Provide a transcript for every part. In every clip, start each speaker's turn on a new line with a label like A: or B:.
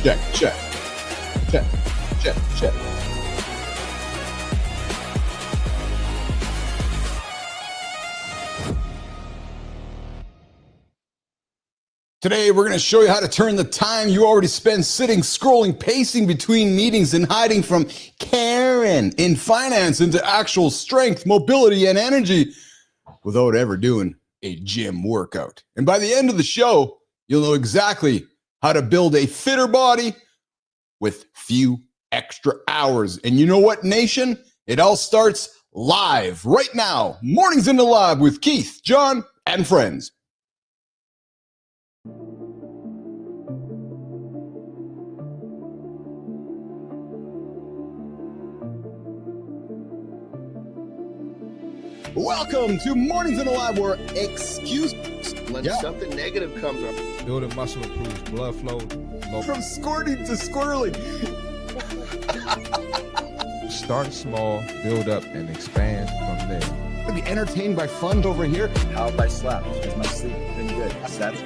A: Check, check, check, check, check. Today, we're going to show you how to turn the time you already spend sitting, scrolling, pacing between meetings, and hiding from Karen in finance into actual strength, mobility, and energy without ever doing a gym workout. And by the end of the show, you'll know exactly how to build a fitter body with few extra hours. And you know what, nation? It all starts live right now. Mornings in the Lab with Keith, Jon, and friends. Welcome to Mornings in the Lab, where
B: when something negative comes up.
C: Building muscle improves blood flow.
A: From squirting to squirreling.
C: Start small, build up, and expand from there.
A: To be entertained by fun over here.
B: How have I slept? Has my sleep been good? That's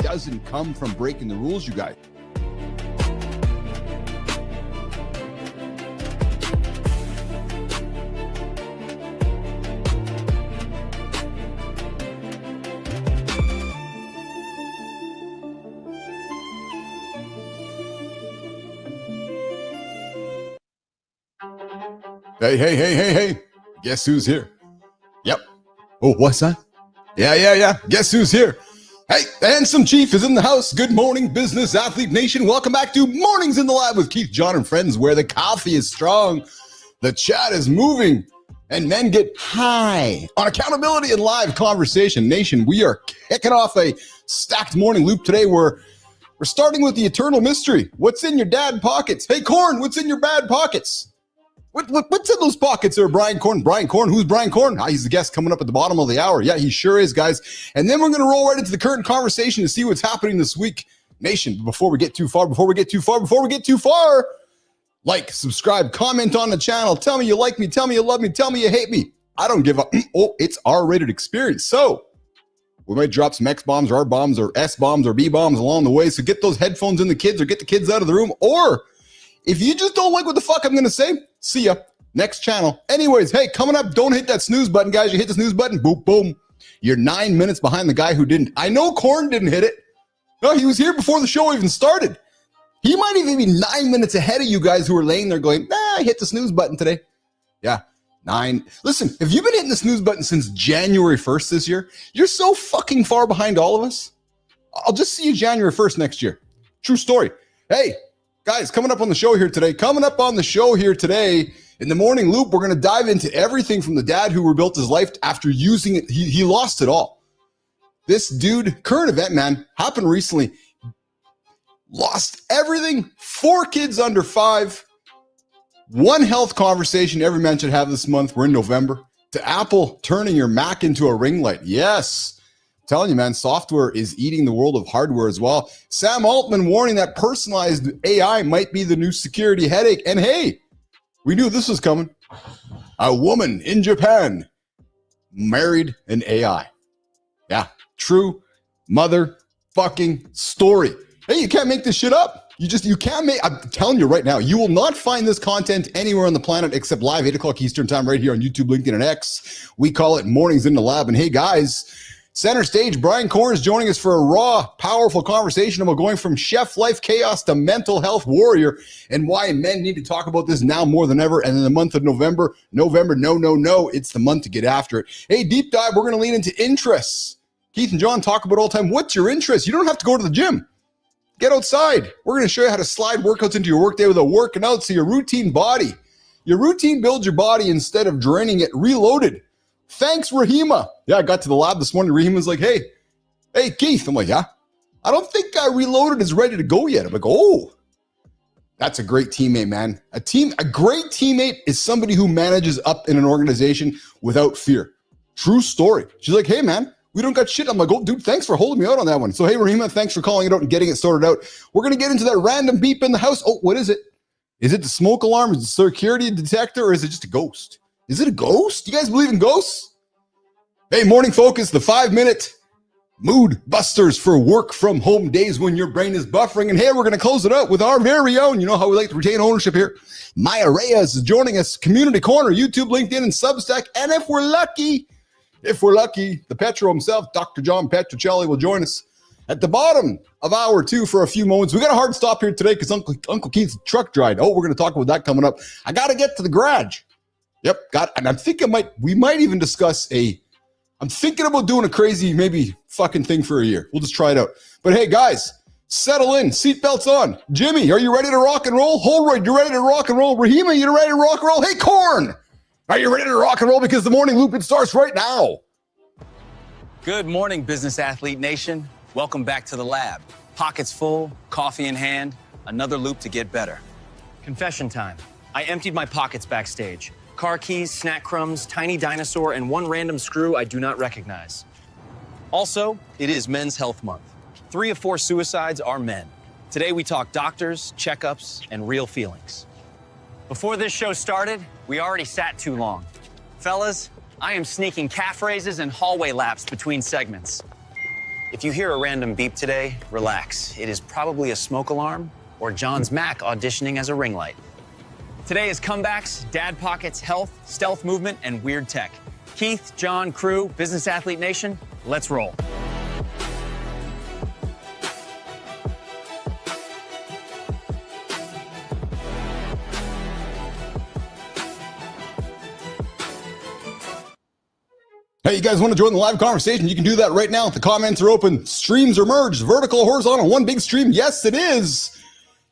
A: Doesn't come from breaking the rules, you guys. Hey. Guess who's here? Yep. Oh, what's that? Yeah. Guess who's here? Hey, the handsome chief is in the house. Good morning, business athlete nation. Welcome back to Mornings in the Lab with Keith, Jon, and friends, where the coffee is strong, the chat is moving, and men get high on accountability and live conversation. Nation, we are kicking off a stacked morning loop today where we're starting with the eternal mystery. What's in your dad pockets? Hey, Korn, what's in your bad pockets? What's in those pockets there, Brian Korn? Brian Korn, who's Brian Korn? He's the guest coming up at the bottom of the hour. Yeah, he sure is, guys. And then we're going to roll right into the current conversation to see what's happening this week. Nation, before we get too far, like, subscribe, comment on the channel. Tell me you like me. Tell me you love me. Tell me you hate me. I don't give a... Oh, it's R-rated experience. So we might drop some X-bombs or R-bombs or S-bombs or B-bombs along the way. So get those headphones in the kids or get the kids out of the room. Or if you just don't like what the fuck I'm going to say, see ya. Next channel. Anyways, hey, coming up, don't hit that snooze button, guys. You hit the snooze button, boom, boom. You're 9 minutes behind the guy who didn't. I know Korn didn't hit it. No, he was here before the show even started. He might even be 9 minutes ahead of you guys who are laying there going, I hit the snooze button today. Yeah, 9. Listen, if you've been hitting the snooze button since January 1st this year, you're so fucking far behind all of us. I'll just see you January 1st next year. True story. Hey, guys, coming up on the show here today, in the morning loop, we're going to dive into everything from the dad who rebuilt his life after using it. He lost it all. This dude, current event, man, happened recently. Lost everything. 4 kids under 5. One health conversation every man should have this month. We're in November. To Apple turning your Mac into a ring light. Yes. I'm telling you, man, software is eating the world of hardware as well. Sam Altman warning that personalized AI might be the new security headache. And hey, we knew this was coming. A woman in Japan married an AI. Yeah, true motherfucking story. Hey, you can't make this shit up. You can't make, I'm telling you right now, you will not find this content anywhere on the planet except live 8 o'clock Eastern time right here on YouTube, LinkedIn, and X. We call it Mornings in the Lab. And hey, guys, center stage, Brian Korn is joining us for a raw, powerful conversation about going from chef life chaos to mental health warrior and why men need to talk about this now more than ever. And in the month of November, no, it's the month to get after it. Hey, deep dive, we're going to lean into interests. Keith and Jon talk about all the time. What's your interest? You don't have to go to the gym. Get outside. We're going to show you how to slide workouts into your workday without working out. So your routine builds your body instead of draining it. Reloaded. Thanks, Rahima. Yeah, I got to the lab this morning. Rahima's like, hey, Keith. I'm like, yeah. I don't think Reloaded is ready to go yet. I'm like, oh, that's a great teammate, man. A great teammate is somebody who manages up in an organization without fear. True story. She's like, hey, man, we don't got shit. I'm like, oh, dude, thanks for holding me out on that one. So, hey, Rahima, thanks for calling it out and getting it sorted out. We're going to get into that random beep in the house. Oh, what is it? Is it the smoke alarm? Is it the security detector? Or is it just a ghost? Is it a ghost? You guys believe in ghosts? Hey, Morning Focus, the 5-minute mood busters for work from home days when your brain is buffering. And hey, we're going to close it out with our very own, you know how we like to retain ownership here. Maya Reyes is joining us, Community Corner, YouTube, LinkedIn, and Substack. And if we're lucky, the Petro himself, Dr. Jon Petrocelli, will join us at the bottom of hour 2 for a few moments. We got a hard stop here today because Uncle Keith's truck dried. Oh, we're going to talk about that coming up. I got to get to the garage. Yep, and I'm thinking we might even discuss I'm thinking about doing a crazy, maybe fucking thing for a year. We'll just try it out. But hey, guys, settle in. Seatbelts on. Jimmy, are you ready to rock and roll? Holroyd, you ready to rock and roll? Rahima, you ready to rock and roll? Hey, Korn, are you ready to rock and roll? Because the morning loop, it starts right now.
D: Good morning, Business Athlete Nation. Welcome back to the lab. Pockets full, coffee in hand, another loop to get better.
E: Confession time. I emptied my pockets backstage. Car keys, snack crumbs, tiny dinosaur, and one random screw I do not recognize.
D: Also, it is Men's Health Month. 3 of 4 suicides are men. Today we talk doctors, checkups, and real feelings.
E: Before this show started, we already sat too long. Fellas, I am sneaking calf raises and hallway laps between segments. If you hear a random beep today, relax. It is probably a smoke alarm or John's Mac auditioning as a ring light. Today is comebacks, dad pockets, health, stealth movement, and weird tech. Keith, John, crew, Business Athlete Nation, let's roll.
A: Hey, you guys want to join the live conversation? You can do that right now. The comments are open. Streams are merged. Vertical, horizontal, one big stream. Yes, it is.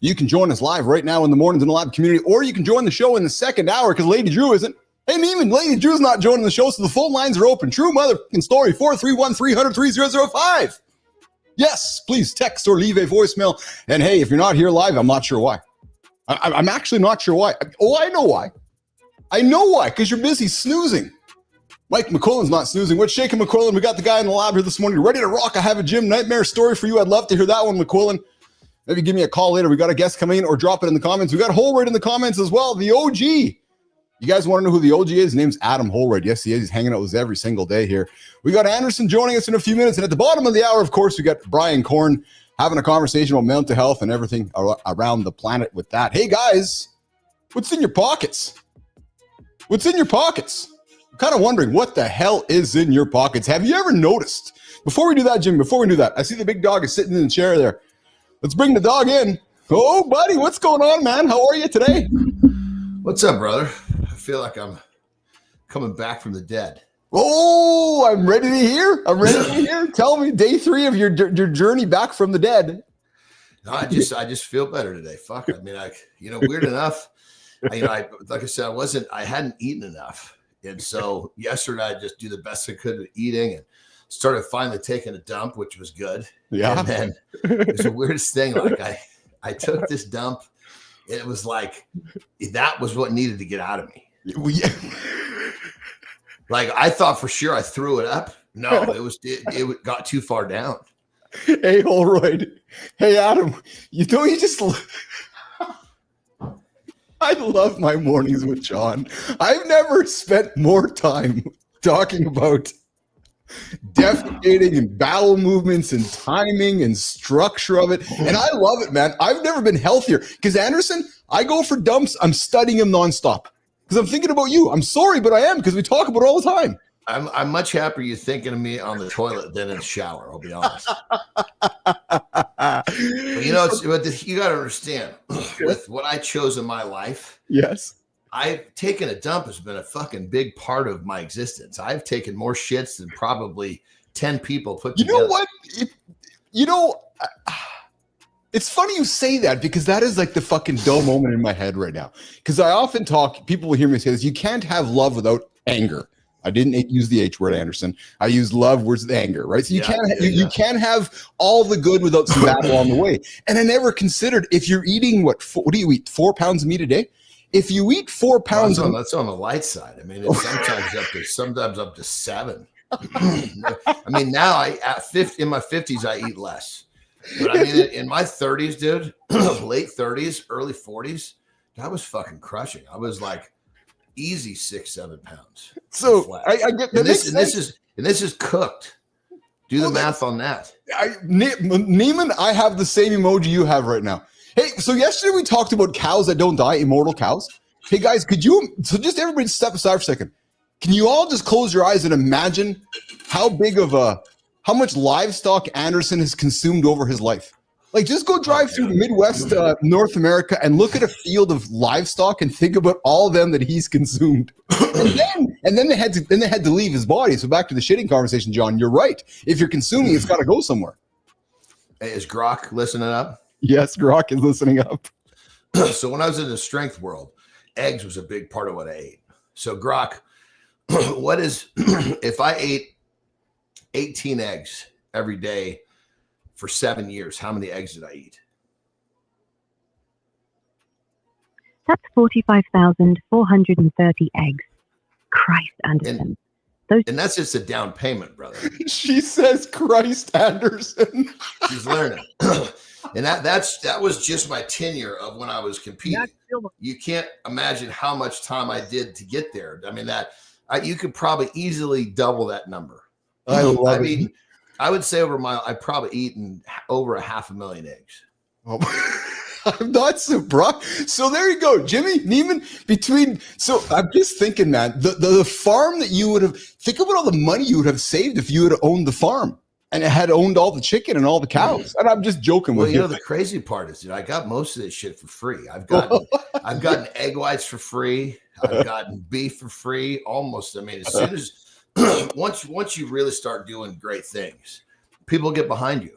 A: You can join us live right now in the mornings in the live community, or you can join the show in the second hour because Lady Drew isn't. Hey, and even Lady Drew's not joining the show, so the phone lines are open. True motherfucking story, 431-300-3005. Yes, please text or leave a voicemail. And hey, if you're not here live, I'm not sure why. I'm actually not sure why. Oh, I know why. I know why, because you're busy snoozing. Mike McQuillan's not snoozing. What's shaking, McQuillan? We got the guy in the lab here this morning. You ready to rock? I have a gym nightmare story for you. I'd love to hear that one, McQuillan. Maybe give me a call later. We got a guest coming in or drop it in the comments. We got Holroyd in the comments as well. The OG. You guys want to know who the OG is? His name's Adam Holroyd. Yes, he is. He's hanging out with us every single day here. We got Andersen joining us in a few minutes. And at the bottom of the hour, of course, we got Brian Korn having a conversation about mental health and everything around the planet with that. Hey, guys, what's in your pockets? What's in your pockets? I'm kind of wondering what the hell is in your pockets. Have you ever noticed? Before we do that, Jim, I see the big dog is sitting in the chair there. Let's bring the dog in. Oh, buddy, what's going on, man? How are you today?
B: What's up, brother? I feel like I'm coming back from the dead.
A: Oh, I'm ready to hear. Tell me, day 3 of your journey back from the dead.
B: No, I just feel better today. Fuck. I mean, weird enough. Like I said, I hadn't eaten enough. And so yesterday I just do the best I could at eating and started finally taking a dump, which was good.
A: Yeah.
B: And then it was the weirdest thing. Like I took this dump and it was like, that was what needed to get out of me.
A: Yeah.
B: Like I thought for sure I threw it up. No, it got too far down.
A: Hey, Holroyd. Hey, Adam, you just, I love my mornings with John. I've never spent more time talking about defecating and bowel movements and timing and structure of it. And I love it, man. I've never been healthier because Andersen, I go for dumps. I'm studying him nonstop because I'm thinking about you. I'm sorry, but I am because we talk about it all the time.
B: I'm much happier you thinking of me on the toilet than in the shower. I'll be honest. But you got to understand with what I chose in my life.
A: Yes.
B: I've taken a dump has been a fucking big part of my existence. I've taken more shits than probably 10 people put together.
A: You know what? It's funny you say that because that is like the fucking dull moment in my head right now. Because I often people will hear me say this, you can't have love without anger. I didn't use the H word, Andersen. I used love versus anger, right? So you can't have all the good without some bad along the way. And I never considered if you're eating, what do you eat? 4 pounds of meat a day? If you eat 4 pounds,
B: that's on the light side. I mean, it's sometimes up to 7. I mean, now in my 50s, I eat less. But I mean, in my 30s, dude, late 30s, early 40s, I was fucking crushing. I was like, easy 6-7 pounds.
A: So I get that.
B: And this is cooked. Do the math on that.
A: Neiman, I have the same emoji you have right now. Hey, so yesterday we talked about cows that don't die, immortal cows. Hey guys, just everybody step aside for a second. Can you all just close your eyes and imagine how much livestock Andersen has consumed over his life? Like, just go drive through Midwest North America and look at a field of livestock and think about all of them that he's consumed. and then they had to leave his body. So back to the shitting conversation, John, you're right. If you're consuming, it's got to go somewhere.
B: Hey, is Grok listening up?
A: Yes, Grok is listening up.
B: So when I was in the strength world, eggs was a big part of what I ate. So Grok, if I ate 18 eggs every day for 7 years, how many eggs did I eat?
F: That's 45,430 eggs. Christ, Andersen.
B: And that's just a down payment, brother.
A: She says Christ Andersen.
B: She's learning. And that was just my tenure of when I was competing. You can't imagine how much time I did to get there. I mean, you could probably easily double that number. I mean, I would say I've probably eaten over 500,000 eggs.
A: Oh, I'm not surprised. So there you go, Jimmy Neiman. So I'm just thinking, man, the farm that you would have, think about all the money you would have saved if you had owned the farm and it had owned all the chicken and all the cows. And I'm just joking with you.
B: Well, the crazy part is, I got most of this shit for free. I've gotten egg whites for free. I've gotten beef for free. Almost. I mean, as soon as once you really start doing great things, people get behind you.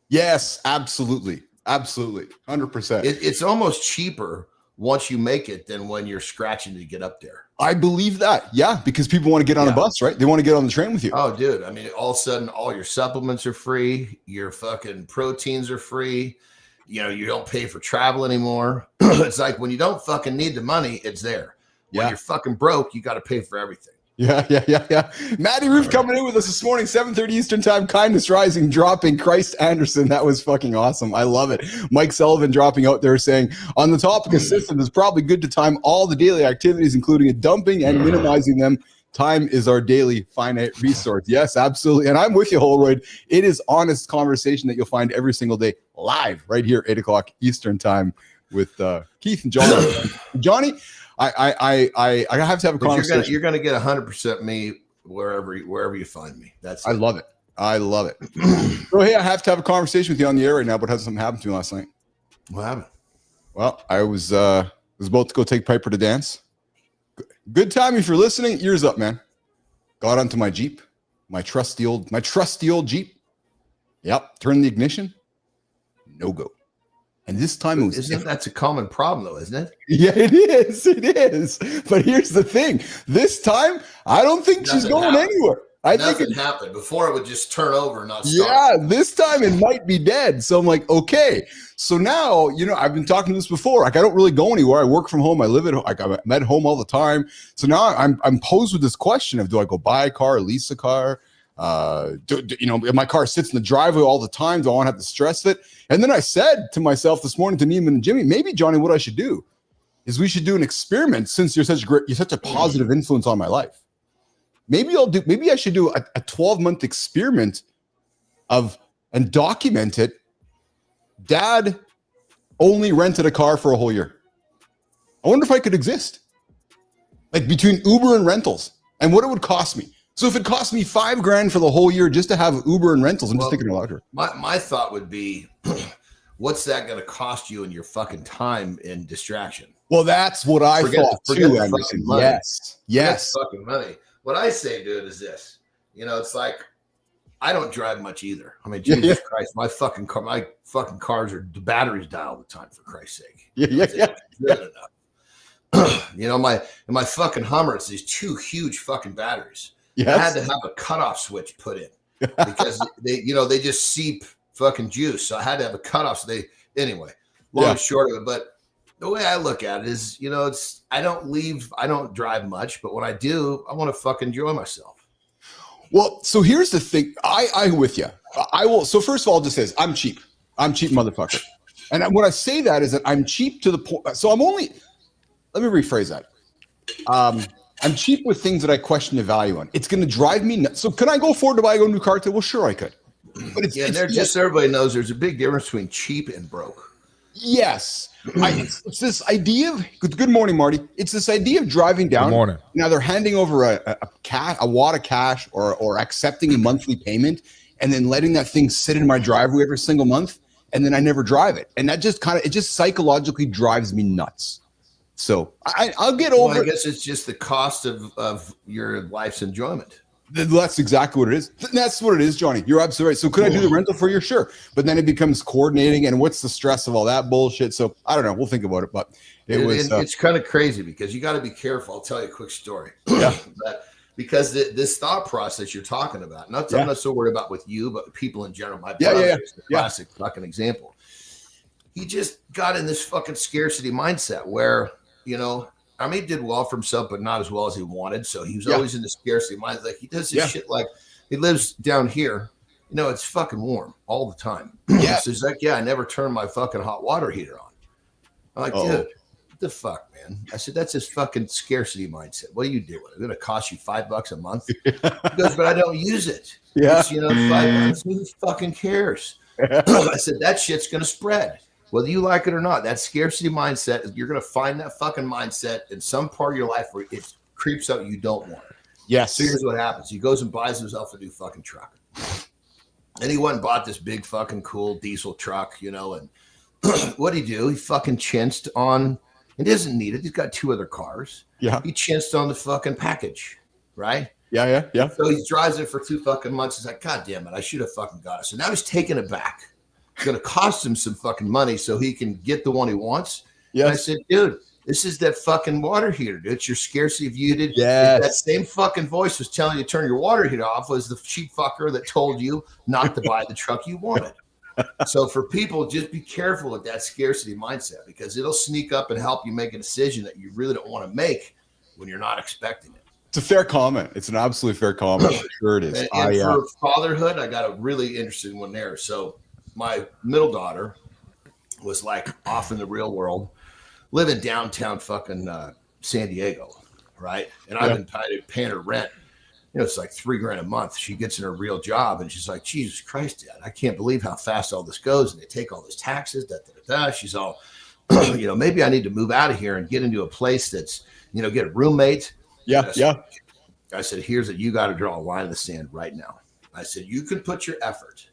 A: Yes, absolutely. 100%.
B: It's almost cheaper once you make it than when you're scratching to get up there.
A: I believe that. Yeah, because people want to get on a bus, right? They want to get on the train with you.
B: Oh, dude. I mean, all of a sudden, all your supplements are free. Your fucking proteins are free. You don't pay for travel anymore. It's like when you don't fucking need the money, it's there. When you're fucking broke, you got to pay for everything.
A: Yeah. Matty Roof coming in with us this morning, 7:30 Eastern time. Kindness Rising dropping Christ Andersen. That was fucking awesome. I love it. Mike Sullivan dropping out there saying, on the topic of systems, it's probably good to time all the daily activities, including dumping and minimizing them. Time is our daily finite resource. Yes, absolutely. And I'm with you, Holroyd. It is honest conversation that you'll find every single day live right here, 8 o'clock Eastern time with Keith and John. Johnny, I have to have a conversation.
B: You're going to get 100% me wherever you find me.
A: I love it. So hey, I have to have a conversation with you on the air right now. But has something happened to me last night?
B: What happened?
A: Well, I was about to go take Piper to dance. Good time if you're listening. Ears up, man. Got onto my Jeep, my trusty old Jeep. Yep. Turned the ignition. No go. And this time it was
B: that's a common problem though, isn't it?
A: Yeah, it is. But here's the thing. This time, I don't think she's going anywhere.
B: Nothing happened. Before it would just turn over and not start.
A: Yeah, this time it might be dead. So I'm like, okay. So now, I've been talking this before. Like, I don't really go anywhere. I work from home. I live at home. I'm at home all the time. So now I'm posed with this question of, do I go buy a car or lease a car? If my car sits in the driveway all the time, do I want to have to stress it? And then I said to myself this morning to Neiman and Jimmy, maybe Johnny, what I should do is we should do an experiment since you're such a positive influence on my life. Maybe I should do a 12-month experiment and document it. Dad only rented a car for a whole year. I wonder if I could exist. Like between Uber and rentals and what it would cost me. So if it cost me $5,000 for the whole year just to have Uber and rentals, I'm just thinking about it.
B: My thought would be, what's that going to cost you in your fucking time and distraction?
A: Well, that's what I thought too, Andersen. Yes.
B: Fucking money. What I say, dude, is this. It's like I don't drive much either. I mean, Jesus Christ, my fucking cars are the batteries die all the time. For Christ's sake.
A: Yeah.
B: Good enough. My fucking Hummer, it's these two huge fucking batteries. Yes. I had to have a cutoff switch put in because they just seep fucking juice. So I had to have a cutoff. So long and short of it. But the way I look at it is, I don't drive much, but when I do, I want to fucking enjoy myself.
A: Well, so here's the thing. I'm with you. I will. So first of all, it just says I'm cheap. I'm cheap, motherfucker. And when I say that is that I'm cheap to the point. So let me rephrase that. I'm cheap with things that I question the value on. It's going to drive me nuts. So can I go afford to buy a new car today? Well, sure I could. But it's
B: just so everybody knows there's a big difference between cheap and broke.
A: Yes. It's this idea of good morning, Marty. It's this idea of driving down.
C: Good morning.
A: Now they're handing over a wad of cash or accepting a monthly payment and then letting that thing sit in my driveway every single month. And then I never drive it. And that just it just psychologically drives me nuts. So I'll get over it.
B: I guess it's just the cost of your life's enjoyment.
A: That's exactly what it is. That's what it is, Johnny. You're absolutely right. So could I do the rental for you? Sure. But then it becomes coordinating and what's the stress of all that bullshit? So I don't know. We'll think about it. But it's
B: kind of crazy because you got to be careful. I'll tell you a quick story.
A: Yeah.
B: Because this thought process you're talking about, I'm not so worried about with you, but people in general. My brother is the classic fucking example. He just got in this fucking scarcity mindset where, I mean, he did well for himself, but not as well as he wanted. So he was always in the scarcity mindset. Like he does this shit like he lives down here. It's fucking warm all the time.
A: Yeah.
B: So he's like, I never turn my fucking hot water heater on. I'm like, dude, what the fuck, man? I said, that's his fucking scarcity mindset. What are you doing? It's going to cost you $5 a month. He goes, but I don't use it.
A: Yeah.
B: It's, $5. Who fucking cares? I said, that shit's going to spread. Whether you like it or not, that scarcity mindset, you're going to find that fucking mindset in some part of your life where it creeps out you don't want it.
A: Yes.
B: So here's what happens. He goes and buys himself a new fucking truck. And he went and bought this big fucking cool diesel truck, and what'd he do? He fucking chinced on, he doesn't need it. He's got 2 other cars.
A: Yeah.
B: He chinced on the fucking package, right?
A: Yeah.
B: So he drives it for 2 fucking months. He's like, God damn it, I should have fucking got it. So now he's taking it back. It's going to cost him some fucking money so he can get the one he wants. Yeah. I said, dude, this is that fucking water heater, dude. It's your scarcity view. That same fucking voice was telling you to turn your water heater off was the cheap fucker that told you not to buy the truck you wanted. So for people, just be careful with that scarcity mindset because it'll sneak up and help you make a decision that you really don't want to make when you're not expecting it.
A: It's a fair comment. It's an absolutely fair comment. Sure it is.
B: And for fatherhood, I got a really interesting one there. So my middle daughter was like off in the real world, living downtown fucking San Diego, right? And I've been paying her rent. It's like $3,000 a month. She gets in her real job and she's like, Jesus Christ, Dad, I can't believe how fast all this goes. And they take all those taxes, She's all, maybe I need to move out of here and get into a place that's, get a roommate.
A: Yeah.
B: I said, you got to draw a line in the sand right now. I said, you can put your effort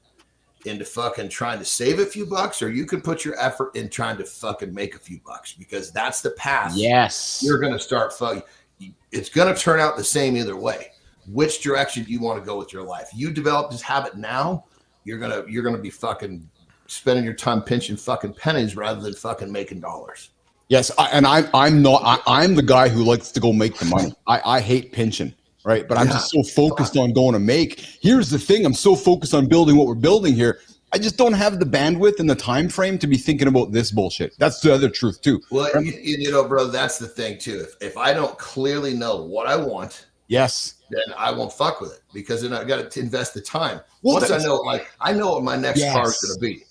B: into fucking trying to save a few bucks, or you can put your effort in trying to fucking make a few bucks because that's the path. Yes. You're going to start fucking, it's going to turn out the same either way. Which direction do you want to go with your life? You develop this habit now, you're going to be fucking spending your time pinching fucking pennies rather than fucking making dollars.
A: Yes. I'm the guy who likes to go make the money. I hate pinching. Right. But I'm just so focused on going to make. Here's the thing. I'm so focused on building what we're building here. I just don't have the bandwidth and the time frame to be thinking about this bullshit. That's the other truth, too.
B: Well, bro, that's the thing, too. If I don't clearly know what I want, then I won't fuck with it because then I got to invest the time. Once I know, I know what my next car is going to be.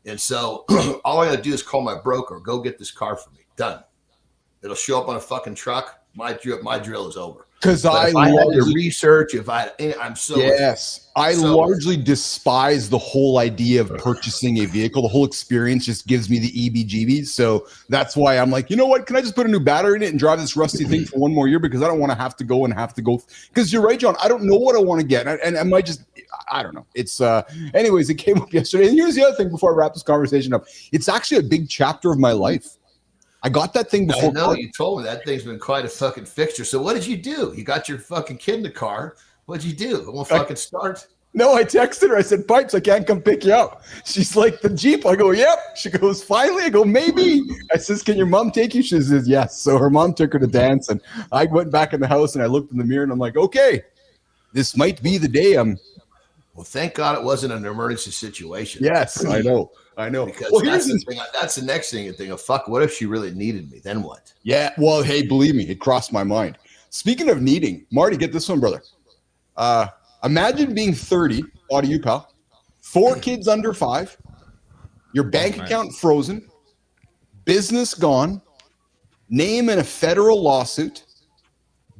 B: And so all I got to do is call my broker, go get this car for me. Done. It'll show up on a fucking truck. My drill is over.
A: Because
B: I had to research, I
A: largely despise the whole idea of purchasing a vehicle. The whole experience just gives me the EBGBs. So that's why I'm like, you know what? Can I just put a new battery in it and drive this rusty thing for one more year? Because I don't want to have to go. Because you're right, John. I don't know what I want to get. And I might just, I don't know. It's, anyways, it came up yesterday. And here's the other thing before I wrap this conversation up. It's actually a big chapter of my life. I got that thing before.
B: I know, you told me that thing's been quite a fucking fixture. So what did you do? You got your fucking kid in the car. What'd you do? It won't fucking start.
A: No, I texted her. I said, Pipes, I can't come pick you up. She's like, the Jeep. I go, yep. She goes, finally. I go, maybe. I says, can your mom take you? She says, yes. So her mom took her to dance. And I went back in the house and I looked in the mirror and I'm like, okay, this might be the day
B: Well, thank God it wasn't an emergency situation.
A: Yes, I know.
B: Because that's the next thing you think of. Fuck, what if she really needed me? Then what?
A: Yeah, well, hey, believe me, it crossed my mind. Speaking of needing, Marty, get this one, brother. Imagine being 30, out of you, pal. 4 kids under 5, your bank account frozen, business gone, name in a federal lawsuit,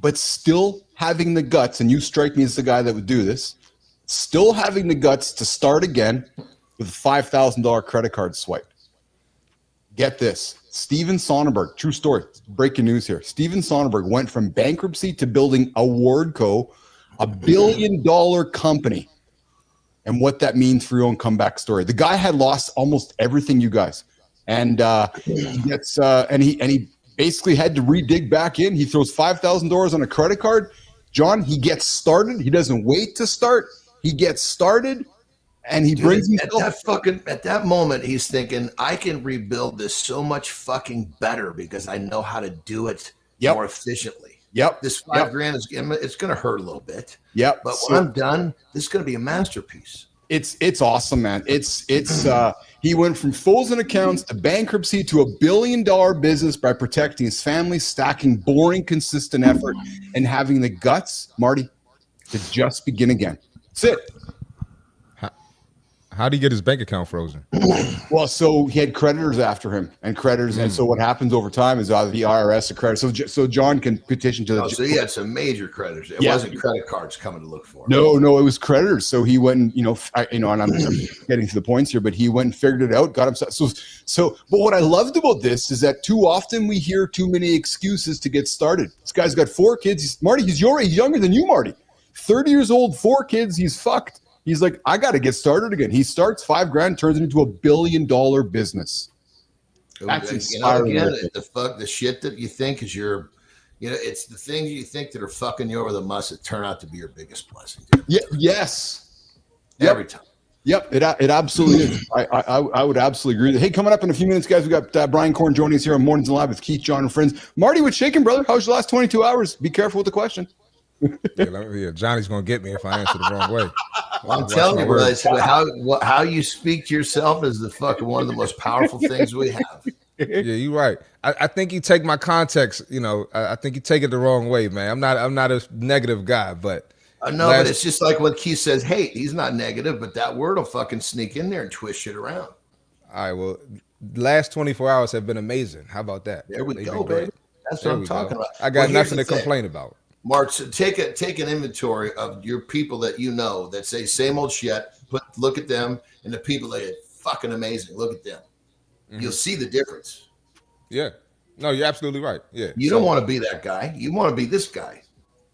A: but still having the guts, and you strike me as the guy that would do this, still having the guts to start again with a $5,000 credit card swipe. Get this. Steven Sonnenberg, true story, breaking news here. Steven Sonnenberg went from bankruptcy to building Awardco, $1 billion company. And what that means for your own comeback story. The guy had lost almost everything, you guys. And he basically had to redig back in. He throws $5,000 on a credit card. John, he gets started. He doesn't wait to start. He gets started, and he brings himself.
B: At that moment, he's thinking, I can rebuild this so much fucking better because I know how to do it more efficiently.
A: Yep.
B: This $5,000 it's going to hurt a little bit.
A: Yep.
B: But when I'm done, this is going to be a masterpiece.
A: It's awesome, man. He went from fools and accounts to bankruptcy to $1 billion business by protecting his family, stacking boring, consistent effort, and having the guts, Marty, to just begin again. That's it.
C: How did he get his bank account frozen?
A: Well, so he had creditors after him, and creditors, and so what happens over time is either the IRS or creditors. So John can petition to the.
B: So he had some major creditors. It wasn't credit cards coming to look for him.
A: No, it was creditors. So he went, and I'm getting to the points here, but he went and figured it out, got himself. But what I loved about this is that too often we hear too many excuses to get started. This guy's got 4 kids. He's your age, younger than you, Marty. 30 years old, 4 kids. He's fucked. He's like, I got to get started again. He starts $5,000, turns it into $1 billion business. That's inspiring.
B: The shit that you think is your, it's the things you think that are fucking you over the muss that turn out to be your biggest blessing.
A: Yeah. Yes.
B: Every time.
A: Yep. It absolutely is. I would absolutely agree. Hey, coming up in a few minutes, guys, we got Brian Korn joining us here on Mornings in Live with Keith, John, and friends. Marty, what's shaking, brother? How's your last 22 hours? Be careful with the question.
C: Johnny's gonna get me if I answer the wrong way.
B: Well, I'm telling you, brother, how you speak to yourself is the fucking one of the most powerful things we have.
C: Yeah, you're right. I think you take my context. I think you take it the wrong way, man. I'm not a negative guy, but
B: but it's just like when Keith says hate. He's not negative, but that word will fucking sneak in there and twist shit around.
C: All right. Well, last 24 hours have been amazing. How about that?
B: There we go, baby. That's what I'm talking about.
C: I got nothing to complain about.
B: Mark, so take an inventory of your people that you know that say same old shit. Look at them, and the people that are fucking amazing. Look at them. Mm-hmm. You'll see the difference.
C: Yeah. No, you're absolutely right. Yeah.
B: You don't want to be that guy. You want to be this guy.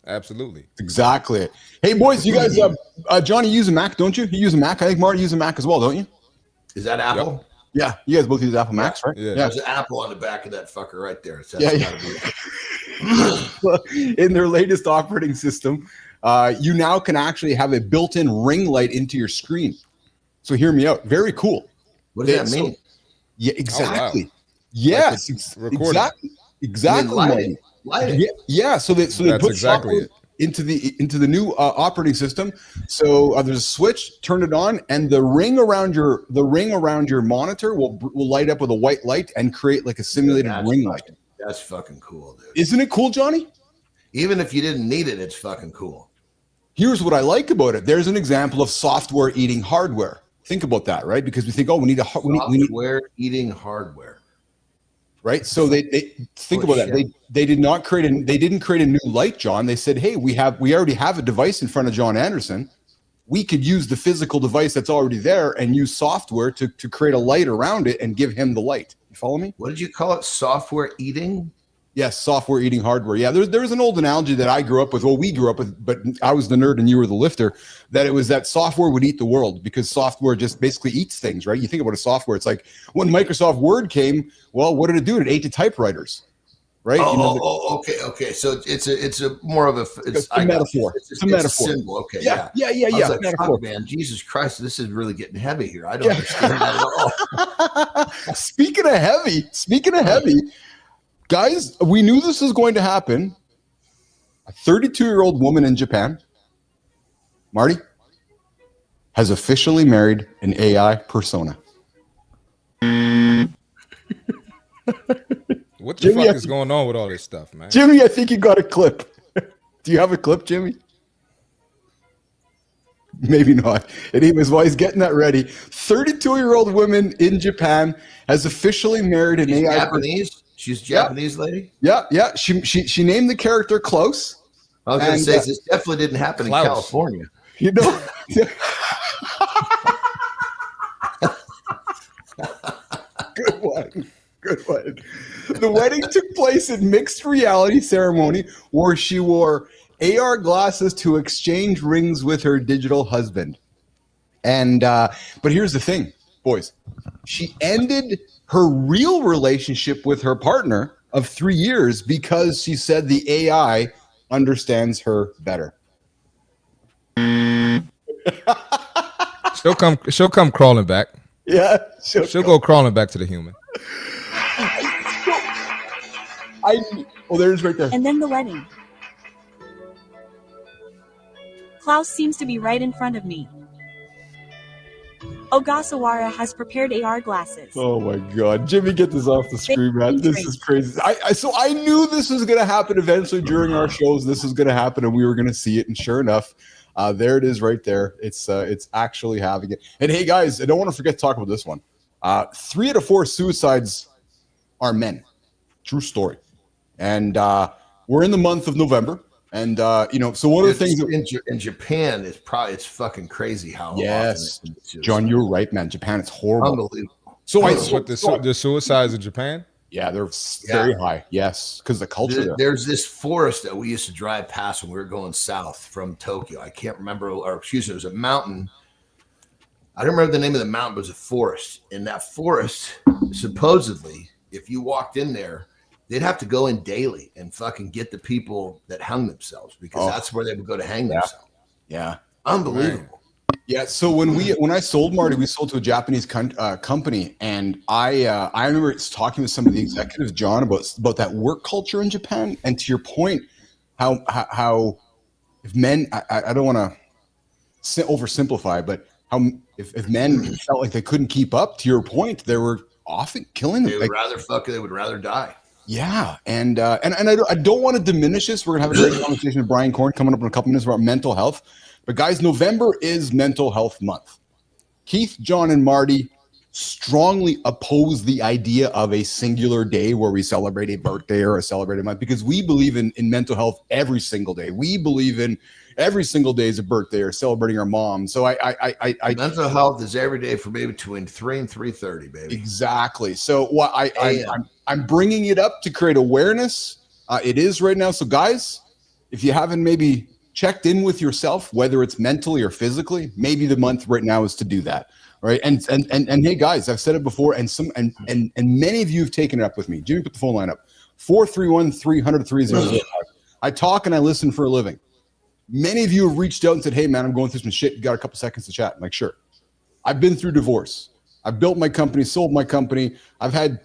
C: Absolutely.
A: Exactly. Hey, boys, you guys, Johnny, you use a Mac, don't you? You use a Mac. I think Marty uses a Mac as well, don't you?
B: Is that Apple?
A: Yep. Yeah, you guys both use Apple Macs, right?
C: Yeah.
B: There's an Apple on the back of that fucker right there. So
A: in their latest operating system, you now can actually have a built-in ring light into your screen. So hear me out. Very cool.
B: What does that mean?
A: Yeah, exactly.
C: Oh, wow.
A: Yes, exactly.
B: Light it.
A: Yeah. So they put
C: exactly it.
A: into the new operating system. So there's a switch, turn it on, and the ring around your monitor will light up with a white light and create like a simulated ring light.
B: That's fucking cool, dude.
A: Isn't it cool, Johnny?
B: Even if you didn't need it, it's fucking cool.
A: Here's what I like about it. There's an example of software eating hardware. Think about that, right? Because we think, we need
B: software eating hardware.
A: Right. So they think about that. They didn't create a new light, John. They said, hey, we already have a device in front of Jon Andersen. We could use the physical device that's already there and use software to create a light around it and give him the light. You follow me?
B: What did you call it? Software eating?
A: Yes, software eating hardware. Yeah, there's an old analogy that I grew up with. Well, we grew up with, but I was the nerd and you were the lifter. That it was that software would eat the world because software just basically eats things, right? You think about a software. It's like when Microsoft Word came. Well, what did it do? It ate the typewriters, right?
B: Okay. So it's a more of
A: it's a metaphor. It's a metaphor.
B: Symbol. Okay.
A: Yeah.
B: I was like, fuck, man, Jesus Christ, this is really getting heavy here. I don't understand that at all.
A: Speaking of heavy. Guys, we knew this was going to happen. A 32-year-old woman in Japan, Marty, has officially married an AI persona.
C: What the fuck is going on with all this stuff, man?
A: Jimmy, I think you got a clip. Do you have a clip, Jimmy? Maybe not. And he was while he's getting that ready. 32-year-old woman in Japan has officially married an AI.
B: Japanese. She's a Japanese lady?
A: Yeah. She named the character Close.
B: I was going to say, this definitely didn't happen
C: Klaus.
B: in California.
A: You know. Good one. The wedding took place in mixed reality ceremony where she wore AR glasses to exchange rings with her digital husband. And but here's the thing, boys. She ended her real relationship with her partner of 3 years because she said the AI understands her better.
C: She'll come crawling back.
A: Yeah,
C: She'll go crawling back to the human.
A: Oh, there's right there.
G: And then the wedding. Klaus seems to be right in front of me. Ogasawara has prepared AR glasses.
A: Oh my God, Jimmy, get this off the screen, man. This is crazy. So I knew this was going to happen eventually during our shows. This was going to happen, and we were going to see it. And sure enough, there it is, right there. It's actually having it. And hey, guys, I don't want to forget to talk about this one. 3 out of 4 suicides are men. True story. And we're in the month of November. And so one of the things
B: in Japan it's fucking crazy how
A: yes,
B: often it's
A: John, you're right, man. Japan, it's horrible.
B: Unbelievable.
A: So
C: the suicides in Japan?
A: Yeah, they're very high. Yes, because the culture.
B: There's this forest that we used to drive past when we were going south from Tokyo. I can't remember, or excuse me, it was a mountain. I don't remember the name of the mountain, but it was a forest. In that forest, supposedly, if you walked in there, they'd have to go in daily and fucking get the people that hung themselves because that's where they would go to hang themselves.
A: Yeah.
B: Unbelievable.
A: Yeah. So when I sold Marty, we sold to a Japanese company, and I remember talking with some of the executives, John, about that work culture in Japan. And to your point, how if men, I don't want to oversimplify, but how if men felt like they couldn't keep up, to your point, they were often killing them.
B: They would rather fuck. They would rather die.
A: Yeah, and I don't want to diminish this. We're gonna have a great conversation with Brian Korn coming up in a couple minutes about mental health. But guys, November is Mental Health Month. Keith, John, and Marty strongly oppose the idea of a singular day where we celebrate a birthday or a celebrated month because we believe in mental health every single day. We believe in every single day is a birthday or celebrating our mom. So I
B: mental health is every day for me between 3 and 3:30, baby.
A: Exactly. So what I'm bringing it up to create awareness. It is right now. So guys, if you haven't maybe checked in with yourself, whether it's mentally or physically, maybe the month right now is to do that. Right. And hey guys, I've said it before, and many of you have taken it up with me. Jimmy, put the phone line up. 431-300-3005. I talk and I listen for a living. Many of you have reached out and said, hey man, I'm going through some shit. You got a couple seconds to chat? I'm like, sure. I've been through divorce. I've built my company, sold my company. I've had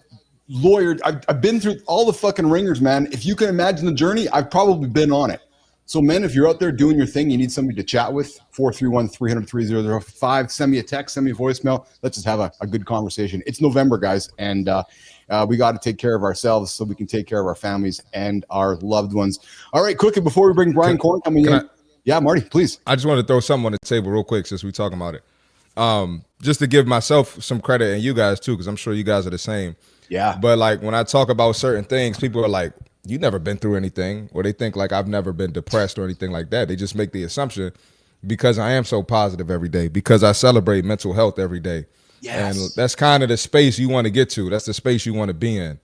A: lawyers. I've been through all the fucking ringers, man. If you can imagine the journey, I've probably been on it. So men, if you're out there doing your thing, you need somebody to chat with, 431-300-3005. Send me a text, send me a voicemail. Let's just have a good conversation. It's November, guys, and we got to take care of ourselves so we can take care of our families and our loved ones. All right, quickly, before we bring Brian Korn coming in. Yeah, Marty, please.
C: I just want to throw something on the table real quick since we're talking about it. Just to give myself some credit and you guys too, because I'm sure you guys are the same.
A: Yeah.
C: But like when I talk about certain things, people are like, you never been through anything, or they think like I've never been depressed or anything like that. They just make the assumption because I am so positive every day, because I celebrate mental health every day.
A: Yes.
C: And that's kind of the space you want to get to. That's the space you want to be in.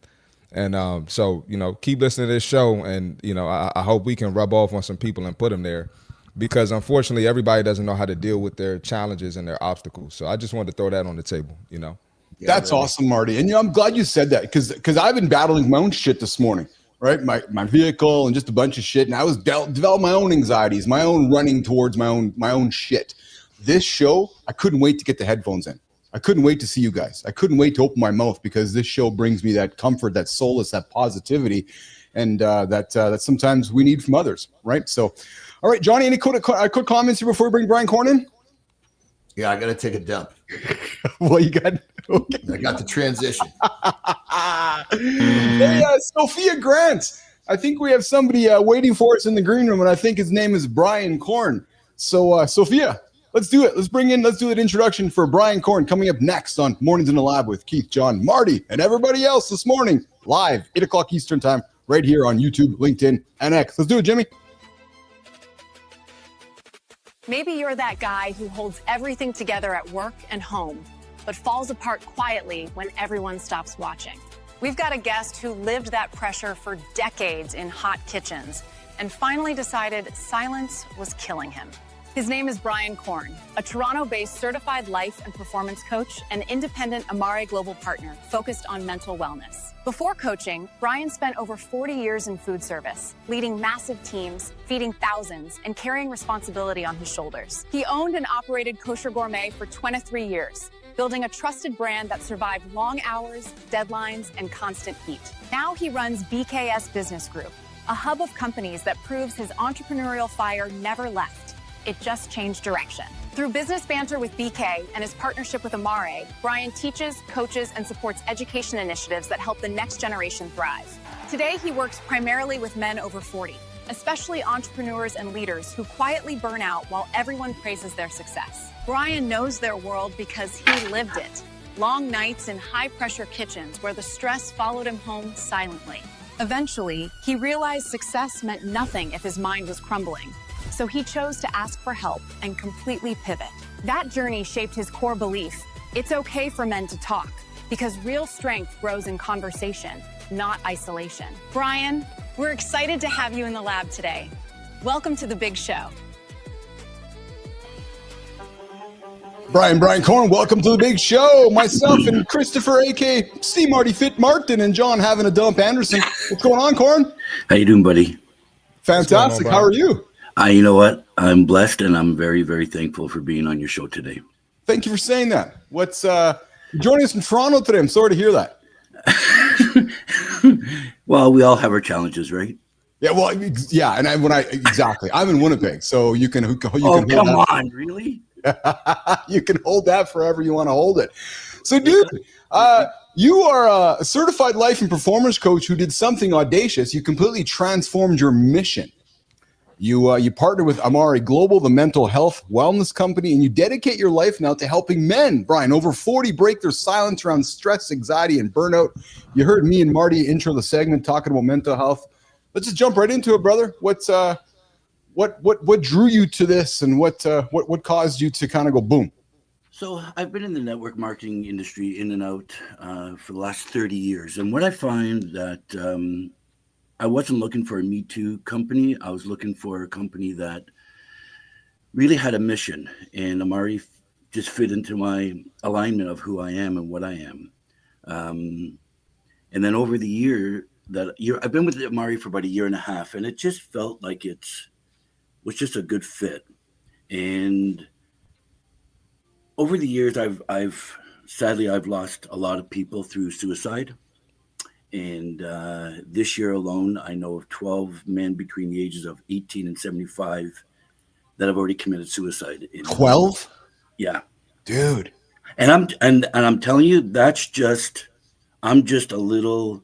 C: And so, keep listening to this show, and, I hope we can rub off on some people and put them there, because unfortunately everybody doesn't know how to deal with their challenges and their obstacles. So I just wanted to throw that on the table,
A: Yeah, that's awesome, Marty. And I'm glad you said that, because I've been battling my own shit this morning. Right, my vehicle and just a bunch of shit, and I was developing my own anxieties, my own running towards my own shit. This show, I couldn't wait to get the headphones in. I couldn't wait to see you guys. I couldn't wait to open my mouth, because this show brings me that comfort, that solace, that positivity, and that sometimes we need from others. Right. So, all right, Johnny, any quick comments here before we bring Brian Korn in?
B: Yeah, I got to take a dump.
A: Well, you got. Okay.
B: I got the transition.
A: Hey, Sophia Grant. I think we have somebody waiting for us in the green room, and I think his name is Brian Korn. So, Sophia, let's do it. Let's do an introduction for Brian Korn coming up next on Mornings in the Lab with Keith, John, Marty, and everybody else this morning, live, 8 o'clock Eastern time, right here on YouTube, LinkedIn, and X. Let's do it, Jimmy.
H: Maybe you're that guy who holds everything together at work and home, but falls apart quietly when everyone stops watching. We've got a guest who lived that pressure for decades in hot kitchens and finally decided silence was killing him. His name is Brian Korn, a Toronto-based certified life and performance coach and independent Amare global partner focused on mental wellness. Before coaching, Brian spent over 40 years in food service, leading massive teams, feeding thousands, and carrying responsibility on his shoulders. He owned and operated Kosher Gourmet for 23 years, building a trusted brand that survived long hours, deadlines, and constant heat. Now he runs BKS Business Group, a hub of companies that proves his entrepreneurial fire never left. It just changed direction. Through business banter with BK and his partnership with Amare, Brian teaches, coaches, and supports education initiatives that help the next generation thrive. Today, he works primarily with men over 40, especially entrepreneurs and leaders who quietly burn out while everyone praises their success. Brian knows their world because he lived it. Long nights in high-pressure kitchens where the stress followed him home silently. Eventually, he realized success meant nothing if his mind was crumbling. So he chose to ask for help and completely pivot. That journey shaped his core belief: it's okay for men to talk, because real strength grows in conversation, not isolation. Brian, we're excited to have you in the lab today. Welcome to the big show.
A: Brian Korn, welcome to the big show. Myself and Christopher, a.k.a. C. Marty Fit Martin, and John having a dump Anderson. What's going on, Korn?
I: How you doing, buddy?
A: Fantastic. How are you?
I: You know what? I'm blessed, and I'm very, very thankful for being on your show today.
A: Thank you for saying that. What's joining us from Toronto today? I'm sorry to hear that.
I: Well, we all have our challenges, right?
A: Yeah, well, yeah, and exactly. I'm in Winnipeg, so you can
I: come on, really?
A: You can hold that forever you want to hold it. So, dude, you are a certified life and performance coach who did something audacious. You completely transformed your mission. You partner with Amare Global, the mental health wellness company, and you dedicate your life now to helping men, Brian, over 40 break their silence around stress, anxiety, and burnout. You heard me and Marty intro the segment talking about mental health. Let's just jump right into it, brother. What drew you to this, and what caused you to kind of go boom?
I: So I've been in the network marketing industry in and out for the last 30 years, and what I find that I wasn't looking for a Me Too company. I was looking for a company that really had a mission, and Amare just fit into my alignment of who I am and what I am. And then over the year I've been with Amare for about a year and a half, and it just felt like was just a good fit. And over the years, I've sadly lost a lot of people through suicide. And this year alone, I know of 12 men between the ages of 18 and 75 that have already committed suicide.
A: 12?
I: Yeah,
A: dude.
I: And I'm telling you, I'm just a little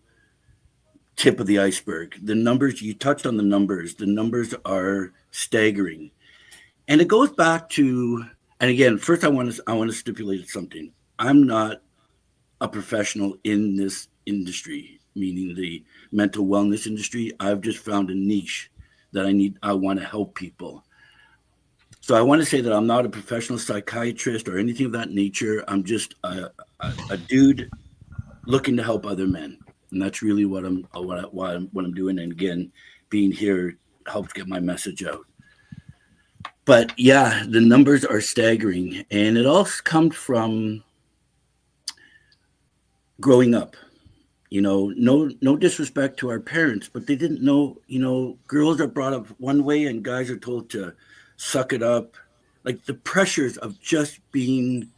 I: tip of the iceberg. The numbers, you touched on the numbers are staggering. And it goes back to, and again, first I want to stipulate something. I'm not a professional in this industry, meaning the mental wellness industry. I've just found a niche that I want to help people. So I want to say that I'm not a professional psychiatrist or anything of that nature. I'm just a dude looking to help other men. And that's really what I'm doing. And again, being here helps get my message out. But yeah, the numbers are staggering, and it all comes from growing up. No disrespect to our parents, but they didn't know, girls are brought up one way and guys are told to suck it up. Like the pressures of just being,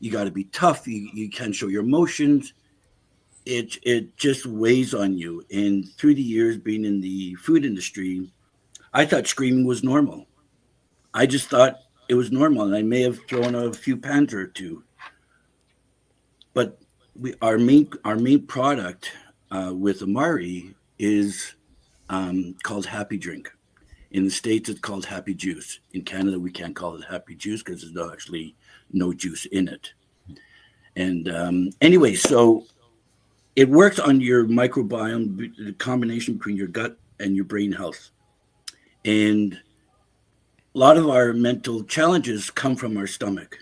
I: you got to be tough. You can't show your emotions. It just weighs on you. And through the years being in the food industry, I thought screaming was normal. I just thought it was normal, and I may have thrown a few pans or two. But our main product with Amare is called Happy Drink, In the States, it's called Happy Juice. In Canada, we can't call it Happy Juice because there's actually no juice in it. And anyway, so it works on your microbiome, the combination between your gut and your brain health. And a lot of our mental challenges come from our stomach.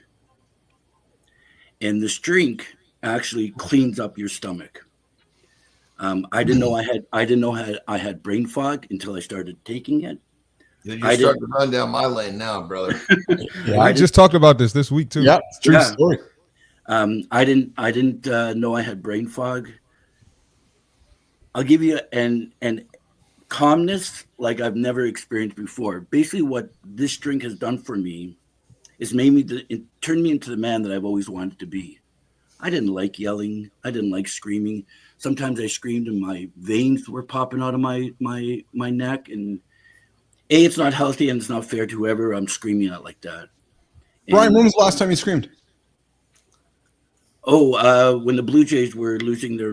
I: And this drink actually cleans up your stomach. I didn't know I had brain fog until I started taking it.
B: You're starting to run down my lane now, brother.
C: I just talked about this week too.
A: Yeah, it's true story.
I: I didn't know I had brain fog. I'll give you an calmness like I've never experienced before. Basically, what this drink has done for me is it turned me into the man that I've always wanted to be. I didn't like yelling. I didn't like screaming. Sometimes I screamed and my veins were popping out of my neck. And it's not healthy and it's not fair to whoever I'm screaming at like that.
A: Brian, when was the last time you screamed?
I: When the Blue Jays were losing their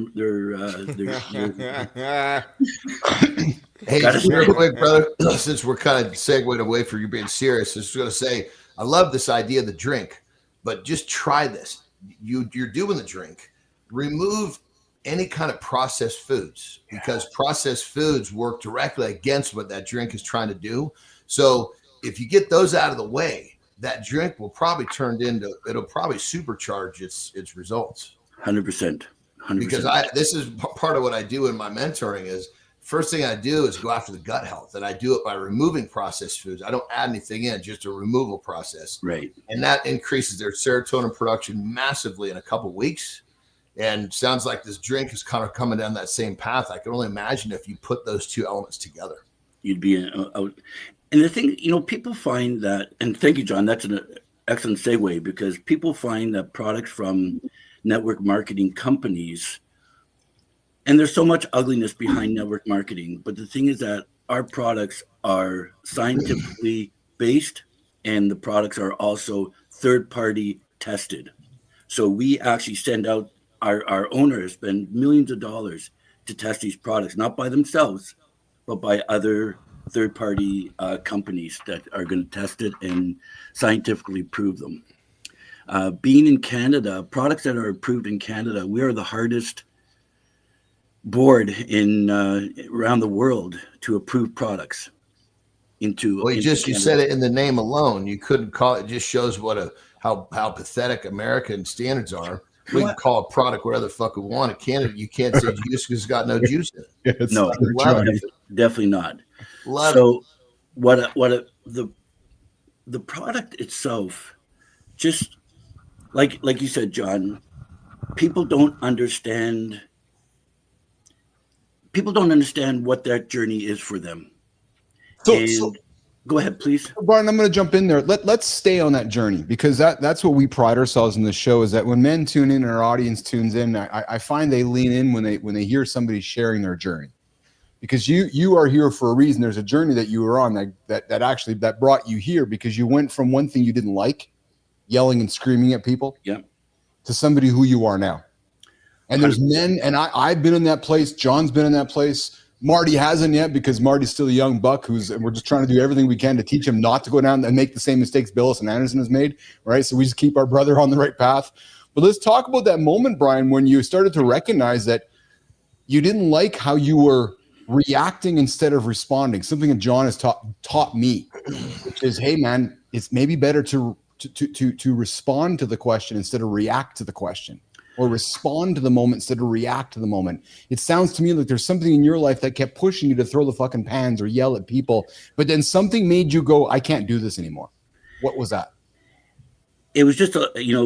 B: Hey, real quick, brother, since we're kind of segued away from you being serious, I was going to say, I love this idea of the drink, but just try this. You're doing the drink. Remove any kind of processed foods because processed foods work directly against what that drink is trying to do. So if you get those out of the way, that drink will probably it'll probably supercharge its results.
I: 100%.
B: Because this is part of what I do in my mentoring is first thing I do is go after the gut health, and I do it by removing processed foods. I don't add anything in, just a removal process.
I: Right.
B: And that increases their serotonin production massively in a couple of weeks. And sounds like this drink is kind of coming down that same path. I can only imagine if you put those two elements together.
I: You'd be out. And the thing, people find that, and thank you, John, that's an excellent segue because people find that products from network marketing companies, and there's so much ugliness behind network marketing, but the thing is that our products are scientifically based and the products are also third-party tested. So we actually send out our owners spend millions of dollars to test these products, not by themselves, but by other third-party companies that are going to test it and scientifically prove them. Being in Canada, products that are approved in Canada, we are the hardest board in around the world to approve products. You
B: said it in the name alone. You couldn't call it. Just shows how pathetic American standards are. We can call a product whatever the fuck we want. In Canada, you can't say juice because it's got no juice in it.
I: No, definitely not. The product itself, just like you said, John, people don't understand what that journey is for them. So go ahead, please.
A: Brian, I'm going to jump in there. Let's stay on that journey because that's what we pride ourselves in the show is that when men tune in and our audience tunes in, I find they lean in when they hear somebody sharing their journey. Because you are here for a reason. There's a journey that you were on that brought you here because you went from one thing you didn't like, yelling and screaming at people, to somebody who you are now. And there's men, and I've been in that place. John's been in that place. Marty hasn't yet because Marty's still a young buck and we're just trying to do everything we can to teach him not to go down and make the same mistakes Jon Andersen has made, right? So we just keep our brother on the right path. But let's talk about that moment, Brian, when you started to recognize that you didn't like how you were reacting instead of responding. Something that Jon has taught me, which is, hey man, it's maybe better to respond to the question instead of react to the question, or respond to the moment instead of react to the moment. It sounds to me like there's something in your life that kept pushing you to throw the fucking pans or yell at people, but then something made you go, I can't do this anymore. What was that?
I: It was just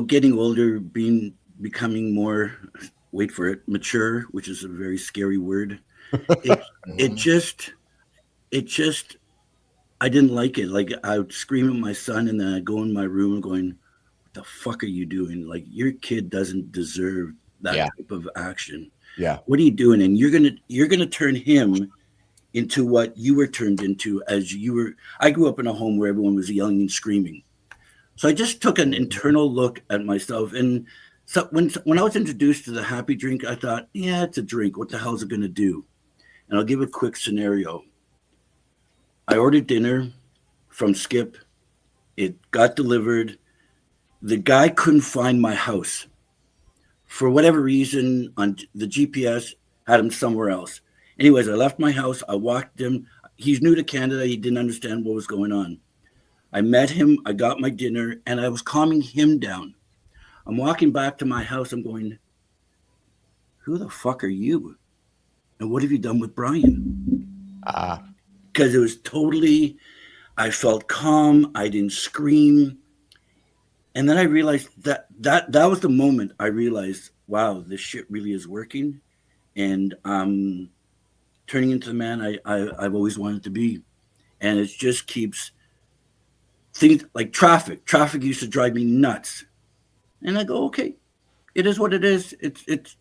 I: getting older, becoming more, wait for it, mature, which is a very scary word. It just I didn't like it. Like I would scream at my son and then I'd go in my room going, what the fuck are you doing? Like your kid doesn't deserve that type of action.
A: Yeah.
I: What are you doing? And you're gonna turn him into what you were turned into I grew up in a home where everyone was yelling and screaming. So I just took an internal look at myself. And so when I was introduced to the happy drink, I thought, yeah, it's a drink. What the hell is it gonna do? And I'll give a quick scenario. I ordered dinner from Skip. It got delivered. The guy couldn't find my house. For whatever reason, on the GPS had him somewhere else. Anyways, I left my house. I walked him. He's new to Canada. He didn't understand what was going on. I met him. I got my dinner, and I was calming him down. I'm walking back to my house. I'm going, who the fuck are you? And what have you done with Brian? Because it was totally, I felt calm. I didn't scream. And then I realized that was the moment I realized, wow, this shit really is working. And I'm turning into the man I've always wanted to be. And it just keeps things like traffic. Traffic used to drive me nuts. And I go, okay, it is what it is. It's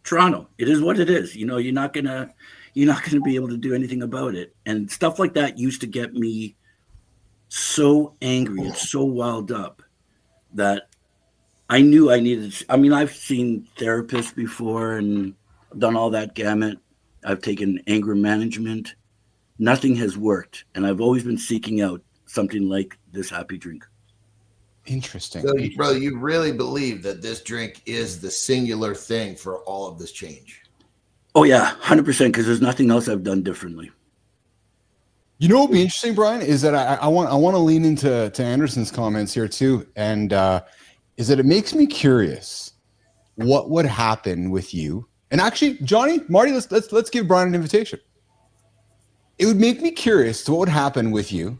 I: Toronto. It is what it is. You know, you're not gonna be able to do anything about it. And stuff like that used to get me so angry and so wild up that I knew I needed. I mean, I've seen therapists before and done all that gamut. I've taken anger management. Nothing has worked. And I've always been seeking out something like this happy drink.
A: Interesting.
B: So, brother, you really believe that this drink is the singular thing for all of this change?
I: Oh, yeah, 100%, because there's nothing else I've done differently.
A: You know what would be interesting, Brian, is that I want to lean into Anderson's comments here too, and is that it makes me curious what would happen with you. And actually, Johnny, Marty, let's give Brian an invitation. It would make me curious to what would happen with you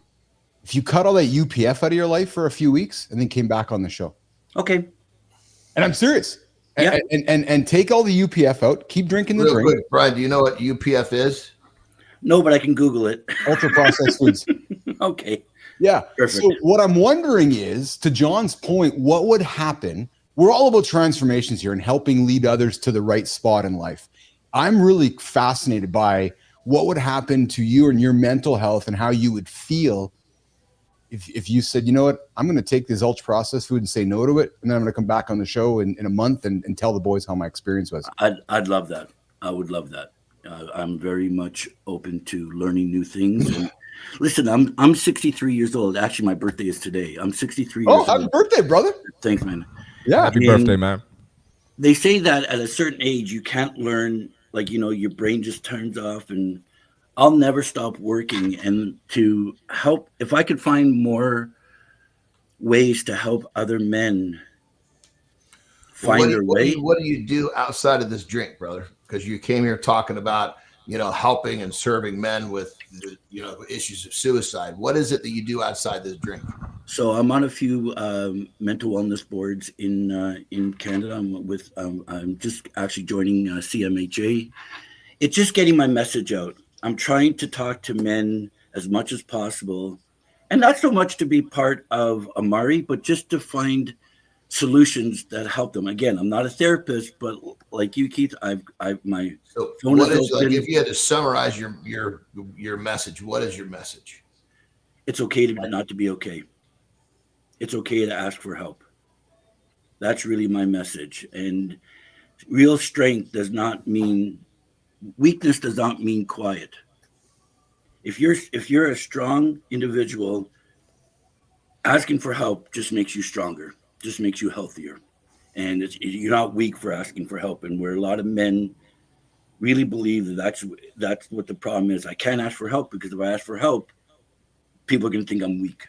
A: if you cut all that UPF out of your life for a few weeks and then came back on the show.
I: Okay.
A: And I'm serious.
I: Yeah.
A: And take all the UPF out, keep drinking the drink.
B: Quick, Brian, do you know what UPF is?
I: No, but I can Google it.
A: Ultra processed foods.
I: Okay.
A: Yeah.
I: Perfect.
A: So what I'm wondering is, to John's point, what would happen? We're all about transformations here and helping lead others to the right spot in life. I'm really fascinated by what would happen to you and your mental health and how you would feel if you said, you know what, I'm going to take this ultra processed food and say no to it, and then I'm going to come back on the show in a month and tell the boys how my experience was.
I: I'd love that. I would love that. I'm very much open to learning new things. And listen, I'm 63 years old. Actually, my birthday is today. I'm 63 years old.
A: Oh, happy birthday, brother.
I: Thanks, man.
A: Yeah.
C: Happy birthday, man.
I: They say that at a certain age, you can't learn, like, you know, your brain just turns off, and I'll never stop working. And to help, if I could find more ways to help other men find their way.
B: What do you do outside of this drink, brother? Because you came here talking about, you know, helping and serving men with, you know, issues of suicide. What is it that you do outside this drink?
I: So I'm on a few mental wellness boards in Canada. I'm just actually joining CMHA. It's just getting my message out. I'm trying to talk to men as much as possible, and not so much to be part of Amare, but just to find solutions that help them. Again, I'm not a therapist, but like you, Keith, I've my
B: so
I: phone
B: what
I: is
B: is
I: open.
B: like, if you had to summarize your message, what is your message?
I: It's okay to not to be okay. It's okay to ask for help. That's really my message. And real strength does not mean weakness, does not mean quiet. If you're a strong individual, asking for help just makes you stronger, just makes you healthier. And you're not weak for asking for help. And where a lot of men really believe that's what the problem is. I can't ask for help because if I ask for help, people are going to think I'm weak.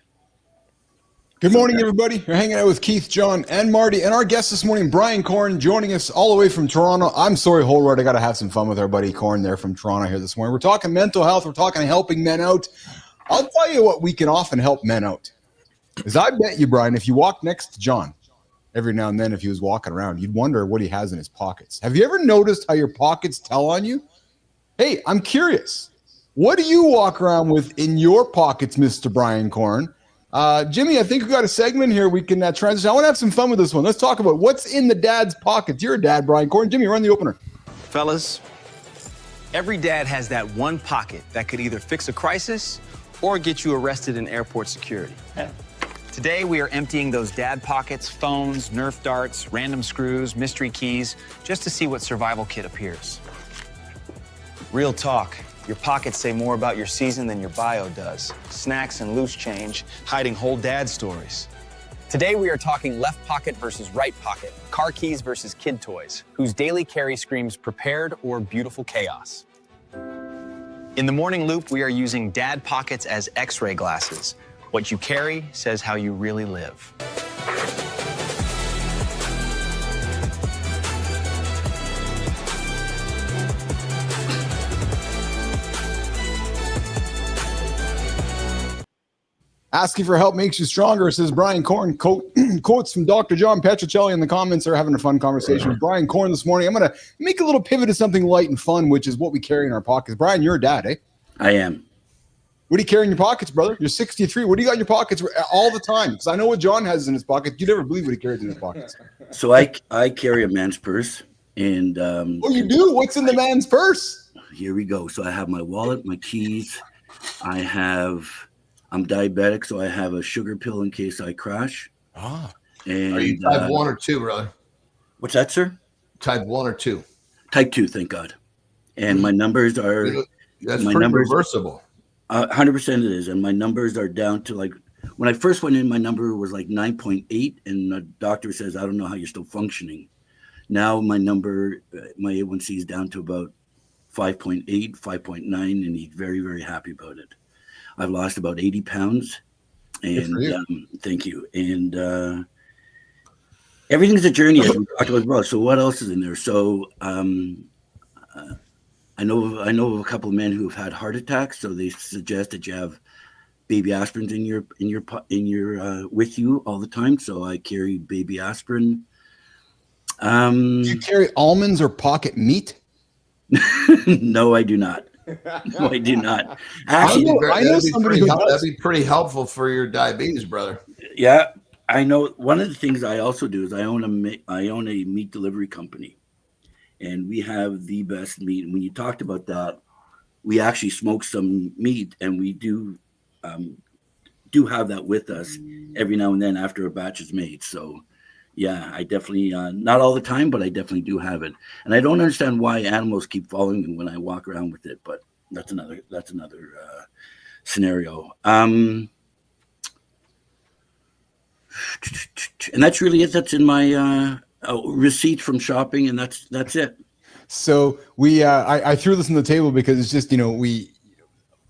A: Good morning, everybody. You're hanging out with Keith, John, and Marty, and our guest this morning, Brian Korn, joining us all the way from Toronto. I'm sorry, Holroyd, I got to have some fun with our buddy Korn there from Toronto here this morning. We're talking mental health. We're talking helping men out. I'll tell you what we can often help men out. Because I bet you, Brian, if you walk next to John every now and then, if he was walking around, you'd wonder what he has in his pockets. Have you ever noticed how your pockets tell on you? Hey, I'm curious. What do you walk around with in your pockets, Mr. Brian Korn? Jimmy, I think we got a segment here we can transition. I want to have some fun with this one. Let's talk about what's in the dad's pockets. You're a dad, Brian Korn. Jimmy, run the opener.
D: Fellas, every dad has that one pocket that could either fix a crisis or get you arrested in airport security. Today, we are emptying those dad pockets, phones, Nerf darts, random screws, mystery keys, just to see what survival kit appears. Real talk, Your pockets say more about your season than your bio does. Snacks and loose change, hiding whole dad stories.
E: Today we are talking left pocket versus right pocket, car keys versus kid toys, whose daily carry screams prepared or beautiful chaos.
D: In the morning loop, we are using dad pockets as x-ray glasses. What you carry says how you really live.
A: Asking for help makes you stronger, says Brian Korn. Quotes from Dr. John Petrocelli in the comments are having a fun conversation with Brian Korn this morning. I'm going to make a little pivot to something light and fun, which is what we carry in our pockets. Brian, you're a dad, eh?
I: I am.
A: What do you carry in your pockets, brother? You're 63. What do you got in your pockets all the time? Because I know what John has in his pocket. You never believe what he carries in his pockets.
I: So I carry a man's purse. And
A: oh, you do? What's in the man's purse?
I: Here we go. So I have my wallet, my keys. I'm diabetic, so I have a sugar pill in case I crash.
A: Ah.
I: And,
B: are you type 1 or 2, brother?
I: What's that, sir?
B: Type 1 or 2?
I: Type 2, thank God. And my numbers are...
B: That's pretty reversible.
I: 100% it is. And my numbers are down to like... When I first went in, my number was like 9.8, and the doctor says, I don't know how you're still functioning. Now my number, my A1C is down to about 5.8, 5.9, and he's very, very happy about it. I've lost about 80 pounds, and thank you. And everything's a journey, as we talked about as well. So what else is in there? So I know of a couple of men who have had heart attacks. So they suggest that you have baby aspirins in your with you all the time. So I carry baby aspirin.
A: Do you carry almonds or pocket meat?
I: No, I do not. No, I do not. Actually,
A: I know somebody who does.
B: That'd be pretty helpful for your diabetes, brother.
I: Yeah, I know. One of the things I also do is I own a meat delivery company, and we have the best meat. And when you talked about that, we actually smoke some meat, and we do have that with us every now and then after a batch is made. So, yeah, I definitely not all the time, but I definitely do have it. And I don't understand why animals keep following me when I walk around with it, but that's another scenario. And that's really it. That's in my receipt from shopping, and that's it.
A: So I threw this on the table because it's just,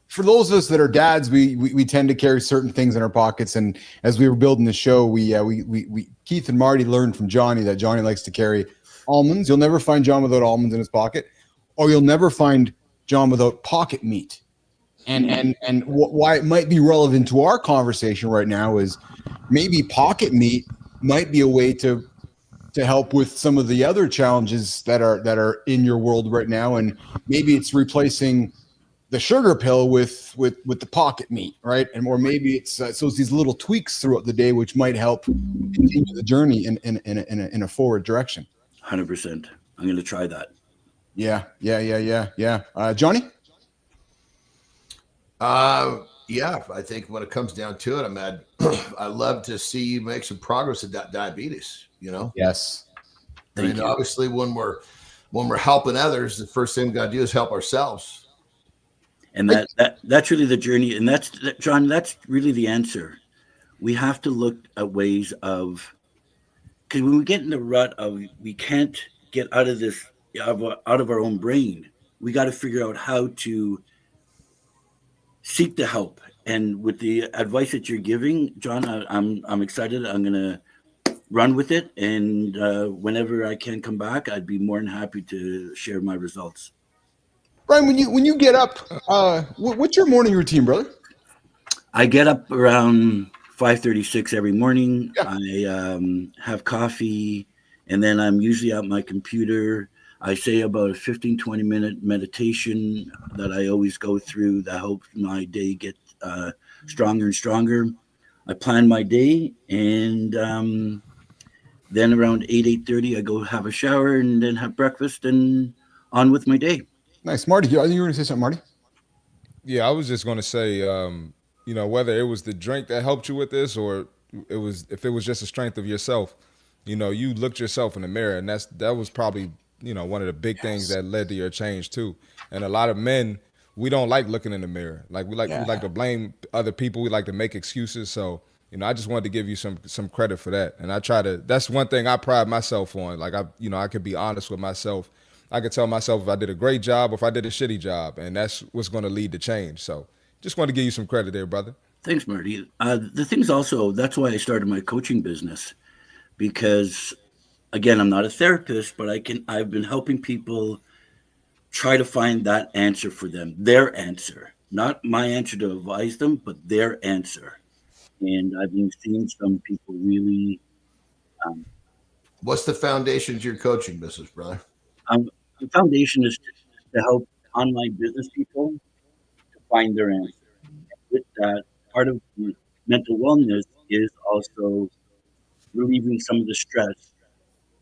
A: for those of us that are dads, we tend to carry certain things in our pockets. And as we were building the show, we Keith and Marty learned from Johnny that Johnny likes to carry almonds. You'll never find John without almonds in his pocket, or you'll never find John without pocket meat. And why it might be relevant to our conversation right now is maybe pocket meat might be a way to help with some of the other challenges that are in your world right now, and maybe it's replacing the sugar pill with the pocket meat, right? And or maybe it's so it's these little tweaks throughout the day which might help continue the journey in a forward direction.
I: 100%. I'm going to try that.
A: Yeah. Johnny?
B: Yeah, I think when it comes down to it, I love to see you make some progress with that diabetes.
A: Yes.
B: And obviously, when we're helping others, the first thing we got to do is help ourselves.
I: And that's really the journey. And John, that's really the answer. We have to look at ways of, because when we get in the rut of we can't get out of this out of our own brain, we got to figure out how to seek the help. And with the advice that you're giving, John, I'm excited. I'm gonna run with it, and whenever I can come back, I'd be more than happy to share my results.
A: Brian, when you get up, what's your morning routine, brother?
I: I get up around 5:36 every morning. Yeah. I have coffee, and then I'm usually at my computer. I say about a 15-20 minute meditation that I always go through that helps my day get stronger and stronger. I plan my day, and then around 8:30, I go have a shower and then have breakfast and on with my day.
A: Nice. Marty, I think you were going to say something, Marty?
C: Yeah, I was just going to say, whether it was the drink that helped you with this or if it was just the strength of yourself, you looked yourself in the mirror, and that was probably, one of the big things that led to your change too. And a lot of men we don't like looking in the mirror. Like we like to blame other people. We like to make excuses. So, I just wanted to give you some credit for that. And I try to, that's one thing I pride myself on. Like I could be honest with myself. I could tell myself if I did a great job or if I did a shitty job, and that's what's going to lead to change. So just want to give you some credit there, brother.
I: Thanks, Marty. The thing's also, that's why I started my coaching business, because again, I'm not a therapist, but I've been helping people try to find that answer for them, their answer, not my answer to advise them, but their answer. And I've been seeing some people really.
B: What's the foundation to your coaching business, brother?
I: The foundation is to help online business people to find their answer. With that, part of mental wellness is also relieving some of the stress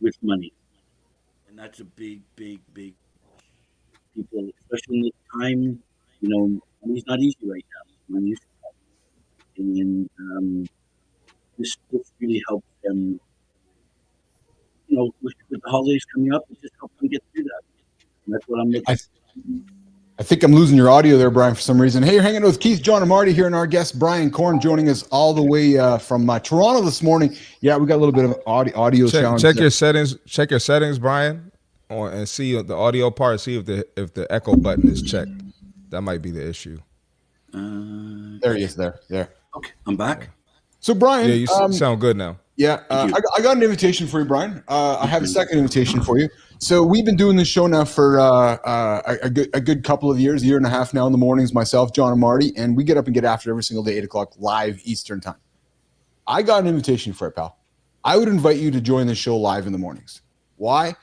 I: with money. And that's a big people, especially in this time, money's not easy right now. Money's tough. And this really helps them, with the holidays coming up, it just helps them get through that. And that's what I'm looking for.
A: I think I'm losing your audio there, Brian, for some reason. Hey, you're hanging out with Keith, Jon, and Marty here, and our guest, Brian Korn, joining us all the way from Toronto this morning. Yeah, we got a little bit of audio challenge.
C: Check your settings. Check your settings, Brian, and see the audio part. See if the echo button is checked. That might be the issue.
A: There he is. There.
I: Okay, I'm back.
A: So, Brian,
C: yeah, you sound good now.
A: Yeah, I got an invitation for you, Brian. I have a second invitation for you. So we've been doing this show now for a good couple of years, a year and a half now in the mornings, myself, Jon, and Marty, and we get up and get after every single day, 8 o'clock live Eastern time. I got an invitation for it, pal. I would invite you to join the show live in the mornings. Why?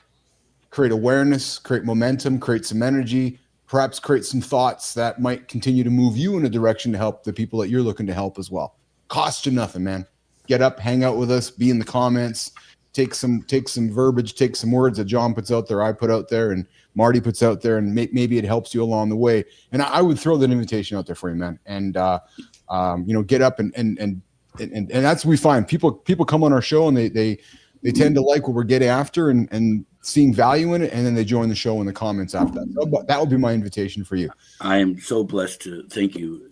A: Create awareness, create momentum, create some energy, perhaps create some thoughts that might continue to move you in a direction to help the people that you're looking to help as well. Cost you nothing, man. Get up, hang out with us, be in the comments, take some verbiage, take some words that Jon puts out there, I put out there, and Marty puts out there, and maybe it helps you along the way. And I would throw that invitation out there for you, man. And get up and that's what we find. People come on our show and they tend to like what we're getting after and seeing value in it, and then they join the show in the comments after that. So that would be my invitation for you.
I: I am so blessed to thank you.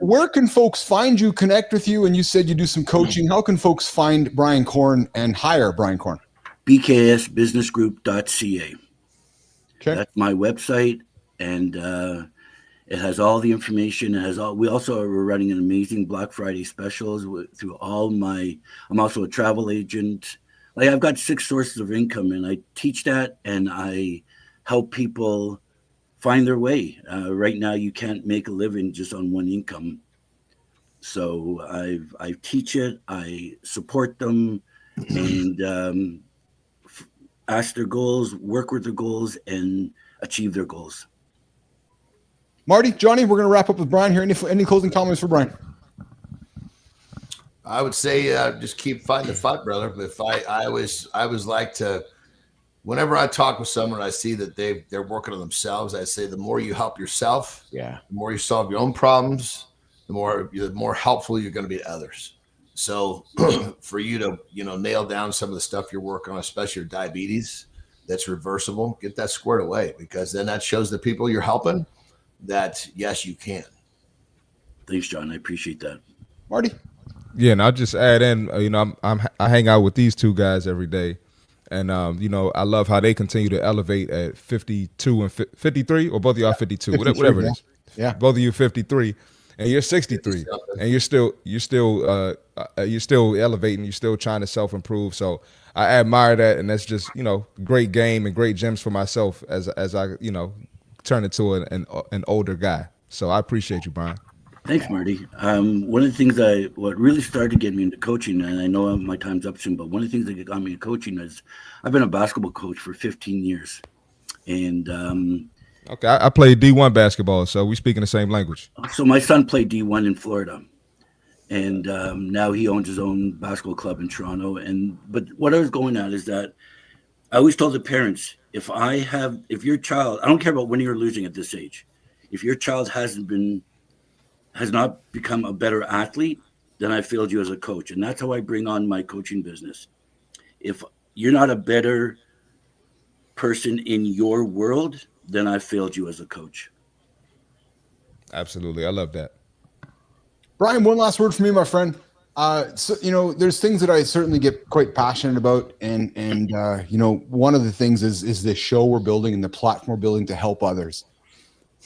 A: Where can folks find you, connect with you? And you said you do some coaching. How can folks find Brian Korn and hire Brian Korn?
I: bksbusinessgroup.ca.
A: Okay.
I: That's my website, and it has all the information. We also are running an amazing Black Friday specials through all my. I'm also a travel agent. Like, I've got 6 sources of income, and I teach that, and I help people find their way. Right now, you can't make a living just on one income. So I teach it, I support them, and ask their goals, work with their goals, and achieve their goals.
A: Marty, Johnny, we're going to wrap up with Brian here. Any closing comments for Brian?
B: I would say just keep fighting the fight, brother. If I always like to, whenever I talk with someone, I see that they're working on themselves. I say the more you help yourself, the more you solve your own problems, the more helpful you're going to be to others. So for you to nail down some of the stuff you're working on, especially your diabetes, that's reversible, get that squared away, because then that shows the people you're helping that yes, you can.
I: Thanks, Jon. I appreciate that.
A: Marty.
C: Yeah, and I'll just add in, I hang out with these two guys every day, and I love how they continue to elevate at 52 and 53, or both of y'all 52, whatever it is.
A: Yeah,
C: both of you 53, and you're 63, and you're still elevating, you're still trying to self-improve. So I admire that, and that's just great game and great gems for myself as I turn into an older guy. So I appreciate you, Brian.
I: Thanks, Marty. One of the things what really started to get me into coaching, and I know my time's up soon, but one of the things that got me into coaching is I've been a basketball coach for 15 years. And
C: okay, I played D1 basketball, so we speaking the same language.
I: So my son played D1 in Florida, and now he owns his own basketball club in Toronto. But what I was going at is that I always told the parents, if your child, I don't care about winning or losing at this age, if your child has not become a better athlete, then I failed you as a coach. And that's how I bring on my coaching business. If you're not a better person in your world, then I failed you as a coach.
C: Absolutely. I love that.
A: Brian, one last word from me, my friend. So, there's things that I certainly get quite passionate about. And one of the things is this show we're building and the platform we're building to help others.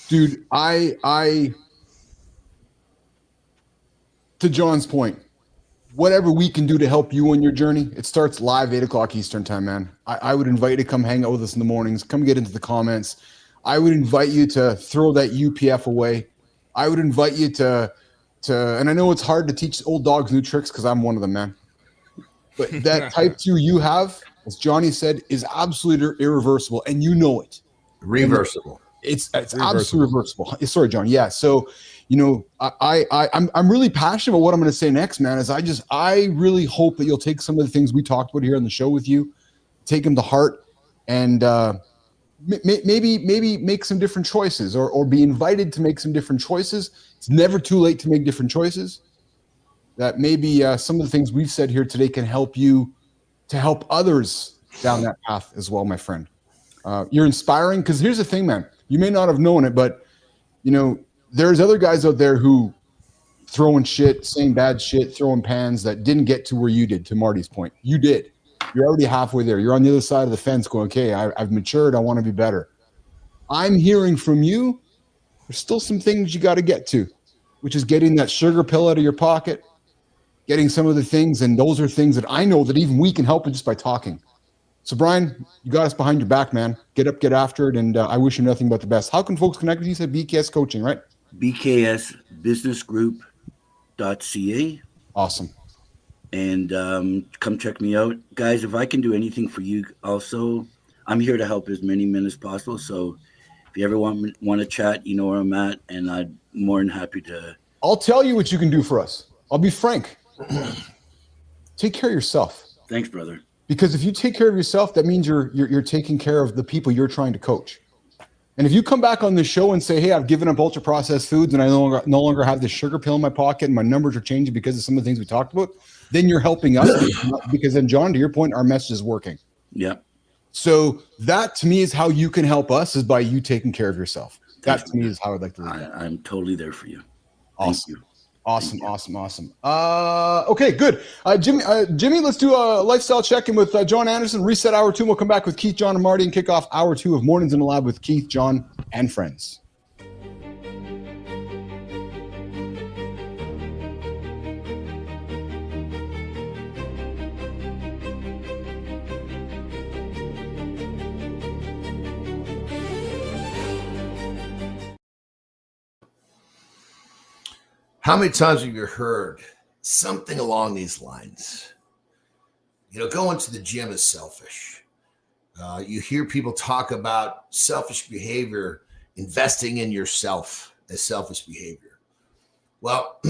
A: Dude, I to Jon's point, whatever we can do to help you on your journey, it starts live 8:00 Eastern time, man. I would invite you to come hang out with us in the mornings. Come get into the comments. I would invite you to throw that UPF away. I would invite you to and I know it's hard to teach old dogs new tricks because I'm one of them, man. But that type 2 you have, as Johnny said, is absolutely irreversible, and you know it.
B: Reversible.
A: It's absolutely reversible. Sorry, John. Yeah. So, I'm really passionate about what I'm going to say next, man. I really hope that you'll take some of the things we talked about here on the show with you, take them to heart, and maybe make some different choices, or be invited to make some different choices. It's never too late to make different choices. That maybe some of the things we've said here today can help you to help others down that path as well, my friend. You're inspiring, because here's the thing, man. You may not have known it, but there's other guys out there who throwing shit, saying bad shit, throwing pans that didn't get to where you did, to Marty's point. You did. You're already halfway there. You're on the other side of the fence going, okay, I've matured. I want to be better. I'm hearing from you, there's still some things you got to get to, which is getting that sugar pill out of your pocket, getting some of the things. And those are things that I know that even we can help with just by talking. So, Brian, you got us behind your back, man. Get up, get after it. And I wish you nothing but the best. How can folks connect with you? You said BKS Coaching, right?
I: bksbusinessgroup.ca.
A: Awesome.
I: And come check me out. Guys, if I can do anything for you also, I'm here to help as many men as possible. So if you ever want to chat, you know where I'm at, and I'm more than happy to.
A: I'll tell you what you can do for us. I'll be frank. Take care of yourself.
I: Thanks, brother.
A: Because if you take care of yourself, that means you're taking care of the people you're trying to coach. And if you come back on this show and say, hey, I've given up ultra processed foods and I no longer have this sugar pill in my pocket and my numbers are changing because of some of the things we talked about, then you're helping us. Because then, John, to your point, our message is working.
I: Yeah.
A: So that to me is how you can help us, is by you taking care of yourself. That to me is how I'd like to leave it.
I: I'm totally there for you.
A: Awesome. Thank you. Awesome. Okay, good. Jimmy, let's do a lifestyle check-in with Jon Andersen. Reset hour 2. We'll come back with Keith, John, and Marty and kick off hour 2 of Mornings in the Lab with Keith, John, and friends.
B: How many times have you heard something along these lines? Going to the gym is selfish. You hear people talk about selfish behavior, investing in yourself as selfish behavior. Well,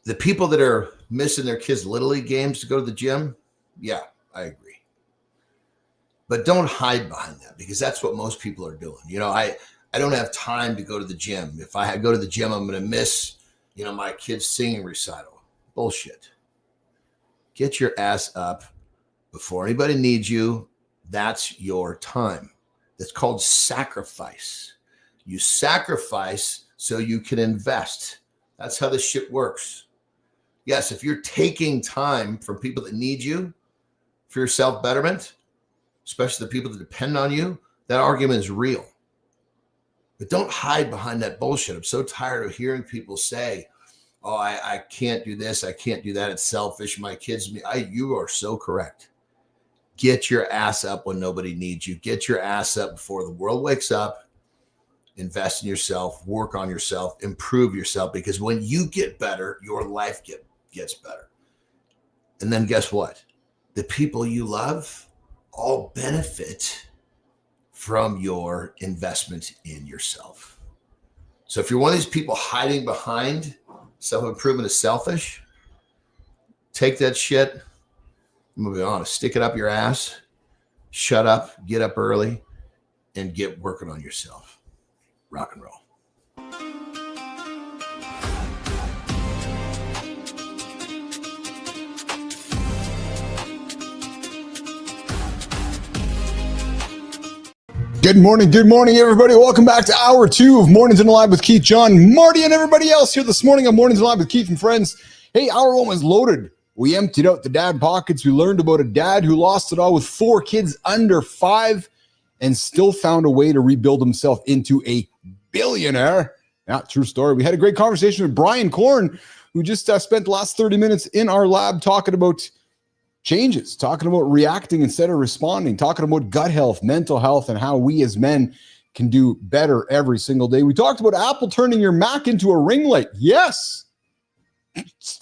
B: the people that are missing their kids' Little League games to go to the gym, yeah, I agree. But don't hide behind that, because that's what most people are doing. I don't have time to go to the gym. If I go to the gym, I'm going to miss, my kid's singing recital. Bullshit. Get your ass up before anybody needs you. That's your time. That's called sacrifice. You sacrifice so you can invest. That's how this shit works. Yes, if you're taking time from people that need you for your self-betterment, especially the people that depend on you, that argument is real. But don't hide behind that bullshit. I'm so tired of hearing people say, oh, I can't do this, I can't do that, it's selfish, my kids, you are so correct. Get your ass up when nobody needs you. Get your ass up before the world wakes up. Invest in yourself, work on yourself, improve yourself, because when you get better, your life gets better. And then guess what? The people you love all benefit from your investment in yourself. So if you're one of these people hiding behind self-improvement is selfish, take that shit, I'm gonna be honest, stick it up your ass, shut up, get up early, and get working on yourself. Rock and roll.
A: Good morning, everybody. Welcome back to hour 2 of Mornings in the Lab with Keith, John, Marty, and everybody else here this morning on Mornings in the Lab with Keith and friends. Hey, hour 1 was loaded. We emptied out the dad pockets. We learned about a dad who lost it all with 4 kids under 5 and still found a way to rebuild himself into a billionaire. Yeah, true story. We had a great conversation with Brian Korn, who just spent the last 30 minutes in our lab talking about changes, talking about reacting instead of responding, talking about gut health, mental health, and how we as men can do better every single day. We talked about Apple turning your Mac into a ring light. Yes.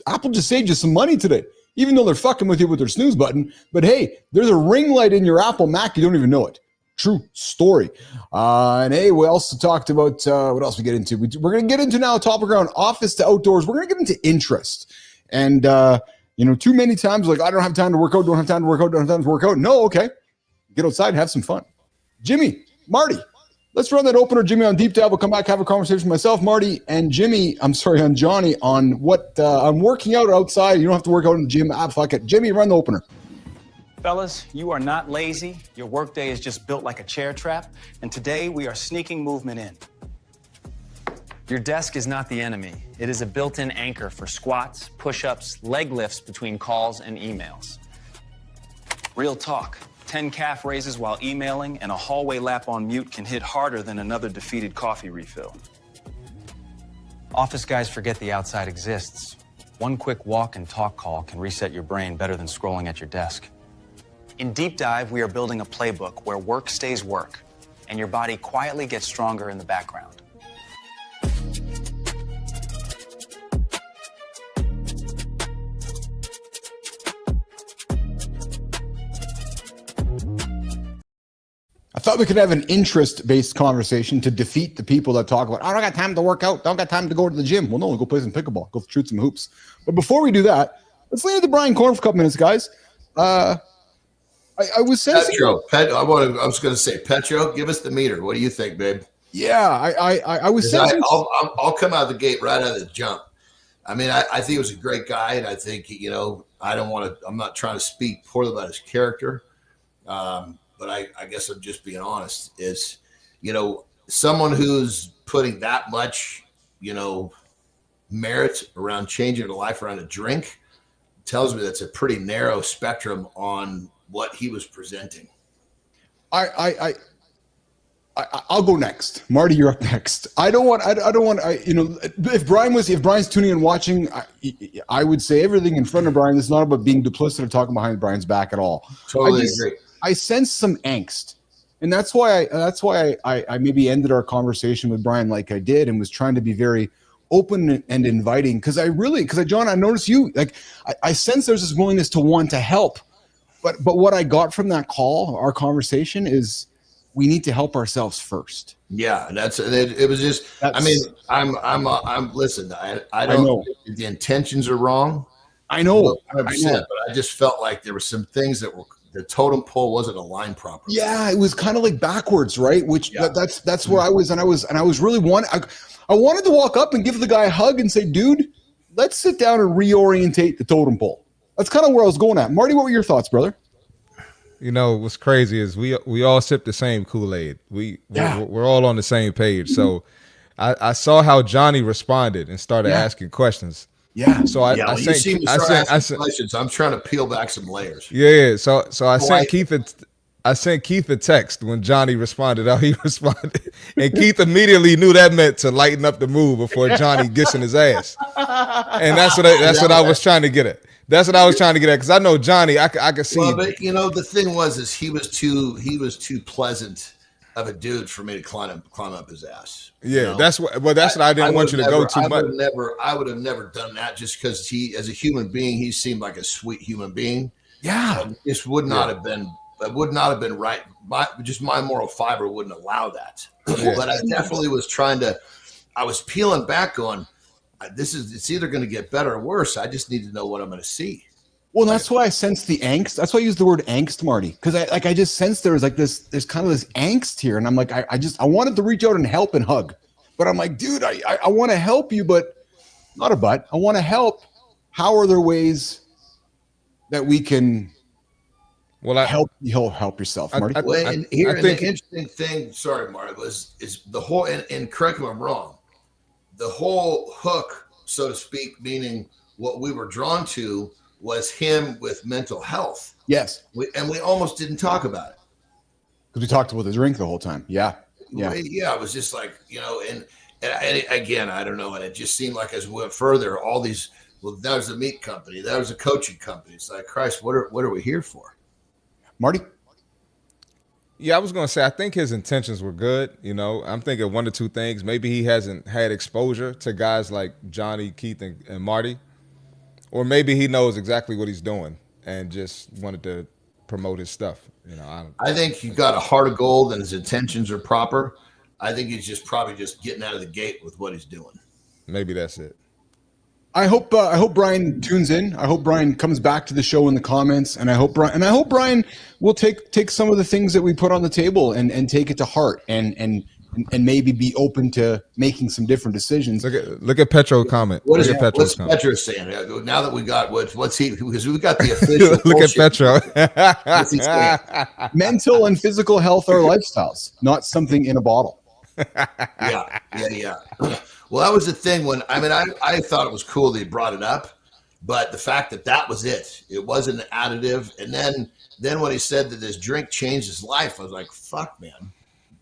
A: Apple just saved you some money today, even though they're fucking with you with their snooze button. But hey, there's a ring light in your Apple Mac. You don't even know it. True story. And hey, we also talked about, what else we get into? We're going to get into now a topic around office to outdoors. We're going to get into interest. And, too many times, like, I don't have time to work out, don't have time to work out, don't have time to work out. No, okay. Get outside and have some fun. Jimmy, Marty, let's run that opener, Jimmy, on Deep Dive. We'll come back, have a conversation with myself, Marty, and on Johnny, on what I'm working out outside. You don't have to work out in the gym. Fuck it. Jimmy, run the opener.
D: Fellas, you are not lazy. Your workday is just built like a chair trap. And today we are sneaking movement in. Your desk is not the enemy. It is a built-in anchor for squats, push-ups, leg lifts between calls and emails. Real talk. 10 calf raises while emailing and a hallway lap on mute can hit harder than another defeated coffee refill. Office guys forget the outside exists. One quick walk and talk call can reset your brain better than scrolling at your desk. In Deep Dive, we are building a playbook where work stays work and your body quietly gets stronger in the background.
A: I thought we could have an interest-based conversation to defeat the people that talk about, I don't got time to work out, don't got time to go to the gym. Well, no, go play some pickleball, go shoot some hoops. But before we do that, let's leave the Brian Korn for a couple minutes, guys. I was sensing...
B: I was going to say, Petro, give us the meter. What do you think, babe?
A: Yeah, I was sensing...
B: I'll come out the gate right out of the jump. I mean, I think he was a great guy, and I think, I'm not trying to speak poorly about his character. But I guess I'm just being honest, is, someone who's putting that much, merit around changing their life around a drink tells me that's a pretty narrow spectrum on what he was presenting.
A: I'll go next. Marty, you're up next. If Brian's tuning and watching, I would say everything in front of Brian. It's not about being duplicitous or talking behind Brian's back at all.
B: Totally agree.
A: I sense some angst, and that's why I maybe ended our conversation with Brian like I did, and was trying to be very open and inviting, because John, I noticed you, like, I sense there's this willingness to want to help, but what I got from that call, our conversation, is we need to help ourselves first.
B: Yeah, it was just. Listen. I don't know if the intentions are wrong.
A: I know,
B: 100%, but I just felt like there were some things that were. The totem pole wasn't aligned properly.
A: Yeah, it was kind of like backwards, right? That's where I was, and I was really I wanted to walk up and give the guy a hug and say, dude, let's sit down and reorientate the totem pole. That's kind of where I was going at. Marty, what were your thoughts, brother?
C: What's crazy is we all sip the same Kool-Aid. We're all on the same page. So I saw how Johnny responded and started asking questions.
A: Yeah.
C: So I
B: sent questions. I'm trying to peel back some layers.
C: Yeah. So I sent Keith a text when Johnny responded how he responded, and Keith immediately knew that meant to lighten up the mood before Johnny gets in his ass. And that's what I was trying to get at. That's what I was trying to get at, because I know Johnny. I could see.
B: Well, but the thing is he was too pleasant of a dude for me to climb up his ass.
C: Yeah, that's what I didn't want you to go too much.
B: I would have never done that, just because he, as a human being, he seemed like a sweet human being.
A: Yeah,
B: this would not have been. That would not have been right. My moral fiber wouldn't allow that. Yeah. But I definitely was I was peeling back on. It's either going to get better or worse. I just need to know what I'm going to see.
A: Well, that's why I sense the angst. That's why I use the word angst, Marty, because I just sensed there's kind of this angst here, and I'm like, I wanted to reach out and help and hug, but I'm like, dude, I want to help you, but not a but. I want to help. How are there ways that we can
C: Well,
A: You'll help yourself, Marty.
B: Well, and here,
C: I think
B: the interesting thing, sorry, Mark, is the whole, and correct me if I'm wrong, the whole hook, so to speak, meaning what we were drawn to was him with mental health.
A: Yes.
B: We almost didn't talk about it.
A: Because we talked about the drink the whole time. Yeah.
B: Yeah. It was just like, and again, I don't know. And it just seemed like as we went further, all these, well, that was a meat company. That was a coaching company. It's like, Christ, what are we here for?
A: Marty?
C: Yeah, I was going to say, I think his intentions were good. I'm thinking one or two things. Maybe he hasn't had exposure to guys like Johnny, Keith, and Marty. Or maybe he knows exactly what he's doing and just wanted to promote his stuff.
B: I think he got a heart of gold and his intentions are proper. I think he's probably just getting out of the gate with what he's doing.
C: Maybe that's it.
A: I hope Brian tunes in. I hope Brian comes back to the show in the comments, and I hope Brian will take some of the things that we put on the table and take it to heart and maybe be open to making some different decisions.
C: Look at Petro comment.
B: What's Petro saying? Now that we got what's he, because we got the official
C: look at Petro.
B: What's he saying?
A: Mental and physical health are lifestyles, not something in a bottle.
B: Yeah. Well, that was the thing when I thought it was cool that he brought it up, but the fact that was it wasn't an additive. And then when he said that this drink changed his life, I was like, fuck, man,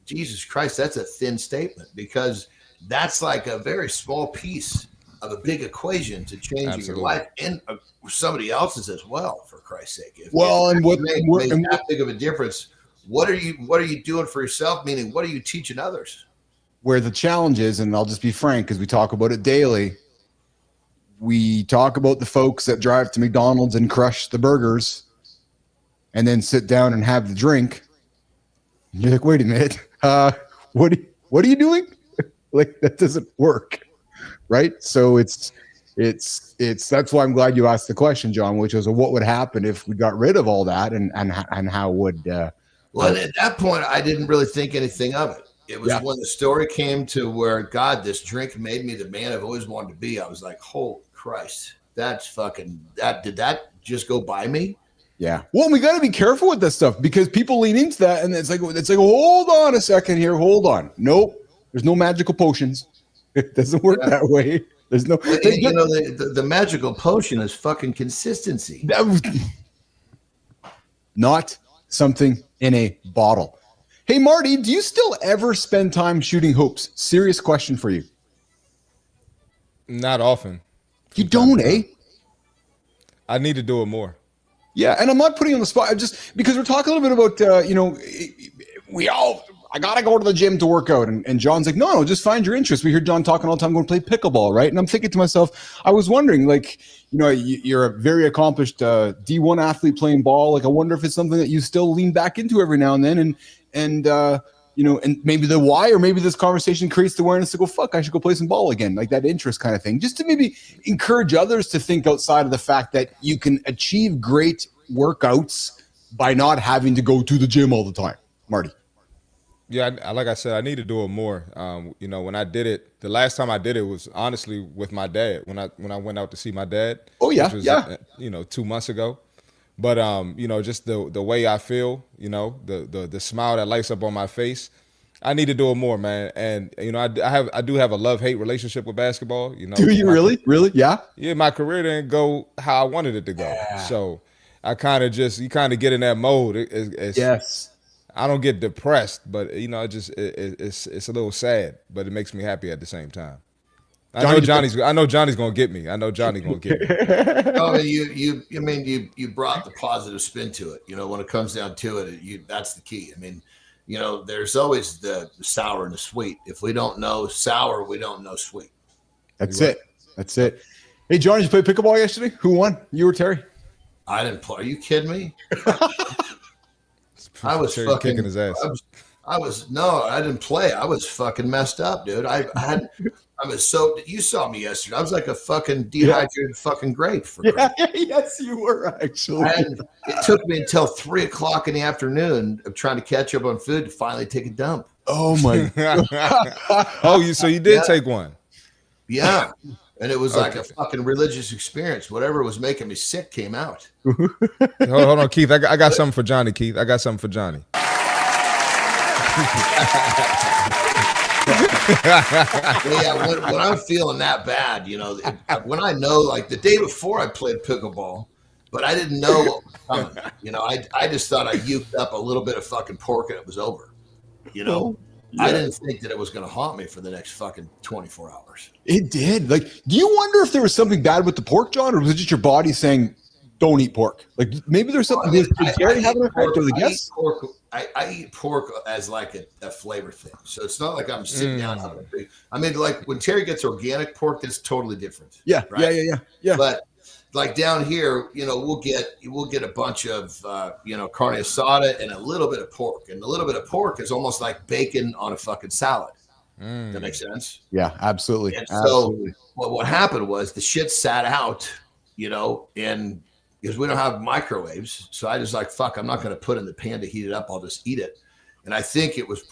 B: Jesus Christ, that's a thin statement, because that's like a very small piece of a big equation to changing your life and somebody else's as well, for Christ's sake. If that big of a difference, what are you doing for yourself? Meaning, what are you teaching others?
A: Where the challenge is, and I'll just be frank because we talk about it daily, we talk about the folks that drive to McDonald's and crush the burgers and then sit down and have the drink. And you're like, wait a minute, what are you doing? Like, that doesn't work, right? So it's that's why I'm glad you asked the question, John, which was what would happen if we got rid of all that, and how would
B: well, at that point, I didn't really think anything of it. It was when the story came to where, God, this drink made me the man I've always wanted to be. I was like, holy Christ, that's fucking that. Did that just go by me?
A: Yeah. Well, we got to be careful with this stuff because people lean into that, and it's like, hold on a second here, hold on. Nope, there's no magical potions. It doesn't work that way. There's no.
B: The magical potion is fucking consistency.
A: Not something in a bottle. Hey, Marty, do you still ever spend time shooting hoops? Serious question for you.
C: Not often.
A: You don't, eh?
C: I need to do it more.
A: Yeah, and I'm not putting you on the spot. I'm just because we're talking a little bit about, I got to go to the gym to work out. And John's like, no, just find your interest. We hear John talking all the time, going to play pickleball, right? And I'm thinking to myself, I was wondering, like, you're a very accomplished D1 athlete playing ball. Like, I wonder if it's something that you still lean back into every now and then. And maybe the why, or maybe this conversation creates the awareness to go, fuck, I should go play some ball again. Like that interest kind of thing, just to maybe encourage others to think outside of the fact that you can achieve great workouts by not having to go to the gym all the time. Marty.
C: Yeah, like I said, I need to do it more. When I did it, the last time I did it was honestly with my dad. When I went out to see my dad.
A: Oh yeah,
C: which was, 2 months ago. But just the way I feel, the smile that lights up on my face, I need to do it more, man. And I do have a love-hate relationship with basketball.
A: Do you really? Yeah.
C: Yeah, my career didn't go how I wanted it to go. Yeah. So I kind of get in that mode.
A: Yes.
C: I don't get depressed, but it's a little sad, but it makes me happy at the same time. I know Johnny's gonna get me. I know Johnny's gonna get me.
B: Oh, you brought the positive spin to it. When it comes down to it, that's the key. There's always the sour and the sweet. If we don't know sour, we don't know sweet.
A: That's it. Hey, John, did you play pickleball yesterday? Who won? You or Terry?
B: I didn't play. Are you kidding me? I was
C: Terry
B: fucking
C: kicking his ass.
B: I didn't play. I was fucking messed up, dude. You saw me yesterday. I was like a fucking dehydrated fucking grape.
A: Yes, you were actually.
B: It took me until 3:00 in the afternoon of trying to catch up on food to finally take a dump.
A: Oh my God.
C: So you did take one.
B: Yeah. And it was like a fucking religious experience. Whatever was making me sick came out.
C: Hold on, Keith. I got something for Johnny, Keith. I got something for Johnny.
B: Yeah, when I'm feeling that bad, you know, when I know, like the day before I played pickleball, but I didn't know what was coming. You know, I just thought I uked up a little bit of fucking pork and it was over. You know, I didn't think that it was going to haunt me for the next fucking 24 hours.
A: It did. Like, do you wonder if there was something bad with the pork, John, or was it just your body saying, don't eat pork? Like, maybe there's something. Did Terry have an effect or the guests?
B: I eat pork as like a flavor thing. So it's not like I'm sitting down. I mean, like when Terry gets organic pork, that's totally different.
A: Yeah.
B: Right?
A: Yeah.
B: But like down here, you know, we'll get a bunch of you know, carne asada and a little bit of pork, and a little bit of pork is almost like bacon on a fucking salad. That makes sense.
A: Yeah, absolutely.
B: And so what happened was the shit sat out, you know, and because we don't have microwaves, so I just like, fuck, I'm not going to put it in the pan to heat it up. I'll just eat it. And I think it was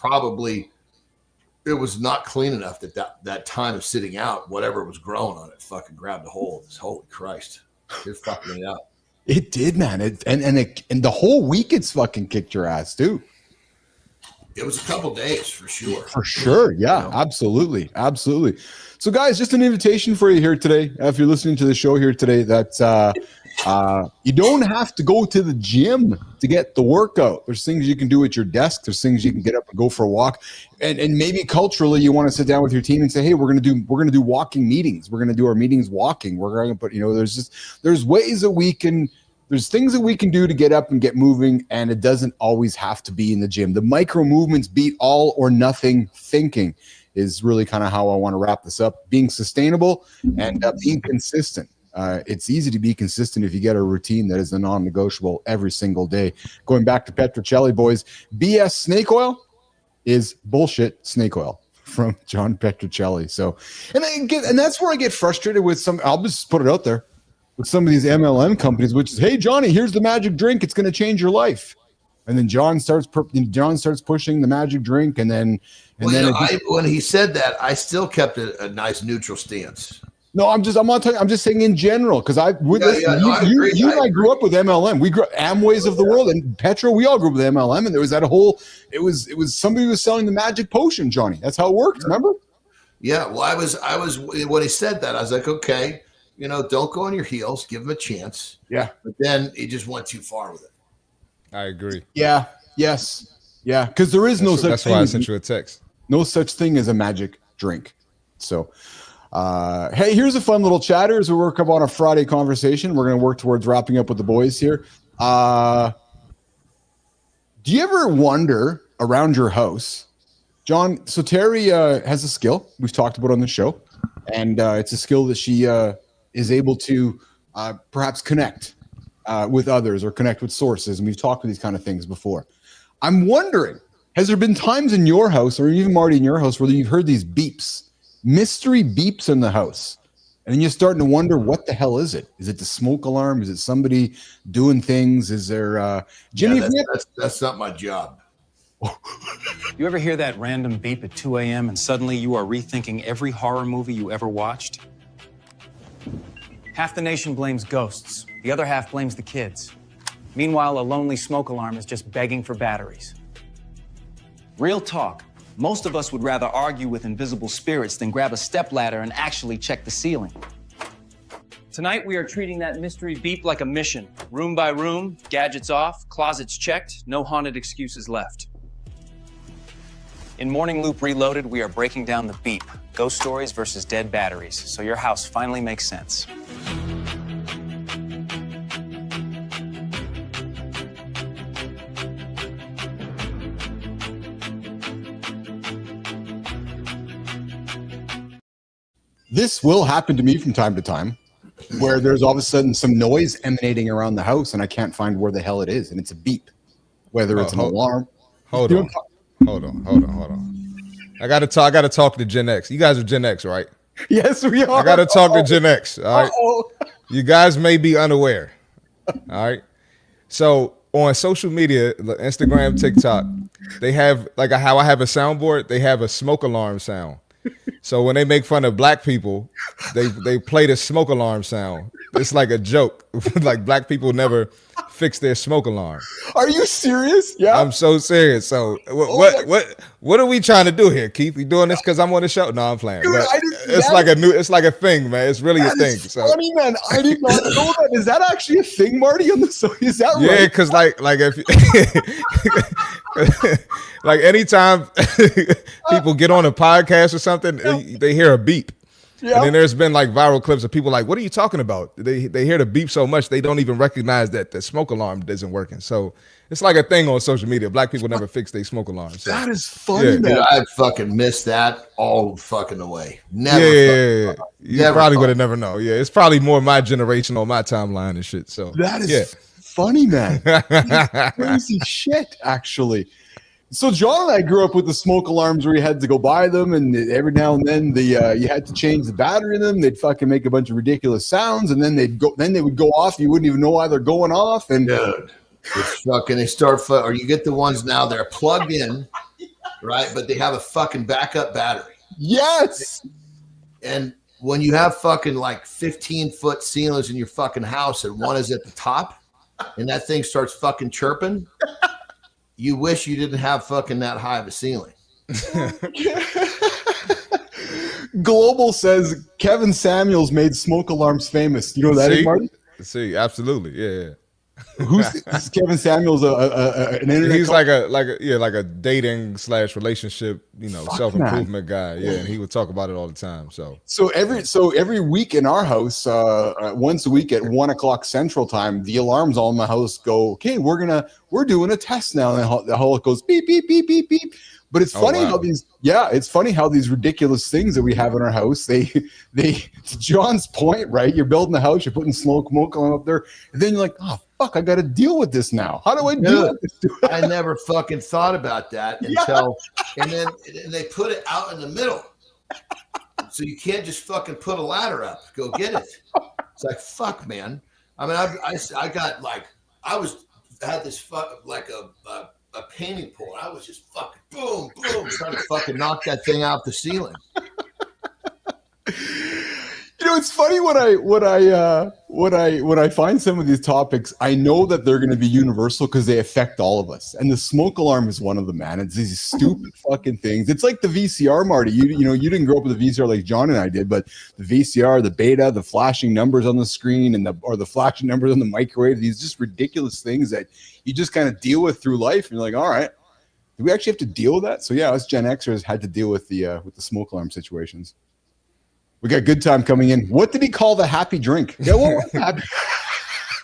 B: not clean enough that time of sitting out, whatever was growing on it, fucking grabbed a hold. Holy Christ. It fucked me up.
A: It did, man. And the whole week it's fucking kicked your ass too.
B: It was a couple days for sure.
A: For sure. Yeah, you know? Absolutely. So guys, just an invitation for you here today. If you're listening to the show here today, that you don't have to go to the gym to get the workout. There's things you can do at your desk. There's things you can get up and go for a walk. And maybe culturally you want to sit down with your team and say, hey, we're gonna do walking meetings. We're gonna do our meetings walking. We're gonna put, you know, there's ways that there's things that we can do to get up and get moving, and it doesn't always have to be in the gym. The micro movements beat all or nothing thinking is really kind of how I want to wrap this up. Being sustainable and being consistent. It's easy to be consistent if you get a routine that is a non-negotiable every single day. Going back to Petrocelli, boys, BS snake oil is bullshit snake oil from Jon Petrocelli. So, and that's where I get frustrated with some. I'll just put it out there with some of these MLM companies, which is, hey, Johnny, here's the magic drink. It's going to change your life. And then John starts pushing the magic drink, and then
B: when he said that, I still kept a nice neutral stance.
A: No, I'm not talking. I'm just saying in general, because you and I grew up with MLM. We grew up Amways of the world, and Petro. We all grew up with MLM, and there was that whole. It was somebody who was selling the magic potion, Johnny. That's how it worked. Remember?
B: Yeah. Well, I was when he said that, I was like, okay, you know, don't go on your heels. Give him a chance.
A: Yeah.
B: But then he just went too far with it.
C: I agree.
A: Yeah. Yes. Yeah. Because there is no such.
C: That's why I sent you a text.
A: No such thing as a magic drink. So. Hey, here's a fun little chatter as we work up on a Friday conversation. We're going to work towards wrapping up with the boys here. Do you ever wonder around your house, John? So Terry has a skill we've talked about on the show, and it's a skill that she is able to perhaps connect with others or connect with sources. And we've talked with these kind of things before. I'm wondering, has there been times in your house or even Marty in your house where you've heard these beeps? Mystery beeps in the house, and then you're starting to wonder, what the hell is it? Is it the smoke alarm? Is it somebody doing things? Is there Jimmy?
B: That's not my job.
D: You ever hear that random beep at 2 a.m. and suddenly you are rethinking every horror movie you ever watched? Half the nation blames ghosts. The other half blames the kids. Meanwhile, a lonely smoke alarm is just begging for batteries. Real talk. Most of us would rather argue with invisible spirits than grab a stepladder and actually check the ceiling. Tonight, we are treating that mystery beep like a mission. Room by room, gadgets off, closets checked, no haunted excuses left. In Morning Loop Reloaded, we are breaking down the beep. Ghost stories versus dead batteries, so your house finally makes sense.
A: This will happen to me from time to time, where there's all of a sudden some noise emanating around the house, and I can't find where the hell it is, and it's a beep, whether it's an alarm.
C: Hold on. I gotta talk to Gen X. You guys are Gen X, right?
A: Yes, we are.
C: I gotta talk to Gen X. All right. You guys may be unaware. All right. So on social media, Instagram, TikTok, they have, like how I have a soundboard, they have a smoke alarm sound. So when they make fun of black people, they play the smoke alarm sound. It's like a joke. Like black people never fix their smoke alarm.
A: Are you serious? Yeah.
C: I'm so serious. So what are we trying to do here, Keith? We doing this because I'm on the show? No, I'm playing.
A: Dude,
C: But
A: I didn't-
C: it's like a thing, man. It's really a
A: That
C: thing.
A: is
C: So
A: funny, man. I did not know that. Is that actually a thing, Marty? On the so is that
C: yeah,
A: right?
C: because like if like anytime people get on a podcast or something, they hear a beep.
A: Yeah.
C: And then there's been like viral clips of people like, what are you talking about? They hear the beep so much they don't even recognize that the smoke alarm isn't working. So it's like a thing on social media. Black people never fix their smoke alarms. So.
A: That is funny,
C: Yeah.
A: man.
B: Dude, I fucking missed that all fucking away. Never.
C: Yeah. You
B: Never
C: probably
B: thought.
C: would have never known. Yeah, it's probably more my generation on my timeline and shit. So
A: That is
C: yeah.
A: funny, man. That is crazy shit, actually. So John and I grew up with the smoke alarms where you had to go buy them, and every now and then you had to change the battery in them. They'd fucking make a bunch of ridiculous sounds, and then they would go off. You wouldn't even know why they're going off. And
B: Dude, it's fucking, they start, or you get the ones now, they're plugged in, right? But they have a fucking backup battery.
A: yes,
B: And when you have fucking like 15-foot ceilings in your fucking house and one is at the top and that thing starts fucking chirping, you wish you didn't have fucking that high of a ceiling.
A: Global says Kevin Samuels made smoke alarms famous. You know who that is,
C: See?
A: Marty?
C: See, absolutely. Yeah.
A: Who's is Kevin Samuels? An internet?
C: He's like a dating / relationship,
A: Fuck,
C: self-improvement guy. Yeah, and he would talk about it all the time.
A: So every week in our house, once a week at 1 o'clock Central Time, the alarms all in my house go, okay, we're doing a test now, and the whole goes beep beep beep beep beep. But it's funny how it's funny how these ridiculous things that we have in our house, they to John's point, right? You're building a house, you're putting smoke alarm up there, and then you're like, oh fuck, I got to deal with this now. How do I deal with this?
B: I never fucking thought about that until, and then they put it out in the middle. So you can't just fucking put a ladder up, go get it. It's like, fuck, man. I mean, I got like, had this fuck like a painting pool. I was just fucking boom, boom, trying to fucking knock that thing out the ceiling.
A: You know, it's funny when I find some of these topics, I know that they're going to be universal because they affect all of us. And the smoke alarm is one of them, man. It's these stupid fucking things. It's like the VCR, Marty. You know, you didn't grow up with a VCR like John and I did, but the VCR, the beta, the flashing numbers on the screen, and the flashing numbers on the microwave. These just ridiculous things that you just kind of deal with through life. And you're like, all right, do we actually have to deal with that? So yeah, us Gen Xers had to deal with the smoke alarm situations. We got Good Time coming in. What did he call the happy drink? Yeah, what was happy?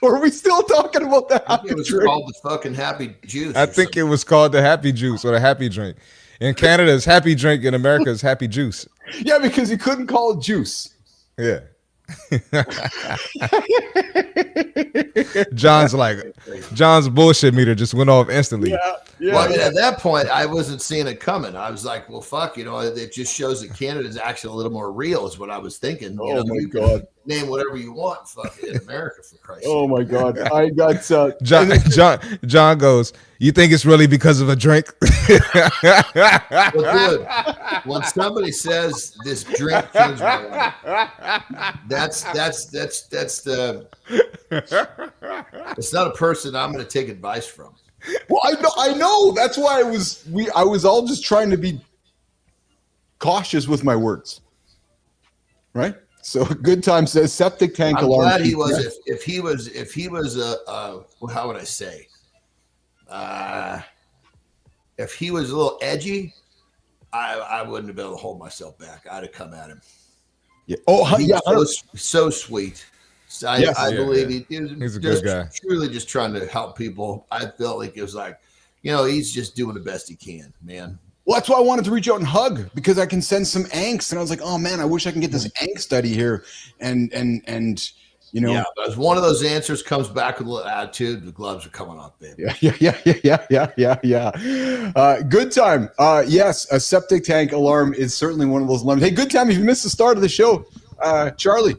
A: Or are we still talking about the happy
B: It was
A: drink?
B: called the fucking happy juice.
C: I think it was called the happy juice or the happy drink. In Canada, it's happy drink. In America, it's happy juice.
A: Yeah, because you couldn't call it juice.
C: Yeah. John's bullshit meter just went off instantly.
A: Yeah.
B: Well, I mean, at that point, I wasn't seeing it coming. I was like, well, fuck, you know, it just shows that Canada's actually a little more real is what I was thinking. You know,
A: my God.
B: Name whatever you want, fuck it, in America, for Christ's
A: Oh
B: sake.
A: my God. I got
C: John goes, you think it's really because of a drink?
B: Well, dude, when somebody says this drink changed my life, that's the it's not a person I'm going to take advice from.
A: Well, I know. That's why I was all just trying to be cautious with my words. Right? So Good Time says septic tank
B: I'm
A: alarm.
B: glad he was. If he was how would I say? If he was a little edgy, I wouldn't have been able to hold myself back. I'd have come at him.
A: Yeah. Oh,
B: He
A: yeah.
B: was so sweet. So I believe he was
C: He's a
B: just
C: good guy.
B: truly just trying to help people. I felt like it was like, you know, he's just doing the best he can, man.
A: Well, that's why I wanted to reach out and hug, because I can sense some angst. And I was like, oh man, I wish I can get this angst study here. And you know,
B: Yeah, but as one of those answers comes back with a little attitude, the gloves are coming off, baby.
A: Yeah. Good Time. Yes, a septic tank alarm is certainly one of those alarms. Hey, Good Time, if you missed the start of the show, Charlie,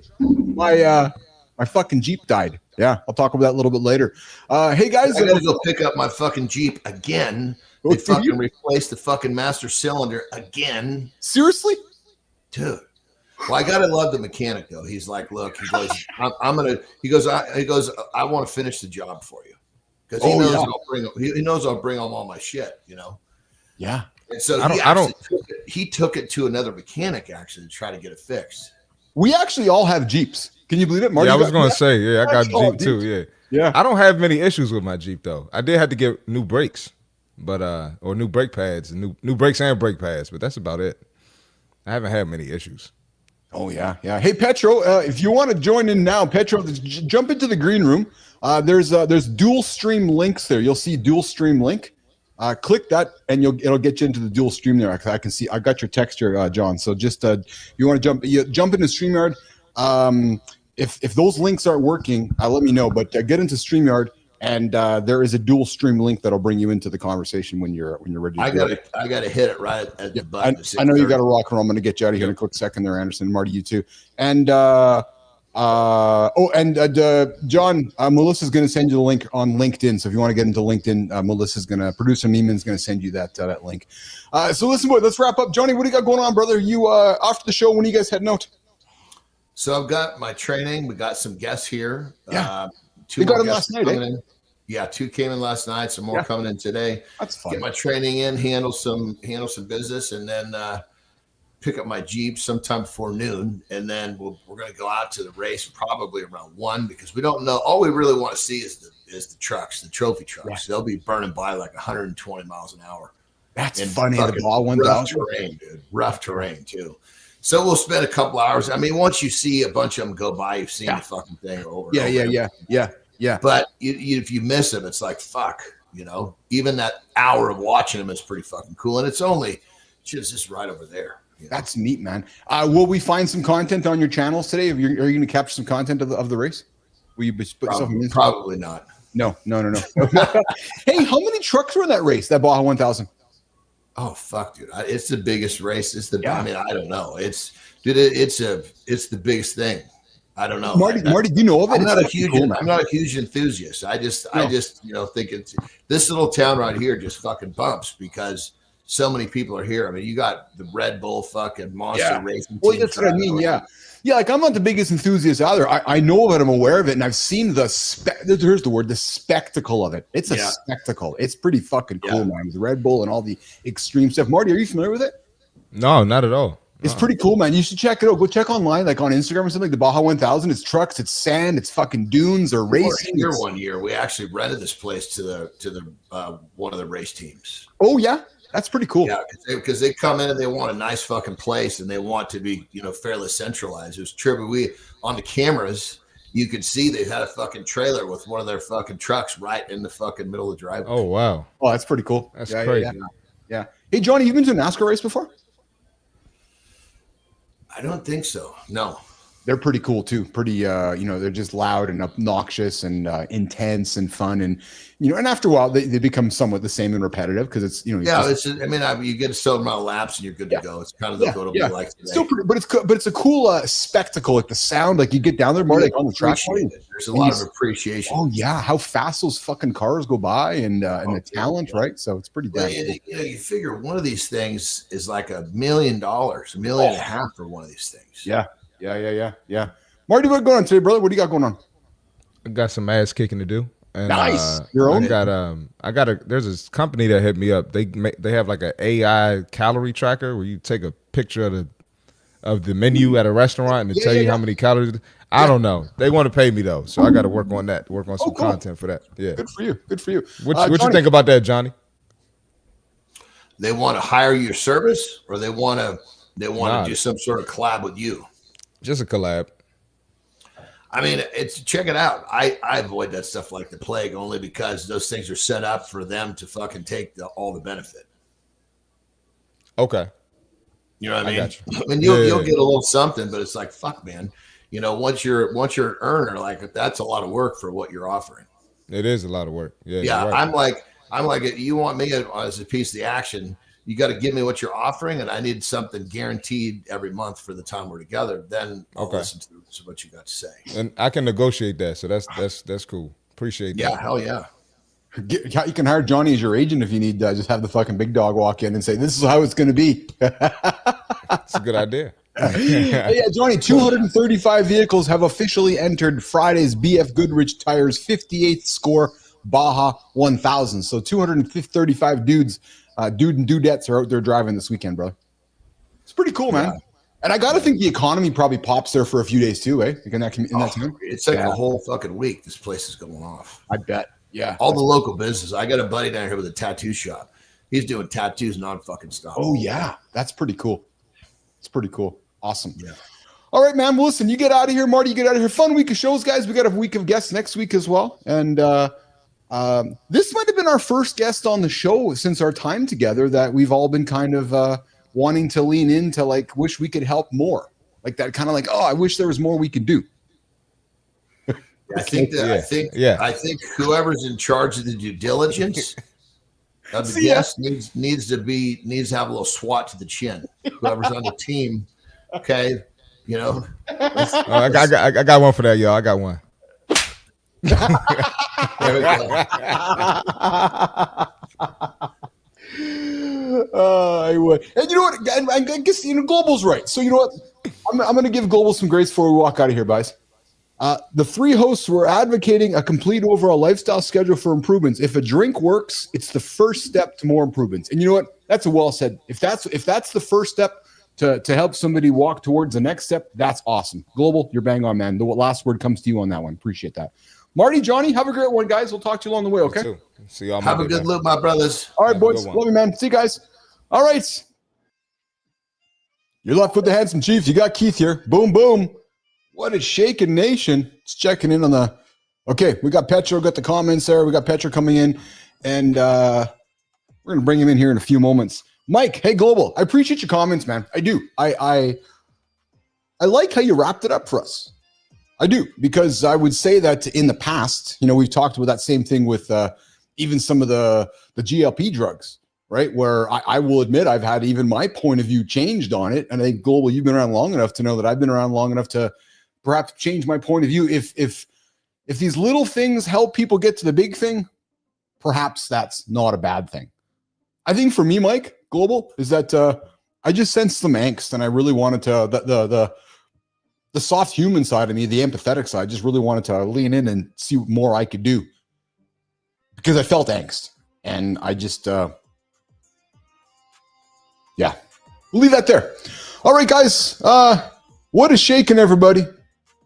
A: my fucking Jeep died. Yeah, I'll talk about that a little bit later. Hey guys,
B: I gotta go pick up my fucking Jeep again. They fucking replaced the fucking master cylinder again.
A: Seriously?
B: dude. Well, I gotta love the mechanic though. He's like, look, he goes, he goes, I want to finish the job for you because he knows he knows I'll bring him all my shit, you know.
A: Yeah.
B: And so he took it to another mechanic actually to try to get it fixed.
A: We actually all have Jeeps. Can you believe it, Marty?
C: Yeah, I was going to say, yeah, I got Jeep too. Yeah.
A: Yeah.
C: I don't have many issues with my Jeep though. I did have to get new brakes, but or new brake pads, new brakes and brake pads, but that's about it. I haven't had many issues.
A: Oh yeah, yeah. Hey Petro, if you want to join in now, Petro, jump into the green room. There's dual stream links there. You'll see dual stream link. Click that, and it'll get you into the dual stream there. I can see. I got your text here, John. So just you want to jump into StreamYard. If those links aren't working, let me know. But get into StreamYard, and there is a dual stream link that'll bring you into the conversation when you're ready.
B: I gotta hit it right at the button.
A: I know you got to rock and roll. I'm going to get you out of here in a quick second there, Anderson. Marty, you too. And John, Melissa's going to send you the link on LinkedIn. So if you want to get into LinkedIn, producer Neiman's going to send you that link. So listen, boy, let's wrap up. Johnny, what do you got going on, brother? You after the show, when are you guys heading out?
B: So I've got my training. We got some guests here.
A: Yeah.
B: Two
A: you got them
B: guests
A: last night, eh?
B: Yeah, 2 came in last night. Some more coming in today.
A: That's fun.
B: Get my training in, handle some business, and then pick up my Jeep sometime before noon. And then we're going to go out to the race probably around 1 because we don't know. All we really want to see is the trucks, the trophy trucks. Yeah. They'll be burning by like 120 miles an hour.
A: That's funny. The ball 1,000.
B: Rough terrain, dude. Rough terrain too. So we'll spend a couple hours. I mean, once you see a bunch of them go by, you've seen the fucking thing over.
A: Yeah.
B: But if you miss them, it's like, fuck, you know, even that hour of watching them is pretty fucking cool. And it's just right over there. You know?
A: That's neat, man. Will we find some content on your channels today? Are you going to capture some content of the race? Will you put yourself in?
B: Probably not.
A: No. Hey, how many trucks were in that race, that Baja 1000?
B: Oh fuck, dude! It's the biggest race. I mean, I don't know. It's the biggest thing. I don't know.
A: Marty, do you know of it?
B: I'm not a huge enthusiast. I just think it's this little town right here just fucking bumps because so many people are here. I mean, you got the Red Bull fucking monster racing.
A: Well, that's what I mean. Yeah. Like I'm not the biggest enthusiast either. I know of it. I'm aware of it, and I've seen the spectacle of it. It's a spectacle. It's pretty fucking cool, man. The Red Bull and all the extreme stuff. Marty, are you familiar with it?
C: No, not at all.
A: It's pretty cool, man. You should check it out. Go check online, like on Instagram or something. Like the Baja 1000. It's trucks, it's sand, it's fucking dunes or racing.
B: Here one year, we actually rented this place to the one of the race teams.
A: Oh yeah. That's pretty cool.
B: Yeah, because they come in and they want a nice fucking place and they want to be, fairly centralized. It was true. We on the cameras, you could see they had a fucking trailer with one of their fucking trucks right in the fucking middle of the driveway.
C: Oh wow.
A: Oh, that's pretty cool.
C: That's crazy.
A: Yeah. Hey Johnny, you've been to a NASCAR race before?
B: I don't think so. No.
A: They're pretty cool too. Pretty, they're just loud and obnoxious and intense and fun. And, and after a while they become somewhat the same and repetitive because it's, you
B: get a certain amount of laps and you're good to go. It's kind of what it'll be like today.
A: Still pretty, but it's a cool spectacle. Like the sound, like you get down there more like on the track.
B: There's a lot of appreciation.
A: Oh yeah. How fast those fucking cars go by and the talent, right? So it's pretty damn cool.
B: You figure one of these things is like $1 million, $1.5 million for one of these things.
A: Yeah. Marty, what's going on today, brother? What do you got going on?
C: I got some ass kicking to do. And,
A: nice. Your own.
C: There's this company that hit me up. They have like an AI calorie tracker where you take a picture of the menu at a restaurant and tell you how many calories. I don't know. They want to pay me though, so I got to work on that. Work on some content for that. Yeah.
A: Good for you.
C: What you think about that, Johnny?
B: They want to hire your service, or they want to do some sort of collab with you.
C: Just a collab.
B: I mean, check it out. I avoid that stuff like the plague only because those things are set up for them to fucking take all the benefit.
C: Okay.
B: You know what I mean?
C: Got you.
B: I mean, you'll get a little something, but it's like, fuck, man. Once you're an earner, like that's a lot of work for what you're offering.
C: It is a lot of work. Yeah.
B: Right. I'm like, you want me as a piece of the action. You got to give me what you're offering, and I need something guaranteed every month for the time we're together. Then I'll listen to what you got to say.
C: And I can negotiate that, so that's cool. Appreciate that.
B: Yeah, hell yeah.
A: You can hire Johnny as your agent if you need. Just have the fucking big dog walk in and say, "This is how it's going to be."
C: That's a good idea.
A: Hey, yeah, Johnny, 235 vehicles have officially entered Friday's BF Goodrich Tires 58th Score Baja 1000. So 235 dude and dudettes are out there driving this weekend, bro. It's pretty cool, man.
B: Yeah.
A: And I got to think the economy probably pops there for a few days too, eh? Like in that time.
B: It's like a whole fucking week. This place is going off.
A: I bet. Yeah.
B: All the local business. I got a buddy down here with a tattoo shop. He's doing tattoos non-fucking stop.
A: Oh, yeah. That's pretty cool. It's pretty cool. Awesome.
B: Yeah.
A: All right, man. Well, listen, you get out of here. Marty, you get out of here. Fun week of shows, guys. We got a week of guests next week as well. And this might have been our first guest on the show since our time together that we've all been kind of wanting to lean into, like, wish we could help more. Like that kind of like, oh, I wish there was more we could do.
B: I think whoever's in charge of the due diligence of the guest needs to have a little swat to the chin. Whoever's on the team, okay, you know.
C: I got one for that, y'all. I got one.
B: There we go.
A: I would. And you know what? And I guess Global's right. So you know what? I'm going to give Global some grace before we walk out of here, guys. The three hosts were advocating a complete overall lifestyle schedule for improvements. If a drink works, it's the first step to more improvements. And you know what? That's a well said. If that's the first step to help somebody walk towards the next step, that's awesome. Global, you're bang on, man. The last word comes to you on that one. Appreciate that. Marty, Johnny, have a great one, guys. We'll talk to you along the way, okay?
C: See y'all.
B: Have a good look, my brothers.
A: All right, boys. Love you, man. See you guys. All right. You're left with the handsome chief. You got Keith here. Boom, boom. What is shaking nation? It's checking in on the. Okay, we got Petro. Got the comments there. We got Petro coming in, and we're gonna bring him in here in a few moments. Mike, hey, Global. I appreciate your comments, man. I do. I like how you wrapped it up for us. I do, because I would say that in the past, we've talked about that same thing with even some of the GLP drugs, right? Where I will admit I've had even my point of view changed on it. And I think, Global, you've been around long enough to know that I've been around long enough to perhaps change my point of view. If these little things help people get to the big thing, perhaps that's not a bad thing. I think for me, Mike, Global, is that I just sensed some angst, and I really wanted to the soft human side of me, the empathetic side, just really wanted to lean in and see what more I could do, because I felt angst, and I just, we'll leave that there. All right, guys, what is shaking, everybody?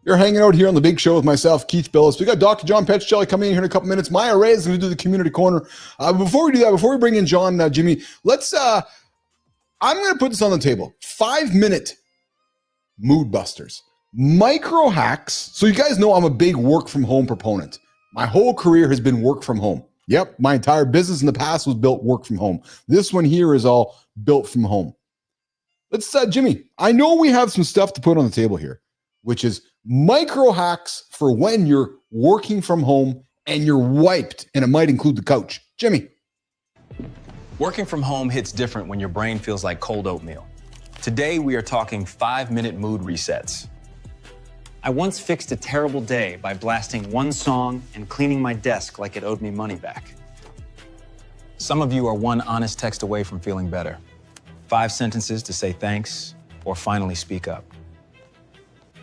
A: You're hanging out here on the big show with myself, Keith Billis. We got Dr. Jon Petrocelli coming in here in a couple minutes. Maya Ray is going to do the community corner. Before we do that, before we bring in John, Jimmy, let's, I'm going to put this on the table. 5-minute mood busters. Micro hacks. So you guys know I'm a big work from home proponent. My whole career has been work from home. Yep. My entire business in the past was built work from home. This one here is all built from home. Let's, Jimmy, I know we have some stuff to put on the table here, which is micro hacks for when you're working from home and you're wiped, and it might include the couch. Jimmy.
D: Working from home hits different when your brain feels like cold oatmeal. Today, we are talking 5-minute mood resets. I once fixed a terrible day by blasting one song and cleaning my desk like it owed me money back. Some of you are one honest text away from feeling better. 5 sentences to say thanks or finally speak up.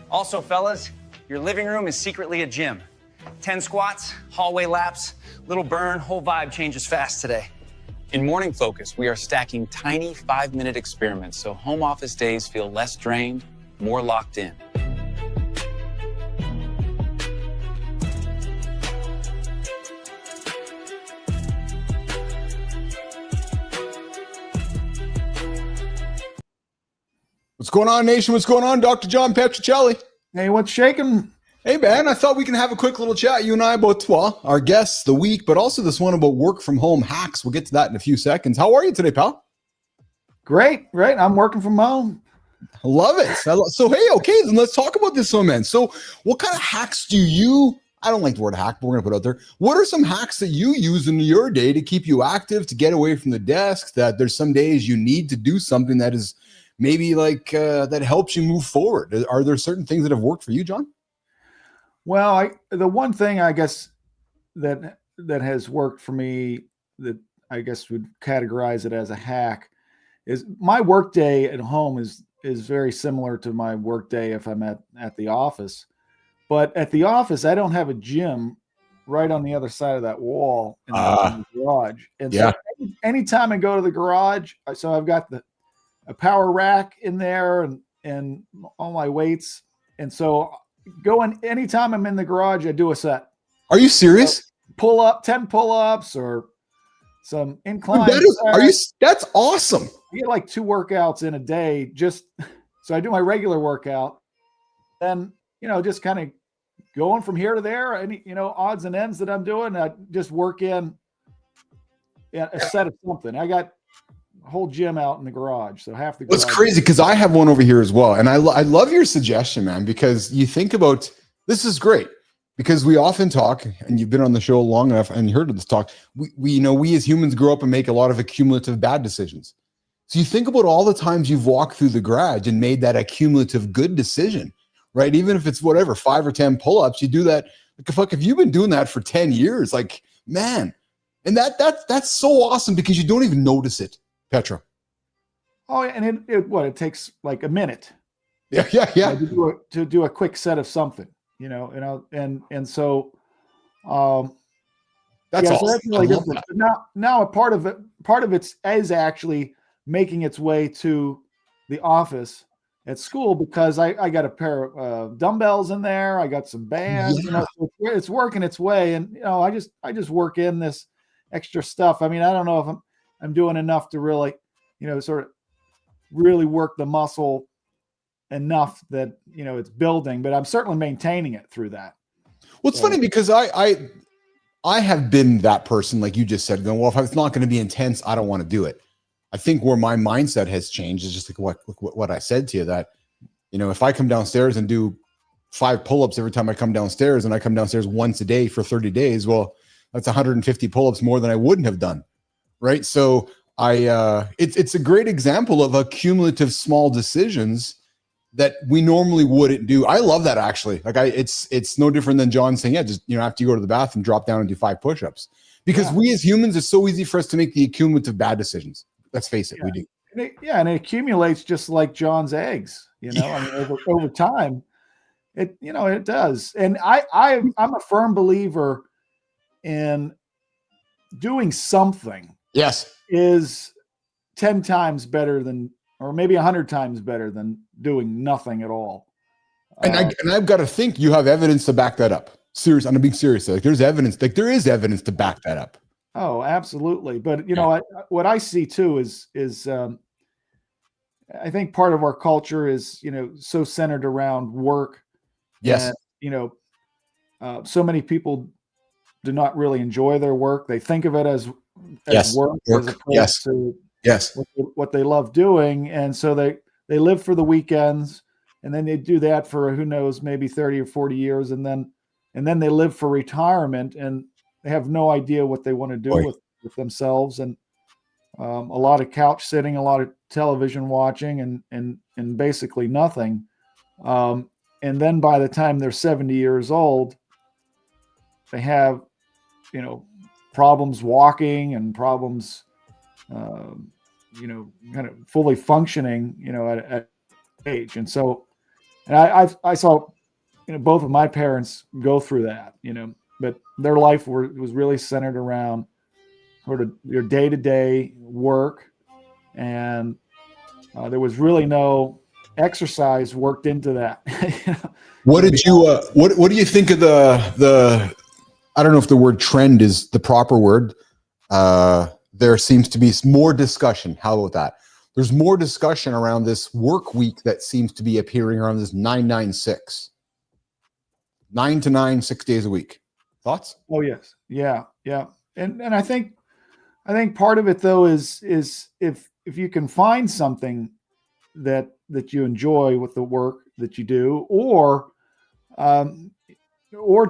E: Also, fellas, your living room is secretly a gym. 10 squats, hallway laps, little burn, whole vibe changes fast today. In Morning Focus, we are stacking tiny 5-minute experiments so home office days feel less drained, more locked in.
A: What's going on, nation? What's going on? Dr. Jon Petrocelli.
J: Hey, what's shaking?
A: Hey, man, I thought we can have a quick little chat, you and I, about our guests, the week, but also this one about work from home hacks. We'll get to that in a few seconds. How are you today, pal?
J: Great. I'm working from home.
A: I love it. So, hey, okay, then let's talk about this one, man. So what kind of hacks do you, I don't like the word hack, but we're going to put it out there. What are some hacks that you use in your day to keep you active, to get away from the desk, that there's some days you need to do something that is maybe like that helps you move forward? Are there certain things that have worked for you, John?
J: Well, the one thing I guess that has worked for me, that I guess would categorize it as a hack, is my work day at home is is very similar to my work day if I'm at the office. But at the office, I don't have a gym right on the other side of that wall in the garage. And
A: Yeah.
J: so anytime I go to the garage, so I've got a power rack in there and all my weights. And so anytime I'm in the garage, I do a set.
A: Are you serious?
J: 10 pull-ups or some incline.
A: That's awesome.
J: I get like 2 workouts in a day. So I do my regular workout, then, just kind of going from here to there, any, odds and ends that I'm doing, I just work in a set of something. I got a whole gym out in the garage. So half the garage.
A: What's crazy, because I have one over here as well. And I love your suggestion, man, because you think about, this is great. Because we often talk, and you've been on the show long enough and you heard of this talk, we as humans grow up and make a lot of accumulative bad decisions. So you think about all the times you've walked through the garage and made that accumulative good decision, right? Even if it's whatever, 5 or 10 pull-ups, you do that. Like, fuck, if you've been doing that for 10 years, like, man, and that's so awesome because you don't even notice it, Petra.
J: Oh, and it takes like a minute.
A: Yeah.
J: To do a quick set of something. And so
A: that's awesome.
J: So that's really different. Now a part of it is actually making its way to the office at school, because I got a pair of dumbbells in there. I got some bands, so it's working its way. And, I just work in this extra stuff. I mean, I don't know if I'm doing enough to really, sort of really work the muscle enough that it's building, but I'm certainly maintaining it through that.
A: Well, it's funny because I have been that person, like you just said, going, well, if it's not going to be intense, I don't want to do it. I think where my mindset has changed is just like what I said to you, that if I come downstairs and do 5 pull-ups every time I come downstairs, and I come downstairs once a day for 30 days, well, that's 150 pull-ups more than I wouldn't have done, right? So it's a great example of accumulative small decisions that we normally wouldn't do. I love that, actually. Like, it's no different than John saying, just after you go to the bathroom, drop down and do 5 push-ups, because we as humans, it's so easy for us to make the accumulative bad decisions. Let's face it, we do.
J: And it accumulates just like John's eggs. I mean, over time, it does. And I'm a firm believer in doing something.
A: Yes,
J: is 10 times better than, or maybe 100 times better than doing nothing at all.
A: And I've got to think you have evidence to back that up. Serious, I'm being serious. Like, there's evidence. Like, there is evidence to back that up.
J: Oh, absolutely. But what I see too is I think part of our culture is so centered around work.
A: Yes.
J: And, so many people do not really enjoy their work. They think of it as work as opposed to what they love doing. And so they live for the weekends, and then they do that for, who knows, maybe 30 or 40 years. And then they live for retirement, and they have no idea what they want to do with themselves. And a lot of couch sitting, a lot of television watching, and basically nothing. And then by the time they're 70 years old, they have, problems walking and problems, kind of fully functioning, at age. And so, and I saw, both of my parents go through that, but their life was really centered around sort of your day-to-day work. And there was really no exercise worked into that.
A: What did you, what do you think of the, I don't know if the word trend is the proper word. There seems to be more discussion. How about that? There's more discussion around this work week that seems to be appearing around this 9-9-6. 9 to 9, 6 days a week. Thoughts?
J: Oh, yes. Yeah. And I think part of it though is if you can find something that you enjoy with the work that you do, or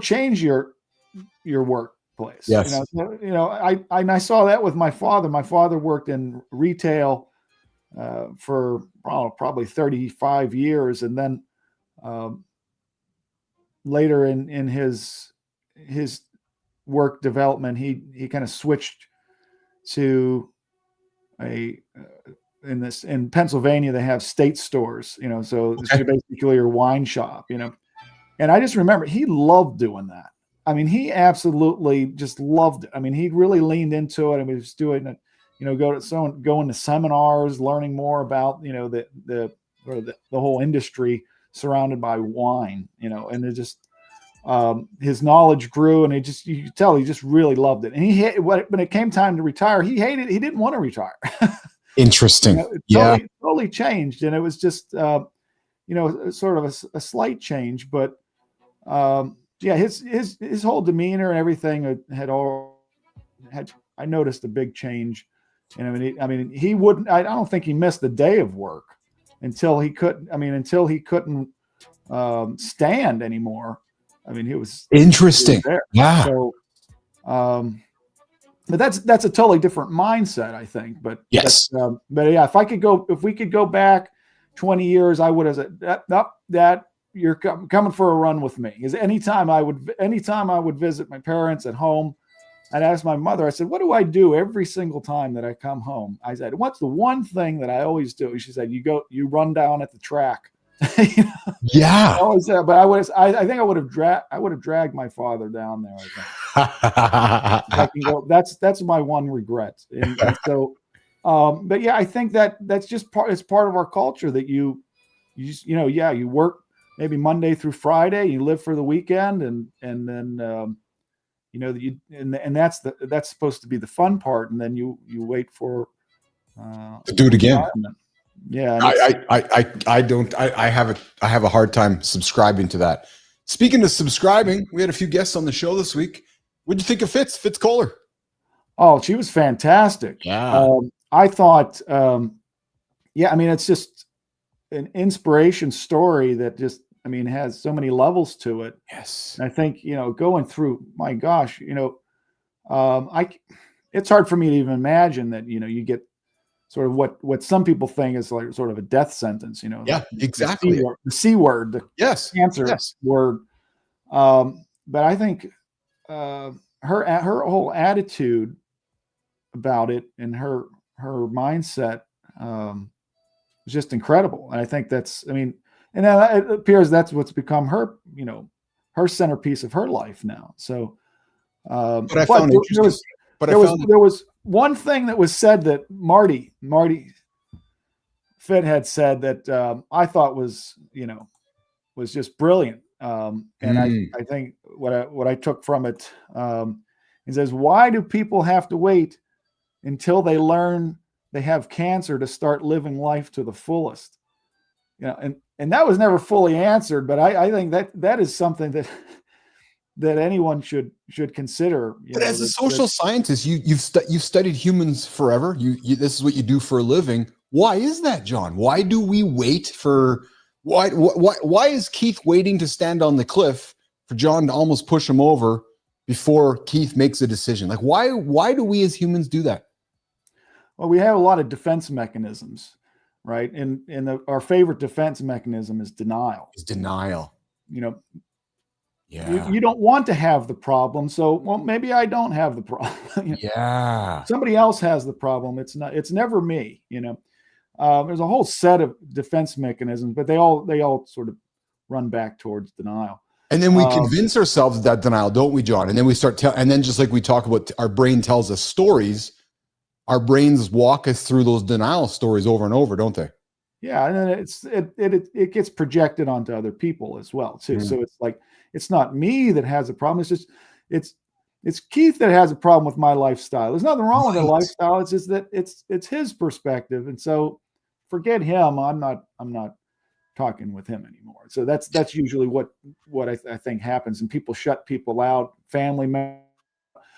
J: change your workplace.
A: Yes.
J: I saw that with my father. My father worked in retail for probably 35 years. And then later in his work development, he kind of switched to a in Pennsylvania, they have state stores, so it's basically your wine shop, and I just remember he loved doing that. I mean, he absolutely just loved it. I mean, he really leaned into it, and he was doing it, going to seminars, learning more about, the whole industry surrounded by wine, and it just, his knowledge grew, and you could tell he just really loved it. And when it came time to retire, he didn't want to retire.
A: Interesting.
J: It totally changed. And it was just, sort of a slight change, but, his whole demeanor and everything I noticed a big change. And he wouldn't, I don't think he missed a day of work until he couldn't stand anymore. I mean, he was
A: interesting.
J: There.
A: Yeah.
J: So, but that's a totally different mindset, I think. But
A: yes.
J: But yeah, if we could go back 20 years, I would have said that you're coming for a run with me. Because anytime I would visit my parents at home, I'd ask my mother, I said, what do I do every single time that I come home? I said, what's the one thing that I always do? She said, you run down at the track.
A: Yeah.
J: But I think I would have dragged my father down there. I can go, that's my one regret. And so, but yeah, I think that's just it's part of our culture that you work maybe Monday through Friday, you live for the weekend, and then and that's supposed to be the fun part, and then you wait for
A: to do it again.
J: Yeah,
A: I have a hard time subscribing to that. Speaking of subscribing, we had a few guests on the show this week. What'd you think of Fitz Kohler?
J: Oh, she was fantastic.
A: Yeah.
J: I thought, it's just an inspiration story that just, has so many levels to it.
A: Yes.
J: And I think, going through, my gosh, it's hard for me to even imagine that, you get sort of what some people think is like sort of a death sentence,
A: Yeah, exactly.
J: The C word, the cancer word. But I think her whole attitude about it and her mindset was just incredible. And I think and it appears that's what's become her, her centerpiece of her life now. So,
A: but I found interesting.
J: There was one thing that was said that Marty Fitt had said that I thought was just brilliant. And I think what I took from it, he says, why do people have to wait until they learn they have cancer to start living life to the fullest? And that was never fully answered, but I think that is something that anyone should consider.
A: But as a social scientist, you've studied humans forever. This is what you do for a living. Why is that, Jon? Why do we wait for? Why is Keith waiting to stand on the cliff for Jon to almost push him over before Keith makes a decision? Like, why do we as humans do that?
J: Well, we have a lot of defense mechanisms, right? And our favorite defense mechanism is denial.
A: Yeah.
J: You don't want to have the problem, so maybe I don't have the problem.
A: Yeah.
J: Somebody else has the problem. It's never me. There's a whole set of defense mechanisms, but they all sort of run back towards denial.
A: And then we convince ourselves of that denial, don't we, Jon? And then we start and then just like we talk about, our brain tells us stories. Our brains walk us through those denial stories over and over, don't they?
J: Yeah, and then it gets projected onto other people as well too. So it's like, it's not me that has a problem. It's just it's Keith that has a problem with my lifestyle. There's nothing wrong with the lifestyle. It's just that it's his perspective, and so forget him. I'm not talking with him anymore. So that's usually what I think happens, and people shut people out. Family members,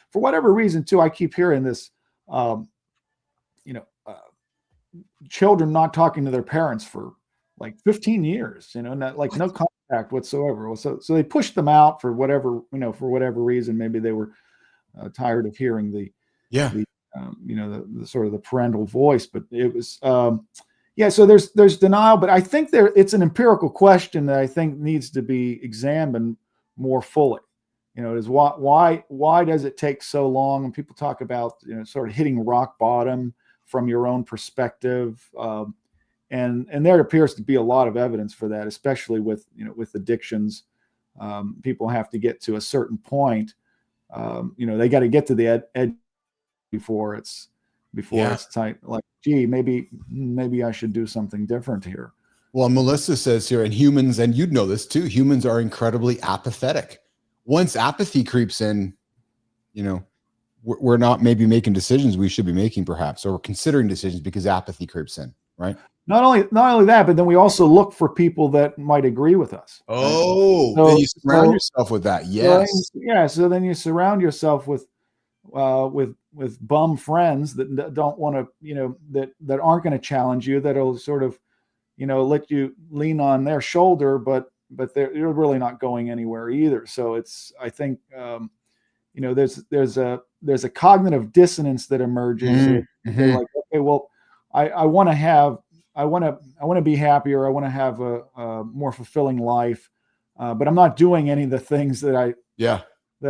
J: for whatever reason too. I keep hearing this. Children not talking to their parents for like 15 years, not like no contact whatsoever. So they pushed them out for whatever reason. Maybe they were tired of hearing the sort of the parental voice, but it was, so there's denial, but I think it's an empirical question that I think needs to be examined more fully. Is why does it take so long? And people talk about, sort of hitting rock bottom, from your own perspective. And there appears to be a lot of evidence for that, especially with addictions. People have to get to a certain point. They got to get to the edge before it's tight. Like, gee, maybe I should do something different here.
A: Well, Melissa says here, and humans, and you'd know this too, humans are incredibly apathetic. Once apathy creeps in, we're not maybe making decisions we should be making, perhaps, or considering decisions because apathy creeps in, right?
J: Not only that, but then we also look for people that might agree with us.
A: Oh, right? Then you surround yourself with that. Yes.
J: So then you surround yourself with bum friends that don't want to, that aren't going to challenge you, that'll sort of, let you lean on their shoulder, but they're really not going anywhere either. So I think, there's a cognitive dissonance that emerges. Mm-hmm. Like, okay, well, I want to be happier. I want to have a more fulfilling life, but I'm not doing any of the things that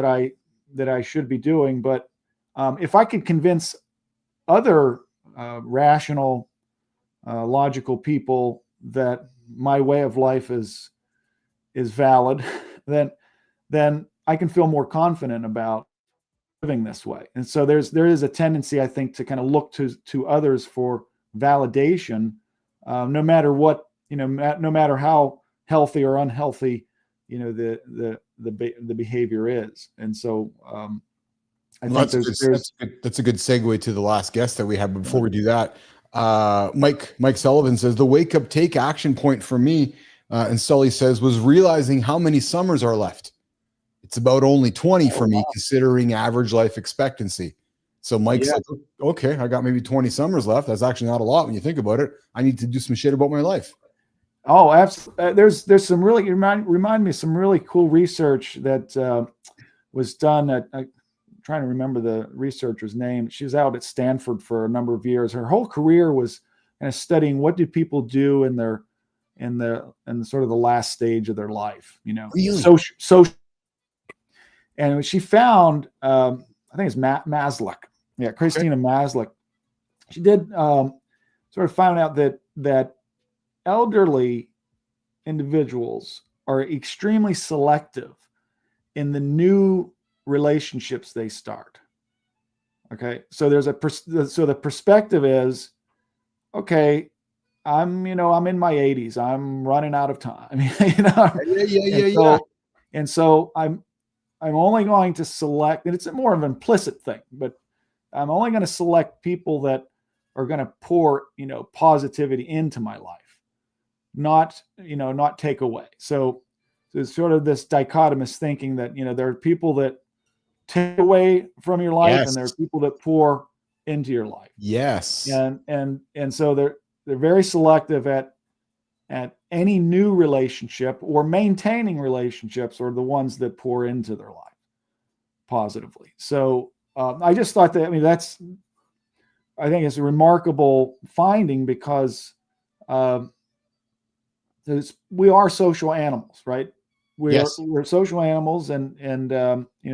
J: I should be doing. But if I could convince other rational, logical people that my way of life is valid, then I can feel more confident about living this way. And so there is a tendency, I think, to kind of look to others for validation, no matter what, no matter how healthy or unhealthy, the behavior is. And so I think
A: that's a good segue to the last guest that we have. But before we do that, Mike Sullivan says the wake up take action point for me, and Sully says, was realizing how many summers are left. It's about only 20 for me, considering average life expectancy. So Mike said, okay, I got maybe 20 summers left. That's actually not a lot when you think about it. I need to do some shit about my life.
J: Oh, absolutely. There's some really, remind me of some really cool research that was done at, I'm trying to remember the researcher's name. She was out at Stanford for a number of years. Her whole career was kind of studying what do people do in the sort of the last stage of their life,
A: really?
J: social. And she found, I think it's Maslick. Yeah, Christina Maslick. She did sort of found out that elderly individuals are extremely selective in the new relationships they start. Okay, so so the perspective is, okay, I'm in my 80s. I'm running out of time. And so I'm only going to select, and it's more of an implicit thing, but I'm only going to select people that are going to pour, positivity into my life, not take away. So it's sort of this dichotomous thinking that, there are people that take away from your life, and there are people that pour into your life.
A: Yes.
J: And so they're very selective at any new relationship, or maintaining relationships, or the ones that pour into their life positively. So I just thought that, I think it's a remarkable finding, because we are social animals, right? We're social animals, and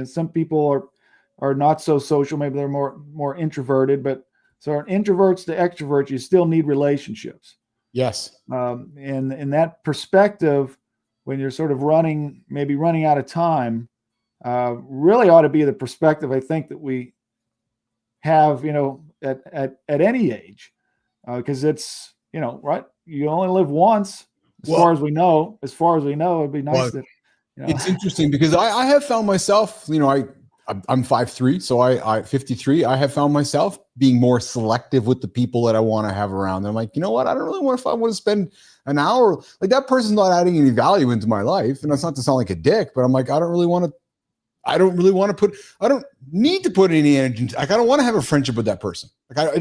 J: some people are not so social. Maybe they're more introverted, but so introverts to extroverts, you still need relationships.
A: Yes.
J: And in that perspective, when you're sort of running out of time, really ought to be the perspective, I think, that we have, at any age, because it's, right. You only live once, as far as we know. It'd be nice that,
A: It's interesting because I have found myself, I'm 5'3", so I 53. I have found myself being more selective with the people that I want to have around. And I'm like, you know what? I don't really want, if I want to spend an hour, like, that person's not adding any value into my life. And that's not to sound like a dick, but I'm like, I don't need to put any energy into, like, I don't want to have a friendship with that person. Like,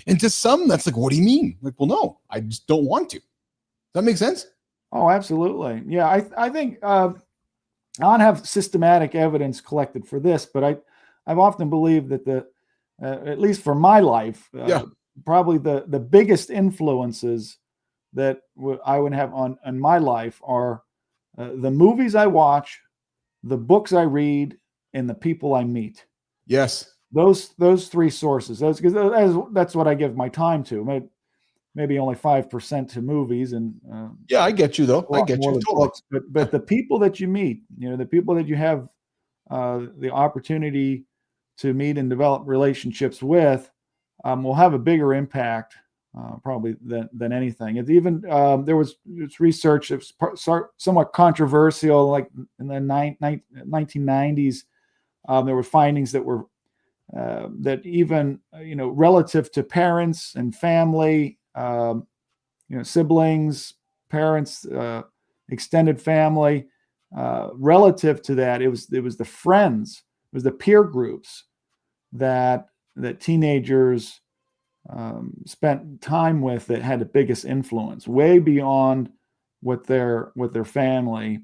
A: and to some, that's like, what do you mean? Like, well, no, I just don't want to. Does that make sense?
J: Oh, absolutely. Yeah. I think, I don't have systematic evidence collected for this, but I've often believed that at least for my life, probably the biggest influences that I would have on my life are the movies I watch, the books I read, and the people I meet.
A: Yes.
J: those three sources. That's what I give my time to. Maybe only 5% to movies, and
A: yeah, I get you though. I get you totally.
J: Books. But the people that you meet, the people that you have the opportunity to meet and develop relationships with, will have a bigger impact probably than anything. It's even there was research that was somewhat controversial, like in the 1990s. There were findings that were that even relative to parents and family, siblings, parents, extended family, relative to that, it was the friends, it was the peer groups that teenagers spent time with that had the biggest influence, way beyond what their family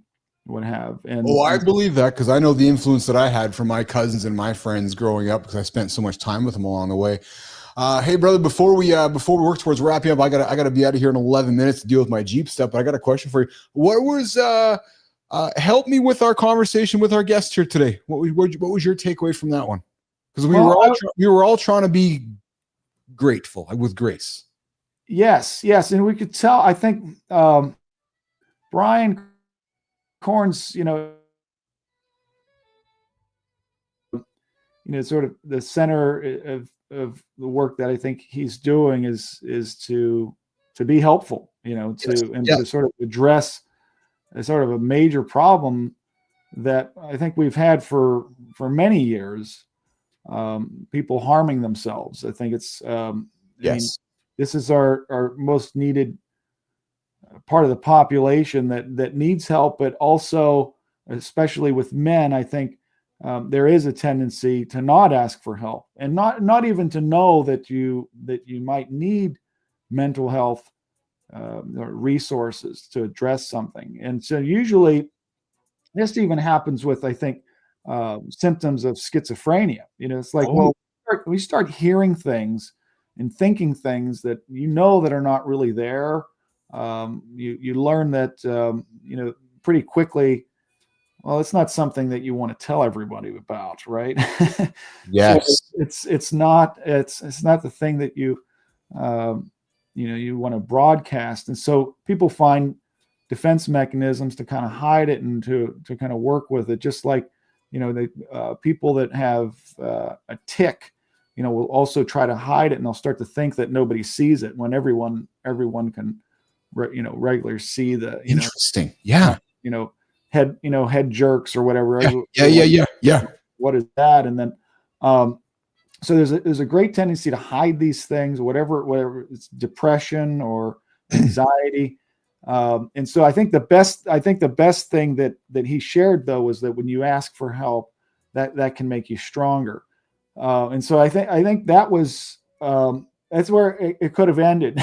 J: would have. And
A: I believe that, because I know the influence that I had from my cousins and my friends growing up, because I spent so much time with them along the way. Hey brother, before we work towards wrapping up, I gotta be out of here in 11 minutes to deal with my Jeep stuff. But I got a question for you. What was help me with our conversation with our guest here today? What was your takeaway from that one? Because we were all trying to be grateful with grace.
J: Yes, and we could tell. I think Brian Korn's, sort of the center of the work that I think he's doing is to be helpful, to sort of address a sort of a major problem that I think we've had for many years. People harming themselves. I think it's
A: yes.
J: This is our most needed part of the population that needs help, but also, especially with men, I think there is a tendency to not ask for help, and not even to know that you might need mental health resources to address something. And so usually this even happens with, I think, symptoms of schizophrenia. It's like, we start hearing things and thinking things that that are not really there. You learn that pretty quickly. Well, it's not something that you want to tell everybody about, right?
A: Yes.
J: So it's not the thing that you want to broadcast, and so people find defense mechanisms to kind of hide it and to kind of work with it, just like the people that have a tic, will also try to hide it, and they'll start to think that nobody sees it when everyone can regularly see the
A: interesting
J: head jerks or whatever.
A: Yeah.
J: What is that? And then so there's a great tendency to hide these things, whatever it's depression or anxiety. And so I think the best thing that he shared, though, was that when you ask for help, that can make you stronger. And so I think that was that's where it could have ended.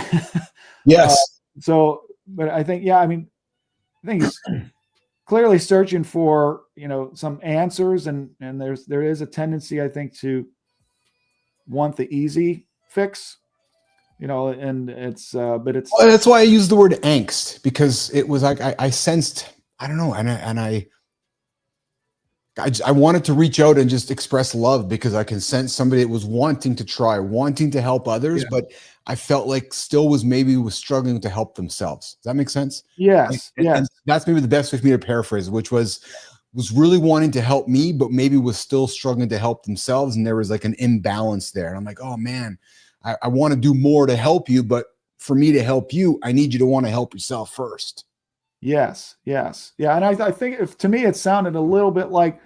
A: Yes.
J: But I think, I think he's clearly searching for some answers, and there is a tendency, I think, to want the easy fix. And it's but it's
A: that's why I use the word angst, because it was like I sensed, I don't know, and I wanted to reach out and just express love, because I can sense somebody that was wanting to help others, but I felt like still was struggling to help themselves. Does that make sense?
J: Yes.
A: And that's maybe the best way for me to paraphrase, which was really wanting to help me, but maybe was still struggling to help themselves. And there was like an imbalance there. And I'm like, oh man, I want to do more to help you, but for me to help you, I need you to want to help yourself first.
J: Yes. Yeah. And I think to me, it sounded a little bit like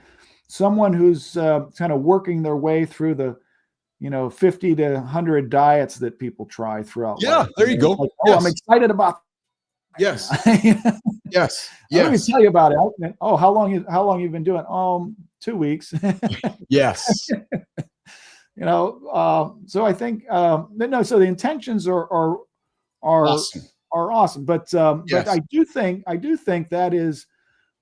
J: someone who's kind of working their way through the, 50 to 100 diets that people try throughout life.
A: There you go.
J: Like, I'm excited about that.
A: Yes. Yes.
J: Let me tell you about it. How long you've been doing? 2 weeks.
A: Yes.
J: So I think so the intentions are
A: awesome.
J: Are awesome, but I do think that is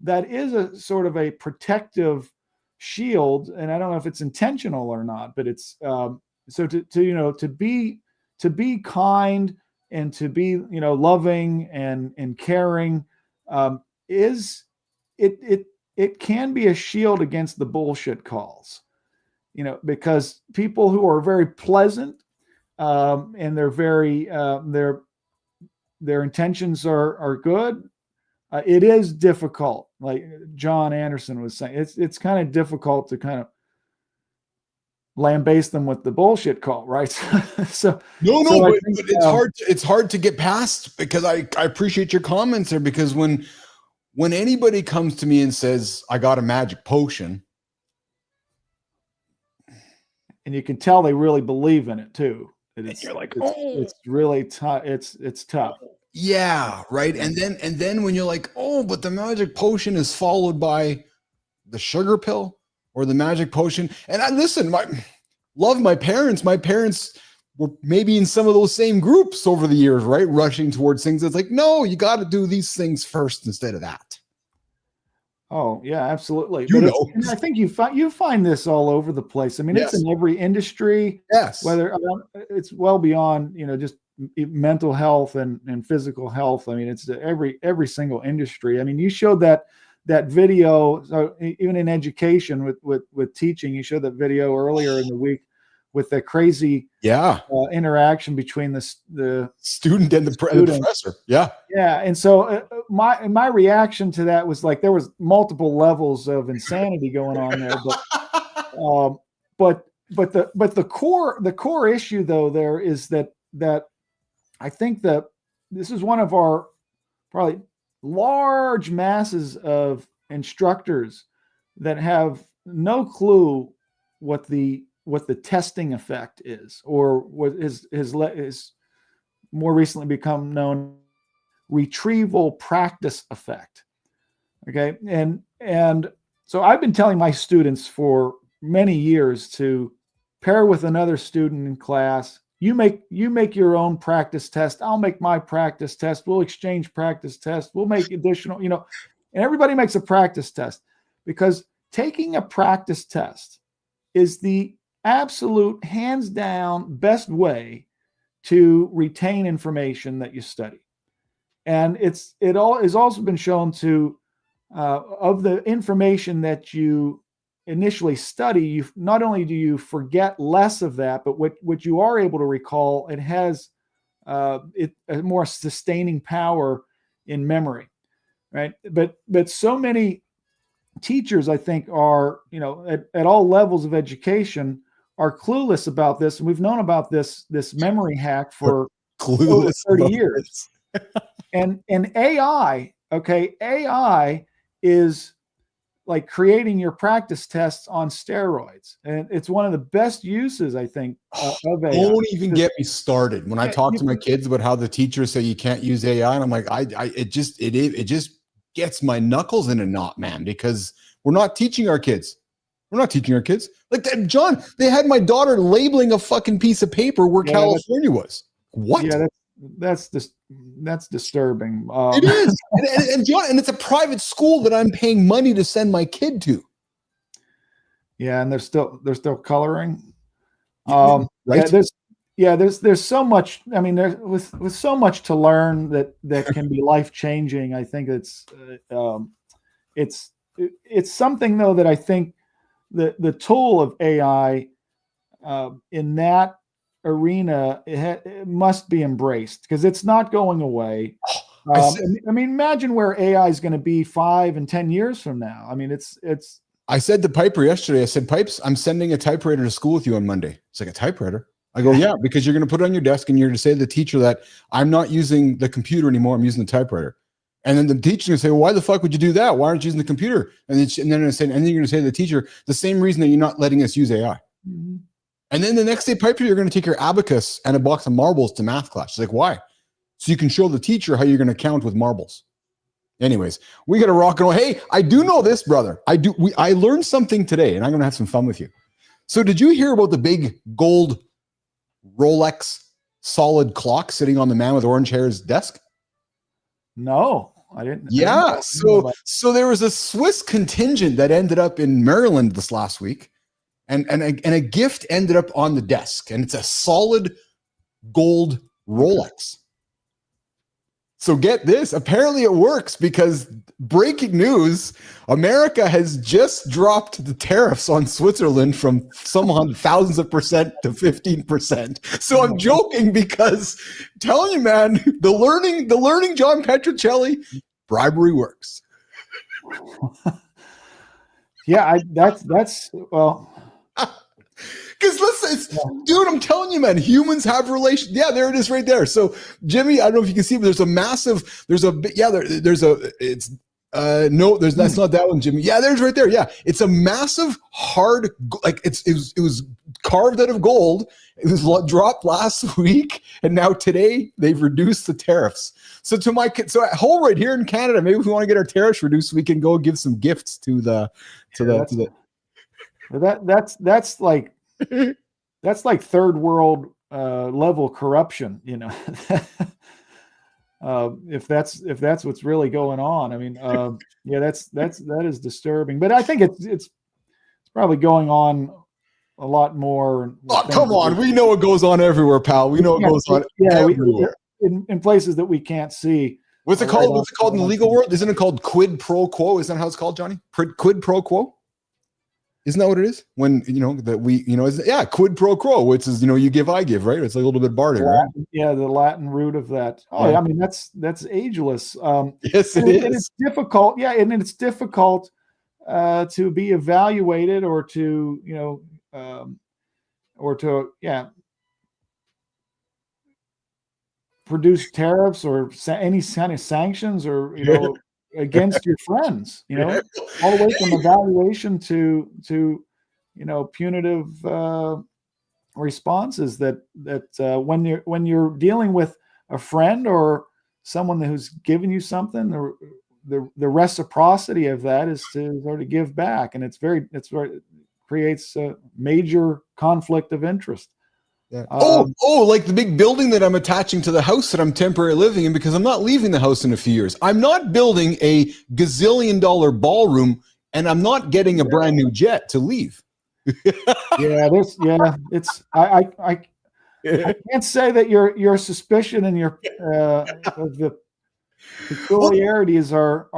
J: a sort of a protective shield, and I don't know if it's intentional or not, but it's so to be kind and to be loving and caring is it can be a shield against the bullshit calls. because people who are very pleasant, and they're very, their intentions are good. It is difficult. Like Jon Andersen was saying, it's kind of difficult to kind of lambaste them with the bullshit call, right? so
A: but it's hard to get past, because I appreciate your comments there, because when anybody comes to me and says, I got a magic potion,
J: and you can tell they really believe in it too.
A: You're like,
J: it's really tough. It's tough.
A: Yeah, right. And then when you're like, but the magic potion is followed by the sugar pill or the magic potion. And I love my parents. My parents were maybe in some of those same groups over the years, right? Rushing towards things. It's like, no, you got to do these things first instead of that.
J: Oh yeah, absolutely.
A: But
J: I think you find this all over the place. I mean,
A: yes.
J: It's in every industry.
A: Yes.
J: Whether it's well beyond, just mental health and physical health. I mean, it's every single industry. I mean, you showed that video, so even in education with teaching, you showed that video earlier in the week with the crazy interaction between the
A: student and the professor. Yeah.
J: And so my reaction to that was like, there was multiple levels of insanity going on there, but the core issue though there is that I think that this is one of our probably large masses of instructors that have no clue what the testing effect is, or what is more recently become known retrieval practice effect. Okay. And so I've been telling my students for many years to pair with another student in class. You make your own practice test. I'll make my practice test. We'll exchange practice tests. We'll make additional, and everybody makes a practice test, because taking a practice test is the absolute hands down best way to retain information that you study. And it has also been shown to, of the information that you initially study, not only do you forget less of that, but what you are able to recall, it has a more sustaining power in memory, right? But so many teachers, I think, are, at all levels of education, are clueless about this. And we've known about this memory hack for over 30 years. and AI is like creating your practice tests on steroids. And it's one of the best uses, I think, of AI.
A: Don't even get me started. When I talk to my kids about how the teachers say you can't use AI, and I'm like, it just gets my knuckles in a knot, man, because we're not teaching our kids. We're not teaching our kids. Like that, John, they had my daughter labeling a fucking piece of paper where California was. What?
J: Yeah, that's disturbing.
A: It is, and John, and it's a private school that I'm paying money to send my kid to.
J: Yeah, and they're still coloring.
A: Right?
J: There's so much. I mean, there's with so much to learn that can be life changing. I think it's something though that I think the tool of AI in that arena, it must be embraced, because it's not going away. I mean, imagine where AI is going to be 5 and 10 years from now. I mean, it's.
A: I said to Piper yesterday, I said, Pipes, I'm sending a typewriter to school with you on Monday. It's like, a typewriter? I go, yeah, because you're going to put it on your desk and you're going to say to the teacher that I'm not using the computer anymore. I'm using the typewriter. And then the teacher's going to say, well, why the fuck would you do that? Why aren't you using the computer? And then you're going to say to the teacher, the same reason that you're not letting us use AI.
J: Mm-hmm.
A: And then the next day, Piper, you're going to take your abacus and a box of marbles to math class. She's like, why? So you can show the teacher how you're going to count with marbles. Anyways, we got to rock and roll. Hey, I do know this, brother. I learned something today, and I'm going to have some fun with you. So did you hear about the big gold Rolex solid clock sitting on the man with orange hair's desk?
J: No, I didn't.
A: Yeah. So there was a Swiss contingent that ended up in Maryland this last week, and a gift ended up on the desk, and it's a solid gold Rolex. So get this. Apparently it works because breaking news, America has just dropped the tariffs on Switzerland from some thousands of percent to 15%. So I'm joking because telling you, man, the learning John Petrocelli, bribery works.
J: Yeah, that's well.
A: Because listen, dude, I'm telling you, man, humans have relations. Yeah, there it is right there. So, Jimmy, I don't know if you can see, but there's that's not that one, Jimmy. Yeah, there's right there. Yeah, it's a massive hard, like it was carved out of gold. It was dropped last week, and now today they've reduced the tariffs. So so at home right here in Canada, maybe if we want to get our tariffs reduced, we can go give some gifts to the.
J: That's like third world level corruption, you know. If that's what's really going on, I mean, yeah, that is disturbing. But I think it's probably going on a lot more.
A: Oh, come on, we know it goes on everywhere, pal. We know it goes on everywhere.
J: In places that we can't see.
A: What's it called? What's it called in the legal world? Isn't it called quid pro quo? Isn't that how it's called, Johnny? Quid pro quo? Isn't that what it is? When quid pro quo, which is you give, I give, right? It's like a little bit barter, right?
J: Yeah, the Latin root of that. Oh, yeah. I mean that's ageless.
A: Yes, it is.
J: And it's difficult. Yeah, and it's difficult to be evaluated or to produce tariffs or any kind of sanctions or against your friends, all the way from evaluation to punitive responses that when you're dealing with a friend or someone who's given you something, the reciprocity of that is to sort of give back, and it creates a major conflict of interest.
A: Yeah. Like the big building that I'm attaching to the house that I'm temporarily living in, because I'm not leaving the house in a few years. I'm not building a gazillion-dollar ballroom, and I'm not getting a brand new jet to leave.
J: I can't say that your suspicion and your the peculiarities are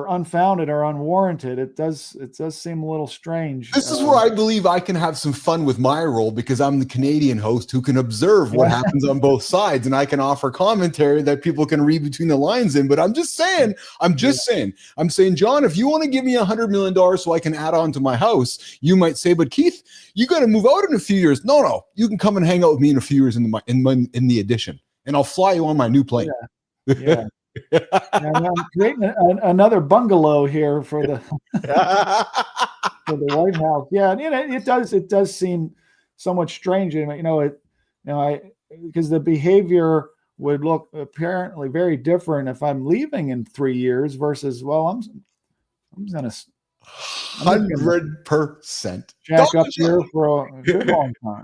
J: unfounded or unwarranted. It does seem a little strange.
A: This is where I believe I can have some fun with my role, because I'm the Canadian host who can observe what happens on both sides, and I can offer commentary that people can read between the lines in. But I'm saying, John, if you want to give me $100 million so I can add on to my house, you might say, but Keith, you got to move out in a few years. No, you can come and hang out with me in a few years in the addition, and I'll fly you on my new plane.
J: Yeah. And I'm creating another bungalow here for the White House. Yeah, it does seem somewhat strange, because the behavior would look apparently very different if I'm leaving in 3 years versus I'm gonna
A: 100%
J: jack up here for a good long time.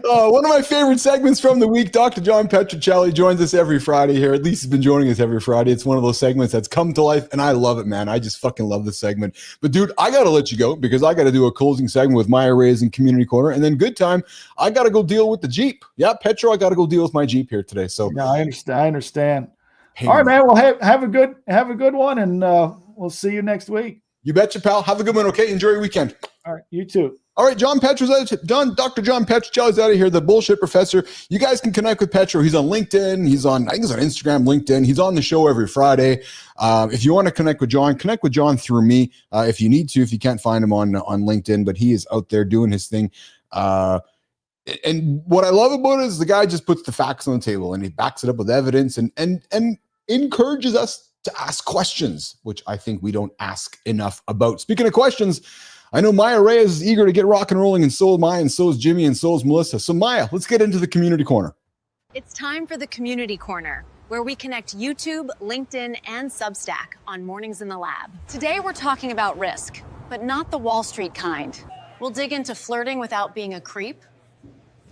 A: One of my favorite segments from the week, Dr. Jon Petrocelli joins us every Friday here. At least he's been joining us every Friday. It's one of those segments that's come to life, and I love it, man. I just fucking love this segment. But dude, I got to let you go because I got to do a closing segment with Maya Reyes and Community Corner, and then good time, I got to go deal with the Jeep. Yeah, Petro, I got to go deal with my Jeep here today. So
J: yeah, I understand. Hey, all right, man. Well, have a good one, and we'll see you next week.
A: You betcha, pal. Have a good one, okay? Enjoy your weekend.
J: All right, you too.
A: All right, Dr. Jon Petrocelli's out of here, the bullshit professor. You guys can connect with Petro. He's on LinkedIn. I think he's on Instagram, LinkedIn. He's on the show every Friday. If you want to connect with John through me if you need to, if you can't find him on LinkedIn, but he is out there doing his thing. And what I love about it is the guy just puts the facts on the table and he backs it up with evidence and encourages us to ask questions, which I think we don't ask enough about. Speaking of questions, I know Maya Reyes is eager to get rock and rolling, and so am I, and so is Jimmy, and so is Melissa. So Maya, let's get into the Community Corner.
H: It's time for the Community Corner, where we connect YouTube, LinkedIn, and Substack on Mornings in the Lab. Today we're talking about risk, but not the Wall Street kind. We'll dig into flirting without being a creep,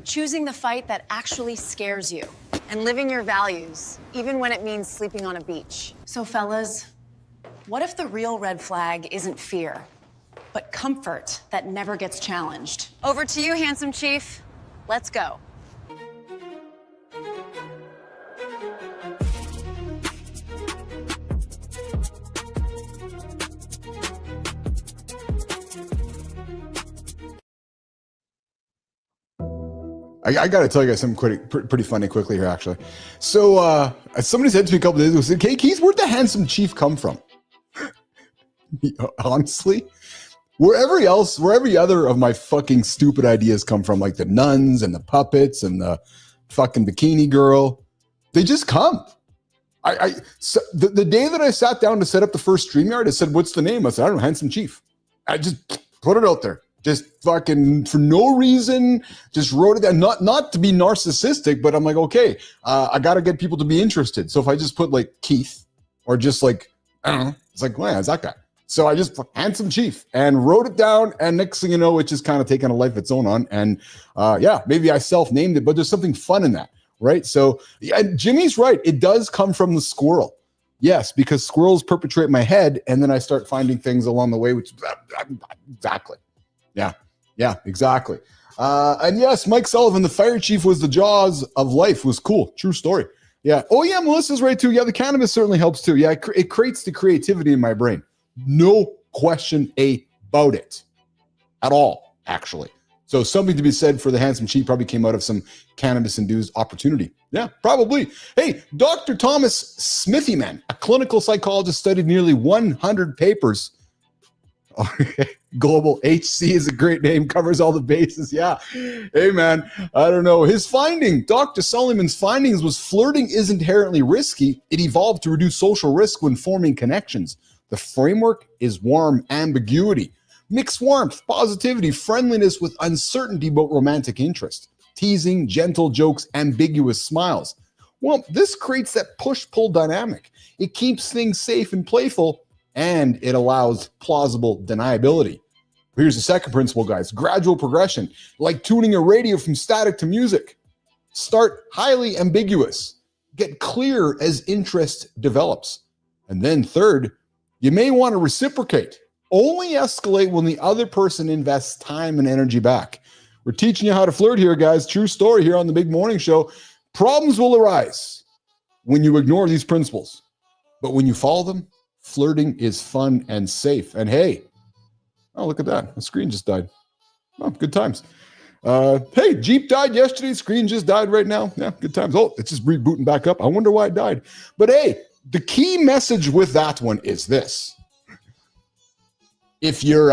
H: choosing the fight that actually scares you, and living your values, even when it means sleeping on a beach. So fellas, what if the real red flag isn't fear, but comfort that never gets challenged? Over to you, handsome chief. Let's go.
A: I got to tell you guys something pretty funny quickly here, actually. So somebody said to me a couple days ago, "Hey, Keith, where'd the handsome chief come from?" Honestly, wherever other of my fucking stupid ideas come from, like the nuns and the puppets and the fucking bikini girl, they just come. The day that I sat down to set up the first StreamYard, I said, "What's the name?" I said, "I don't know, Handsome Chief." I just put it out there. Just fucking for no reason, just wrote it down. Not to be narcissistic, but I'm like, okay, I got to get people to be interested. So if I just put like Keith or just like, I don't know, it's like, well, it's that guy. So I just Handsome Chief and wrote it down. And next thing you know, it's just kind of taken a life of its own on. And yeah, maybe I self-named it, but there's something fun in that, right? So yeah, Jimmy's right. It does come from the squirrel. Yes, because squirrels perpetrate my head, and then I start finding things along the way, which exactly. Yeah, exactly. And yes, Mike Sullivan, the fire chief, was the jaws of life. Was cool. True story. Yeah. Oh yeah, Melissa's right too. Yeah, the cannabis certainly helps too. Yeah, it creates the creativity in my brain. No question about it at all, actually. So something to be said for the Handsome Chief probably came out of some cannabis-induced opportunity. Yeah, probably. Hey, Dr. Thomas Smithyman, a clinical psychologist, studied nearly 100 papers. Global HC is a great name, covers all the bases. Yeah. Hey, man, I don't know. His finding, Dr. Sullivan's findings was flirting isn't inherently risky. It evolved to reduce social risk when forming connections. The framework is warm ambiguity. Mix warmth, positivity, friendliness with uncertainty about romantic interest. Teasing, gentle jokes, ambiguous smiles. Well, this creates that push-pull dynamic. It keeps things safe and playful, and it allows plausible deniability. Here's the second principle, guys. Gradual progression, like tuning a radio from static to music. Start highly ambiguous. Get clear as interest develops. And then third, you may want to reciprocate. Only escalate when the other person invests time and energy back. We're teaching you how to flirt here, guys. True story here on the Big Morning Show. Problems will arise when you ignore these principles. But when you follow them, flirting is fun and safe. And hey, oh, look at that. The screen just died. Oh, good times. Hey, Jeep died yesterday. Screen just died right now. Yeah, good times. Oh, it's just rebooting back up. I wonder why it died. But hey, the key message with that one is this. If you're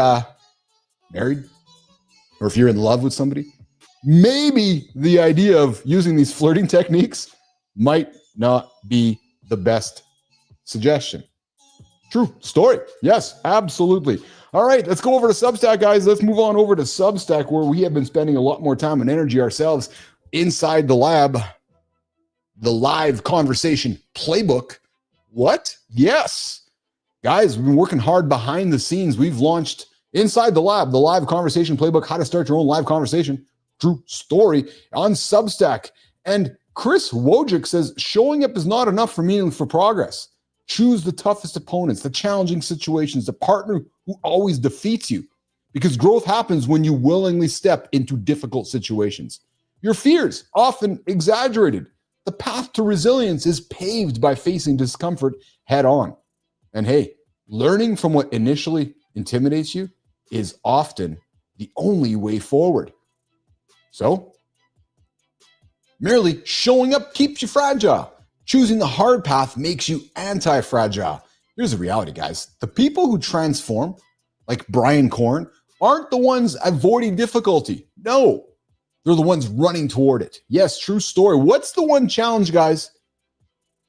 A: married or if you're in love with somebody, maybe the idea of using these flirting techniques might not be the best suggestion. True story. Yes, absolutely. All right, let's go over to Substack, guys. Let's move on over to Substack, where we have been spending a lot more time and energy ourselves inside the lab. The live conversation playbook. What? Yes. Guys, we've been working hard behind the scenes. We've launched inside the lab, the live conversation playbook, how to start your own live conversation. True story on Substack. And Chris Wojcik says, showing up is not enough for meaningful progress. Choose the toughest opponents, the challenging situations, the partner who always defeats you, because growth happens when you willingly step into difficult situations. Your fears, often exaggerated. The path to resilience is paved by facing discomfort head on. And hey, learning from what initially intimidates you is often the only way forward. So, merely showing up keeps you fragile. Choosing the hard path makes you anti-fragile. Here's the reality, guys. The people who transform, like Brian Korn, aren't the ones avoiding difficulty. No, they're the ones running toward it. Yes, true story. What's the one challenge, guys?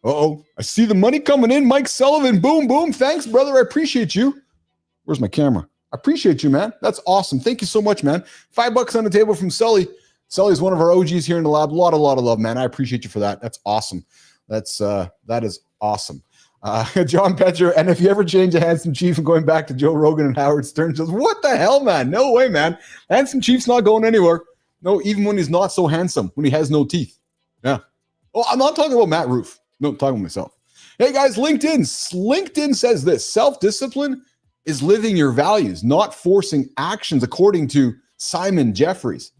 A: Uh-oh, I see the money coming in. Mike Sullivan, boom, boom. Thanks, brother. I appreciate you. Where's my camera? I appreciate you, man. That's awesome. Thank you so much, man. $5 on the table from Sully. Sully is one of our OGs here in the lab. A lot of love, man. I appreciate you for that. That's awesome. That is awesome. John Petcher, and if you ever change a Handsome Chief and going back to Joe Rogan and Howard Stern, says, what the hell, man? No way, man. Handsome Chief's not going anywhere. No, even when he's not so handsome, when he has no teeth. Yeah. Oh, I'm not talking about Matt Roof. No, I'm talking about myself. Hey, guys, LinkedIn says this. Self-discipline is living your values, not forcing actions, according to Simon Jeffries.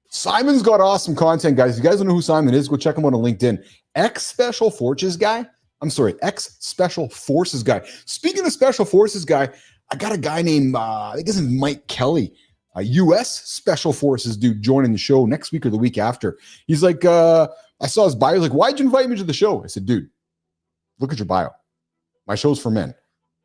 A: Simon's got awesome content, guys. If you guys don't know who Simon is, go check him out on LinkedIn. Ex-Special Forces guy. Speaking of Special Forces guy, I got a guy named, I think his name is Mike Kelly. a U.S. Special Forces dude joining the show next week or the week after. He's like, I saw his bio. He's like, why'd you invite me to the show? I said, dude, look at your bio. My show's for men.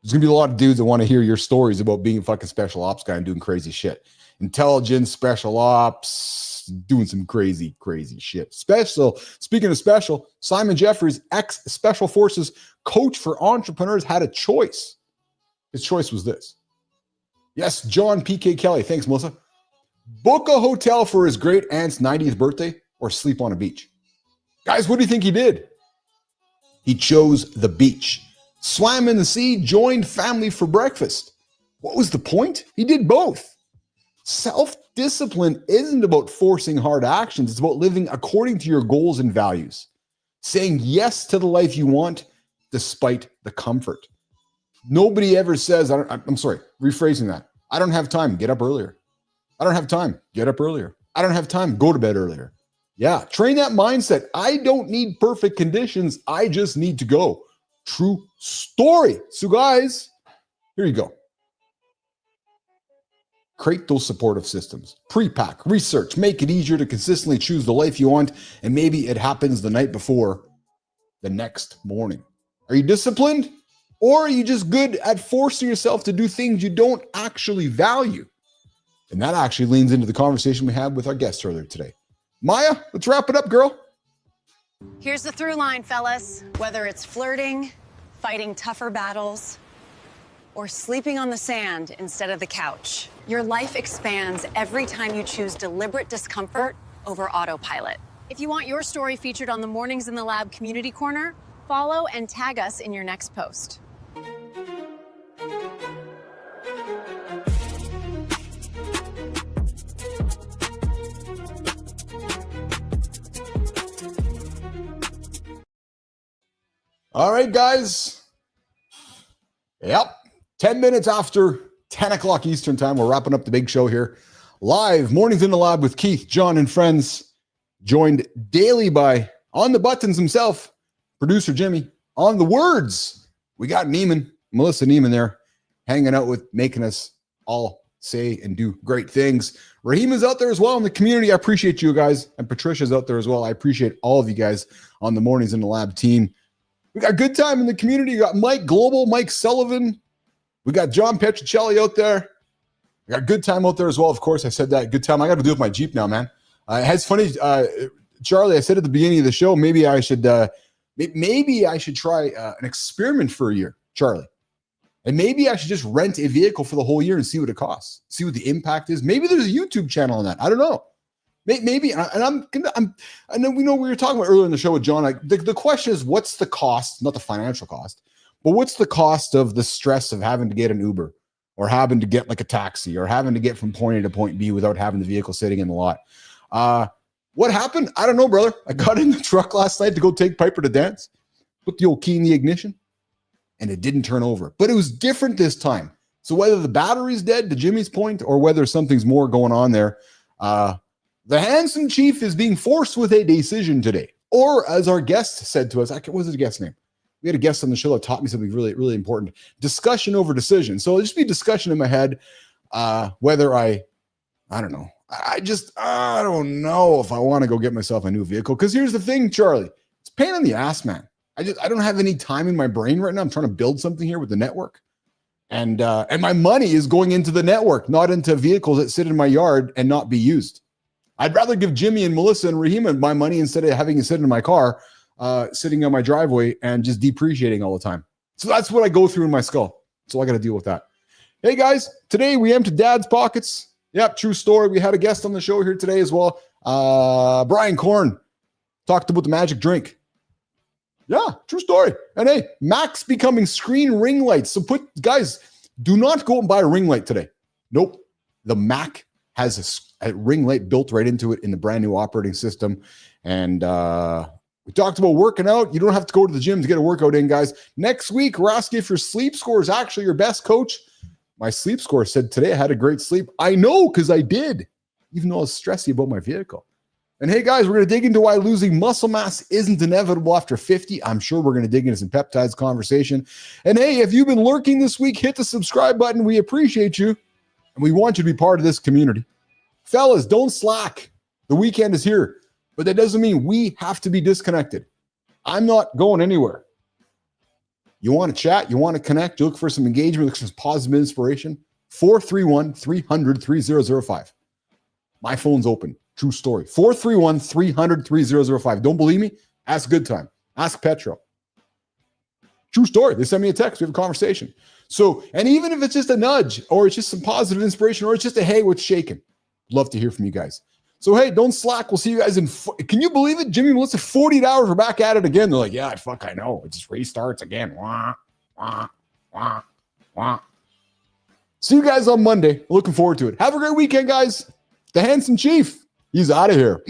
A: There's going to be a lot of dudes that want to hear your stories about being a fucking special ops guy and doing crazy shit. Intelligence, special ops, doing some crazy, crazy shit. Speaking of special, Simon Jeffries, ex-Special Forces coach for entrepreneurs, had a choice. His choice was this. Yes, John P.K. Kelly. Thanks, Melissa. Book a hotel for his great aunt's 90th birthday or sleep on a beach. Guys, what do you think he did? He chose the beach. Swam in the sea, joined family for breakfast. What was the point? He did both. Self-discipline isn't about forcing hard actions. It's about living according to your goals and values. Saying yes to the life you want despite the comfort. Nobody ever says, I'm sorry, rephrasing that. I don't have time, get up earlier. I don't have time, get up earlier. I don't have time, go to bed earlier. Yeah, train that mindset. I don't need perfect conditions. I just need to go. True story. So guys, here you go. Create those supportive systems. Pre-pack, research, make it easier to consistently choose the life you want, and maybe it happens the night before the next morning. Are you disciplined? Or are you just good at forcing yourself to do things you don't actually value? And that actually leans into the conversation we had with our guest earlier today. Maya, let's wrap it up, girl.
H: Here's the through line, fellas. Whether it's flirting, fighting tougher battles, or sleeping on the sand instead of the couch, your life expands every time you choose deliberate discomfort over autopilot. If you want your story featured on the Mornings in the Lab Community Corner, follow and tag us in your next post.
A: All right, guys. Yep. 10 minutes after 10 o'clock Eastern time, we're wrapping up the big show here. Live, Mornings in the Lab with Keith, John, and friends. Joined daily by On the Buttons himself, producer Jimmy. On the words, we got Neiman, Melissa Neiman there, hanging out with, making us all say and do great things. Raheem is out there as well in the community. I appreciate you guys. And Patricia's out there as well. I appreciate all of you guys on the Mornings in the Lab team. We got a good time in the community. You got Mike Global, Mike Sullivan. We got John Petrocelli out there. We got a good time out there as well. Of course, I said that. Good time. I got to do with my Jeep now, man. It's funny, Charlie, I said at the beginning of the show, maybe I should try an experiment for a year, Charlie. And maybe I should just rent a vehicle for the whole year and see what it costs. See what the impact is. Maybe there's a YouTube channel on that. I don't know. Maybe, and I know we were talking about earlier in the show with John. Like the question is, what's the cost? Not the financial cost, but what's the cost of the stress of having to get an Uber or having to get like a taxi or having to get from point A to point B without having the vehicle sitting in the lot? What happened? I don't know, brother. I got in the truck last night to go take Piper to dance, put the old key in the ignition, and it didn't turn over. But it was different this time. So whether the battery's dead, to Jimmy's point, or whether something's more going on there, the handsome chief is being forced with a decision today. Or as our guest said to us, what was his guest name? We had a guest on the show that taught me something really, really important. Discussion over decision. So it'll just be discussion in my head, whether I don't know. I don't know if I want to go get myself a new vehicle. Because here's the thing, Charlie. It's a pain in the ass, man. I don't have any time in my brain right now. I'm trying to build something here with the network. And my money is going into the network, not into vehicles that sit in my yard and not be used. I'd rather give Jimmy and Melissa and Raheem my money instead of having it sit in my car, sitting on my driveway and just depreciating all the time. So that's what I go through in my skull. So I got to deal with that. Hey guys, today we emptied Dad's pockets. Yep, true story. We had a guest on the show here today as well. Brian Korn talked about the magic drink. Yeah, true story. And hey, Mac's becoming screen ring lights. So guys, do not go and buy a ring light today. Nope. The Mac has a ring light built right into it in the brand new operating system. And we talked about working out. You don't have to go to the gym to get a workout in, guys. Next week, we're asking if your sleep score is actually your best coach. My sleep score said today I had a great sleep. I know, because I did, even though I was stressy about my vehicle. And hey, guys, we're going to dig into why losing muscle mass isn't inevitable after 50. I'm sure we're going to dig into some peptides conversation. And hey, if you've been lurking this week, hit the subscribe button. We appreciate you. And we want you to be part of this community. Fellas, don't slack. The weekend is here. But that doesn't mean we have to be disconnected. I'm not going anywhere. You want to chat? You want to connect? You look for some engagement, look for some positive inspiration? 431-300-3005. My phone's open. True story. 431-300-3005. Don't believe me? Ask Good Time. Ask Petro. True story. They send me a text. We have a conversation. So, and even if it's just a nudge or it's just some positive inspiration or it's just a, hey, what's shaking? Love to hear from you guys. So, hey, don't slack. We'll see you guys in, can you believe it? Jimmy and Melissa, 48 hours. We're back at it again. They're like, yeah, I know. It just restarts again. Wah, wah, wah, wah. See you guys on Monday. Looking forward to it. Have a great weekend, guys. The Handsome Chief. He's out of here.